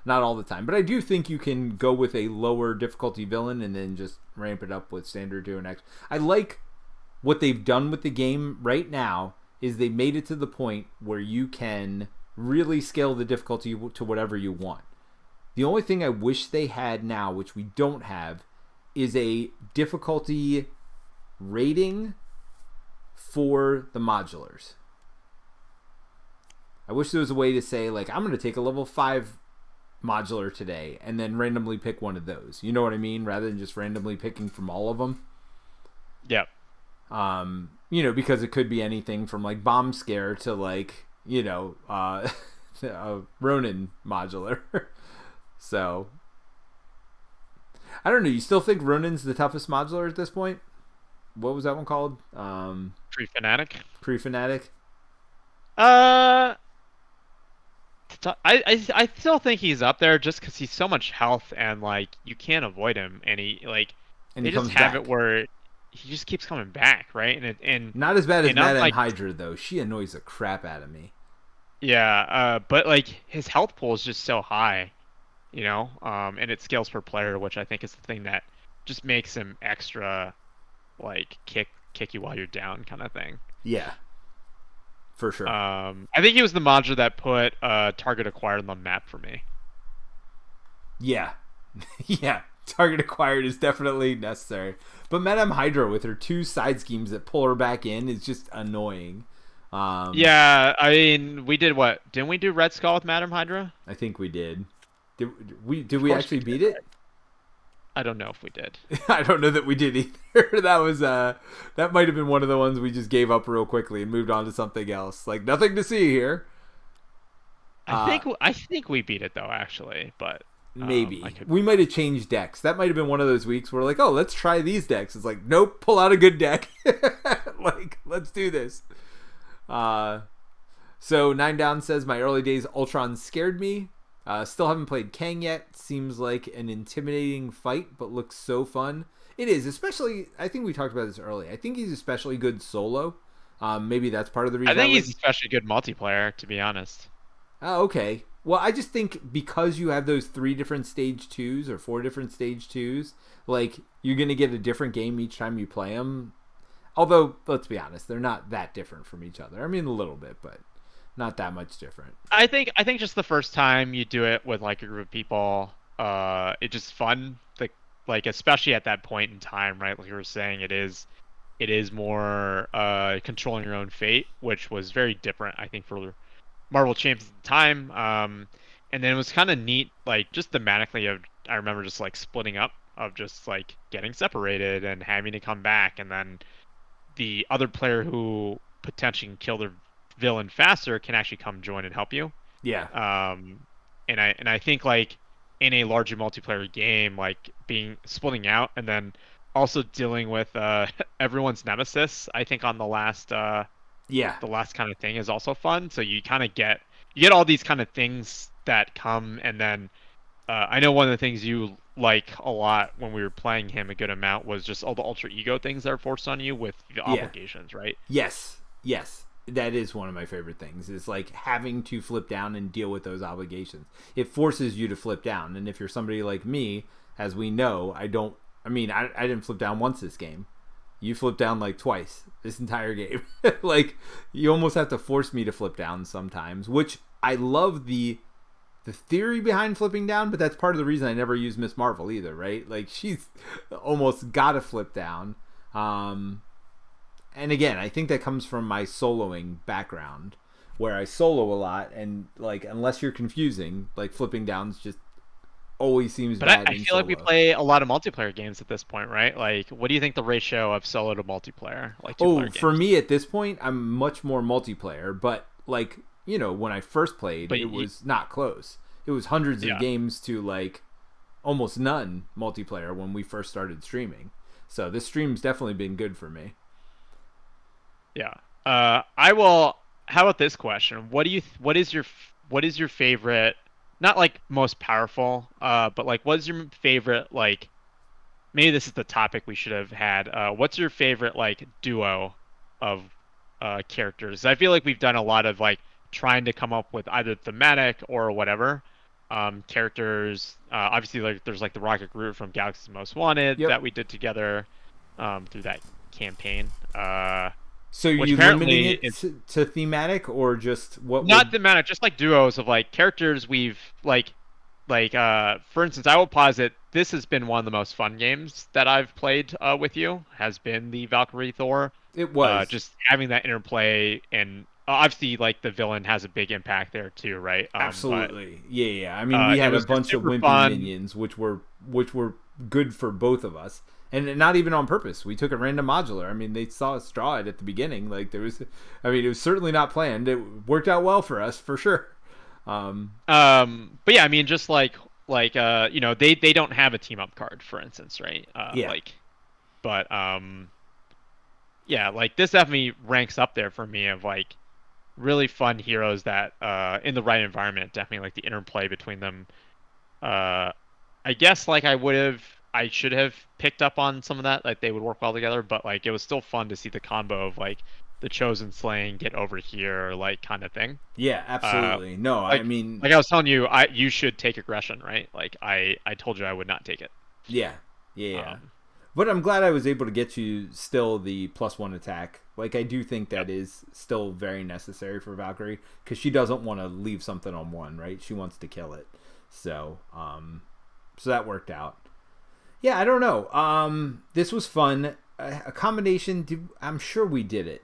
all the time. But I do think you can go with a lower difficulty villain and then just ramp it up with Standard 2 and Expert. I like what they've done with the game right now is they made it to the point where you can really scale the difficulty to whatever you want. The only thing I wish they had now, which we don't have, is a difficulty rating for the modulars. I wish there was a way to say, like, I'm going to take a level 5 modular today and then randomly pick one of those. You know what I mean? Rather than just randomly picking from all of them. Yep. You know, because it could be anything from, like, Bomb Scare to, like, you know, a Ronin modular. So, I don't know. You still think Ronin's the toughest modular at this point? What was that one called? Pre-Fanatic. Pre-Fanatic. I still think he's up there just because he's so much health and like you can't avoid him, and they just have it where he just keeps coming back, right? And not as bad as Madame Hydra though. She annoys the crap out of me. Yeah, but like his health pool is just so high. You know, and it scales per player, which I think is the thing that just makes him extra, like kick you while you're down, kind of thing. Yeah, for sure. I think he was the modular that put target acquired on the map for me. Yeah, yeah. Target acquired is definitely necessary, but Madame Hydra with her 2 side schemes that pull her back in is just annoying. Yeah, I mean, we did what? Didn't we do Red Skull with Madame Hydra? I think we did. Did we actually beat it? I don't know if we did. I don't know that we did either. That might have been one of the ones we just gave up real quickly and moved on to something else. Like, nothing to see here. I think we beat it though, actually, but maybe we might have changed decks. That might have been one of those weeks where like, oh, let's try these decks. It's like, nope, pull out a good deck. Like, let's do this. So Nine Down says my early days Ultron scared me. Still haven't played Kang yet. Seems like an intimidating fight, but looks so fun. It is, especially, I think we talked about this early. I think he's especially good solo. Maybe that's part of the reason. I think he's especially good multiplayer, to be honest. Oh, okay. Well, I just think because you have those 3 different stage 2s or 4 different stage 2s, like, you're going to get a different game each time you play them. Although, let's be honest, they're not that different from each other. I mean, a little bit, but not that much different. I think just the first time you do it with like a group of people, it's just fun. Like especially at that point in time, right? Like you were saying, it is more controlling your own fate, which was very different, I think, for Marvel Champions at the time. And then it was kind of neat, like just thematically. I remember just like splitting up, of just like getting separated and having to come back, and then the other player who potentially can kill the villain faster can actually come join and help you. Yeah. Um, and I think like in a larger multiplayer game, like being splitting out and then also dealing with everyone's nemesis, I think on Yeah. the last kind of thing is also fun. So you kind of get all these kind of things that come, and then I know one of the things you like a lot when we were playing him a good amount was just all the alter ego things that are forced on you with the Yeah. obligations, right? Yes. Yes. That is one of my favorite things, is like having to flip down and deal with those obligations. It forces you to flip down. And if you're somebody like me, as we know, I didn't flip down once this game. You flipped down like twice this entire game. Like, you almost have to force me to flip down sometimes, which I love the theory behind flipping down, but that's part of the reason I never use Miss Marvel either, right? Like, she's almost got to flip down. And again, I think that comes from my soloing background, where I solo a lot, and like, unless you're confusing, like, flipping downs just always seems But bad I in feel like we solo. play a lot of multiplayer games at this point, right? Like, what do you think the ratio of solo to multiplayer, like Oh, two-player for games? me at this point, I'm much more multiplayer, but like, when I first played, But it was not close. It was hundreds of yeah, games to like almost none multiplayer when we first started streaming. So this stream's definitely been good for me. yeah. I will. How about this question? What is your favorite? Not like most powerful, but like, what's your favorite like? Maybe this is the topic we should have had. What's your favorite like duo of characters? I feel like we've done a lot of like trying to come up with either thematic or whatever characters. Obviously, like there's like the Rocket Groot from Galaxy's Most Wanted Yep. that we did together through that campaign. So are Which you limiting apparently it is to thematic, or just what not would? thematic, just like duos of like characters we've for instance, I will posit this has been one of the most fun games that I've played with you, has been the Valkyrie Thor. It was. Just having that interplay, and obviously like the villain has a big impact there too, right? But Absolutely. Yeah, yeah. I mean, we it had a was just bunch of super wimpy fun. minions, which were good for both of us, and not even on purpose. We took a random modular. I mean, they saw us draw it at the beginning. Like, there was, I mean, it was certainly not planned. It worked out well for us for sure. But yeah, I mean, just they don't have a team up card, for instance, right? Yeah, But yeah, like this definitely ranks up there for me of like really fun heroes that in the right environment, definitely like the interplay between them. Uh, I guess like I should have picked up on some of that, like they would work well together, but like it was still fun to see the combo of like the chosen slaying get over here, like kind of thing. yeah, Uh, absolutely. No, I like mean, like I was telling you, you should take aggression, right? Like I told you I would not take it. yeah, yeah, yeah. Um, But I'm glad I was able to get you still the +1 attack. Like, I do think yep. that is still very necessary for Valkyrie, because she doesn't want to leave something on one, right? She wants to kill it. So that worked out. Yeah, I don't know. This was fun. A combination. I'm sure we did it,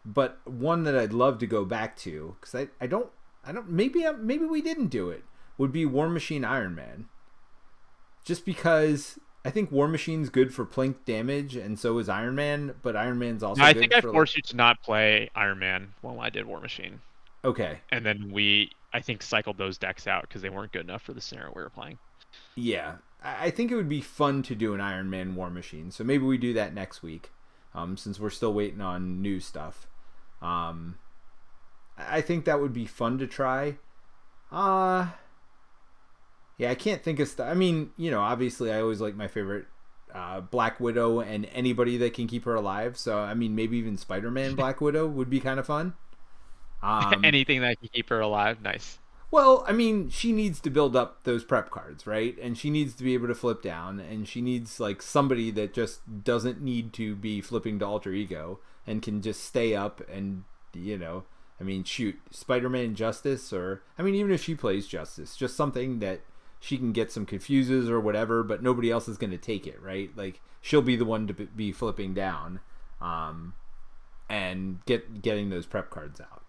but one that I'd love to go back to, because I don't. Maybe we didn't do it. Would be War Machine Iron Man. Just because I think War Machine's good for plink damage, and so is Iron Man. But Iron Man's also I good think I for like. forced you to not play Iron Man when I did War Machine, Okay. and then I think cycled those decks out because they weren't good enough for the scenario we were playing. Yeah, I think it would be fun to do an Iron Man War Machine. So maybe we do that next week, since we're still waiting on new stuff. Um, I think that would be fun to try. Yeah, I can't think of stuff. I mean, obviously, I always like my favorite Black Widow and anybody that can keep her alive. So, I mean, maybe even Spider-Man Black Widow would be kind of fun. Um, Anything that can keep her alive, nice. well, I mean, she needs to build up those prep cards, right? And she needs to be able to flip down, and she needs like somebody that just doesn't need to be flipping to alter ego and can just stay up and I mean, shoot, Spider-Man Justice, or I mean, even if she plays Justice, just something that she can get some confuses or whatever, but nobody else is going to take it, right? Like, she'll be the one to be flipping down and getting those prep cards out.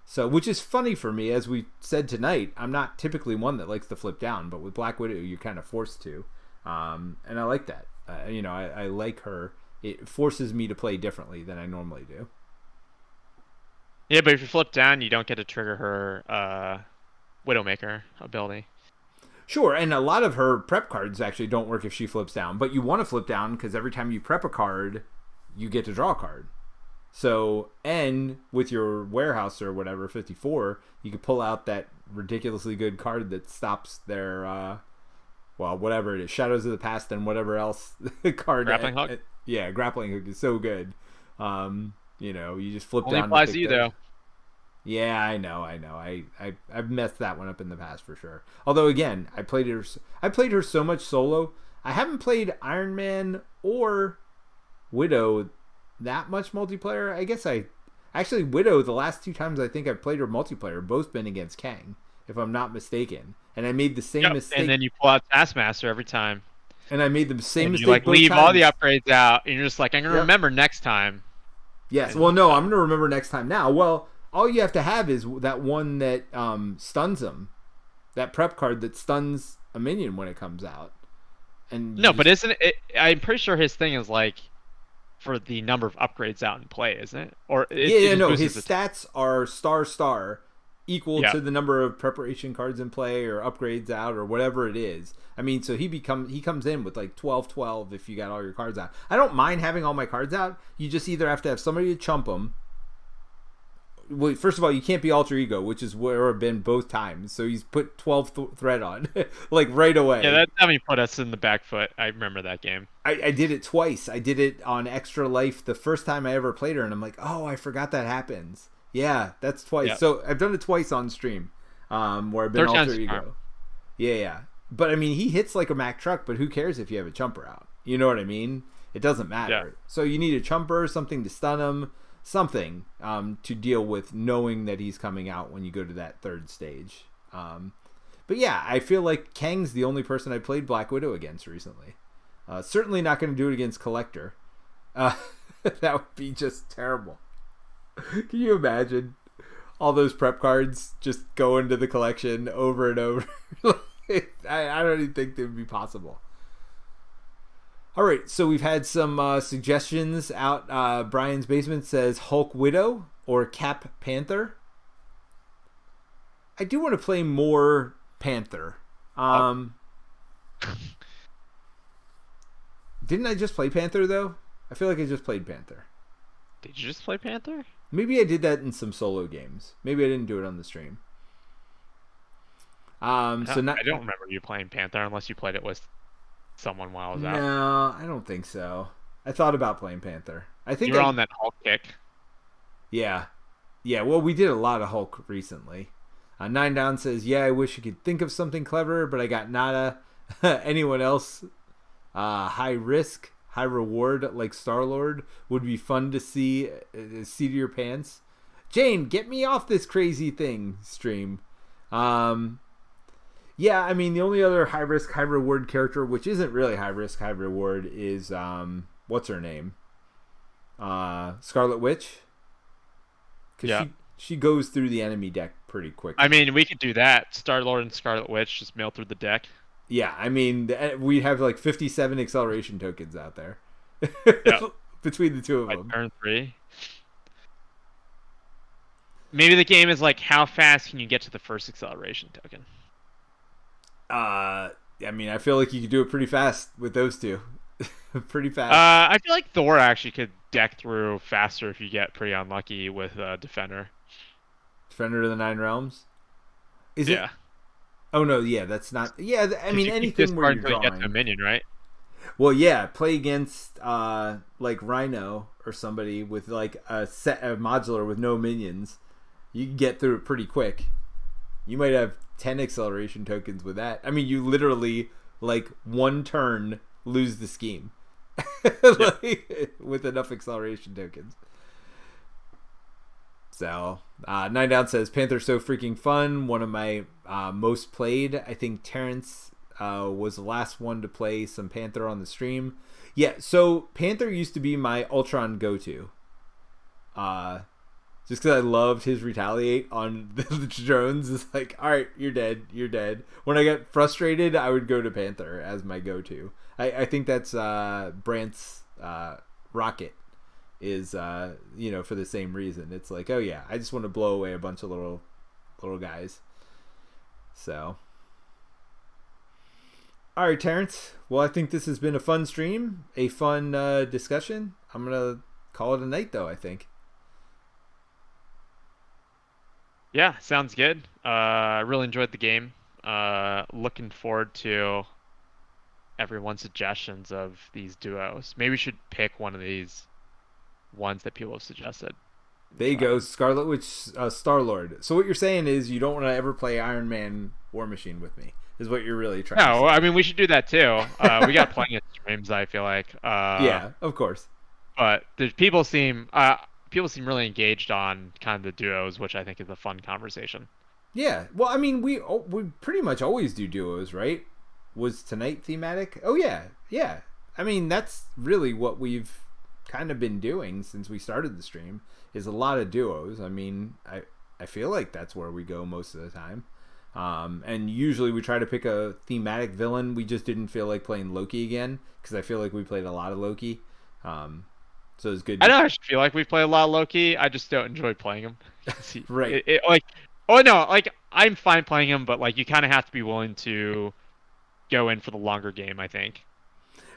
So, which is funny for me, as we said tonight, I'm not typically one that likes to flip down, but with Black Widow, you're kind of forced to. And I like that. I like her. It forces me to play differently than I normally do. Yeah, but if you flip down, you don't get to trigger her Widowmaker ability. Sure, and a lot of her prep cards actually don't work if she flips down, but you want to flip down because every time you prep a card, you get to draw a card. So, and with your warehouse or whatever, 54, you could pull out that ridiculously good card that stops their, whatever it is, Shadows of the Past and whatever else card. Grappling Hook? Yeah, Grappling Hook is so good. You just flip Only down. applies to you, though. Yeah, I know. I've messed that one up in the past for sure. Although, again, I played her so much solo. I haven't played Iron Man or Widow that much multiplayer. I guess Widow, the last 2 times I think I've played her multiplayer, both been against Kang, if I'm not mistaken. And I made the same mistake. And then you pull out Taskmaster every time. And I made the same mistake. You like leave times. all the upgrades out, and you're just like, I'm gonna remember next time. Yes. Well, no, I'm gonna remember next time. Now, well, all you have to have is that one that stuns them, that prep card that stuns a minion when it comes out. And but isn't it? I'm pretty sure his thing is like for the number of upgrades out in play, isn't it? Or his stats are star equal to the number of preparation cards in play or upgrades out or whatever it is. I mean, so he comes in with like 12 if you got all your cards out. I don't mind having all my cards out. You just either have to have somebody to chump them. Well, first of all, you can't be alter ego, which is where I've been both times. So he's put 12 threat on, like right away. Yeah, that definitely put us in the back foot. I remember that game. I did it twice. I did it on Extra Life the first time I ever played her, and I'm like, oh, I forgot that happens. Yeah, that's twice. Yep. So I've done it twice on stream, where I've been alter ego. Yeah. But I mean, he hits like a Mack truck, but who cares if you have a chumper out? You know what I mean? It doesn't matter. Yeah. So you need a chumper, something to stun him, something to deal with knowing that he's coming out when you go to that third stage. But yeah, I feel like Kang's the only person I played Black Widow against recently. Certainly not going to do it against Collector. That would be just terrible. Can you imagine all those prep cards just go into the collection over and over? I don't even think that would be possible. All right, so we've had some suggestions out. Brian's Basement says Hulk Widow or Cap Panther. I do want to play more Panther. Didn't I just play Panther, though? I feel like I just played Panther. Did you just play Panther? Maybe I did that in some solo games. Maybe I didn't do it on the stream. I don't remember you playing Panther unless you played it with someone while I was out. No, I don't think so. I thought about playing Panther. I think you were on that Hulk kick. Yeah. Well, we did a lot of Hulk recently. 9 Down says, "Yeah, I wish I could think of something clever, but I got nada." Anyone else? High risk, high reward, like Star-Lord would be fun to see. Seat of your pants. Jane, get me off this crazy thing. Stream. Yeah, I mean, the only other high risk, high reward character, which isn't really high risk, high reward, is what's her name? Scarlet Witch. Because she goes through the enemy deck pretty quick. I mean, we could do that. Star-Lord and Scarlet Witch just mail through the deck. Yeah, I mean, we have like 57 acceleration tokens out there. Between the two of them. Turn 3. Maybe the game is like, how fast can you get to the first acceleration token? I mean, I feel like you could do it pretty fast with those two. Pretty fast. I feel like Thor actually could deck through faster if you get pretty unlucky with Defender. Defender of the Nine Realms? Is it? Oh, no, yeah, that's not... Yeah, I mean, anything where you're drawing... You get to a minion, right? Well, yeah, play against, like, Rhino or somebody with, like, a modular with no minions. You can get through it pretty quick. You might have 10 acceleration tokens with that. I mean, you literally, like, one turn lose the scheme. With enough acceleration tokens. So, Nine Down says, Panther's so freaking fun. One of my most played. I think Terence was the last one to play some Panther on the stream. Yeah, so Panther used to be my Ultron go-to. Just because I loved his retaliate on the drones. It's like, all right, you're dead, you're dead. When I got frustrated, I would go to Panther as my go-to. I think that's Brant's Rocket is, for the same reason. It's like, oh yeah, I just want to blow away a bunch of little guys. So, all right, Terrence. Well, I think this has been a fun stream, a fun discussion. I'm gonna call it a night, though. I think. Yeah, sounds good. I really enjoyed the game. Looking forward to everyone's suggestions of these duos. Maybe we should pick one of these ones that people have suggested. There you go, Scarlet Witch, Star-Lord. So what you're saying is you don't want to ever play Iron Man War Machine with me, is what you're really trying to say. No, I mean, we should do that too. We got plenty of streams, I feel like. Yeah, of course. But people seem really engaged on kind of the duos, which I think is a fun conversation. Yeah, well, I mean, we pretty much always do duos, right? Was tonight thematic? Oh, yeah. I mean, that's really what we've kind of been doing since we started the stream, is a lot of duos. I mean, I feel like that's where we go most of the time. And usually we try to pick a thematic villain. We just didn't feel like playing Loki again, because I feel like we played a lot of Loki. So it's good. I don't actually feel like we play a lot of Loki. I just don't enjoy playing him. Right. I'm fine playing him, but like you kind of have to be willing to go in for the longer game, I think.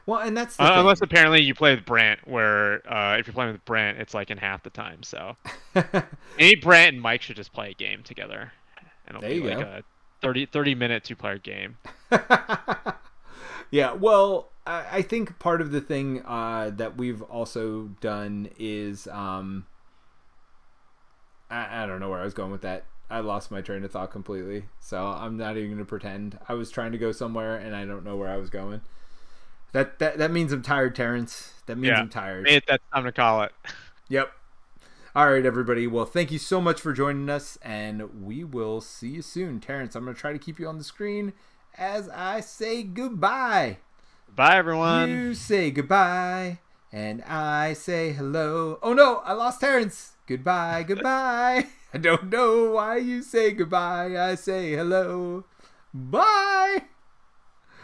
Well, and that's the thing. Unless apparently you play with Brant, where if you're playing with Brant, it's like in half the time. So maybe Brant and Mike should just play a game together, and it'll be like a 30-minute 2-player game. Yeah, well, I think part of the thing that we've also done is I don't know where I was going with that. I lost my train of thought completely, so I'm not even going to pretend. I was trying to go somewhere, and I don't know where I was going. That means I'm tired, Terrence. That means I'm tired. That's time to call it. Yep. All right, everybody. Well, thank you so much for joining us, and we will see you soon. Terrence, I'm going to try to keep you on the screen as I say goodbye. Bye, everyone. You say goodbye, and I say hello. Oh, no, I lost Terrence. Goodbye, goodbye. I don't know why you say goodbye. I say hello. Bye.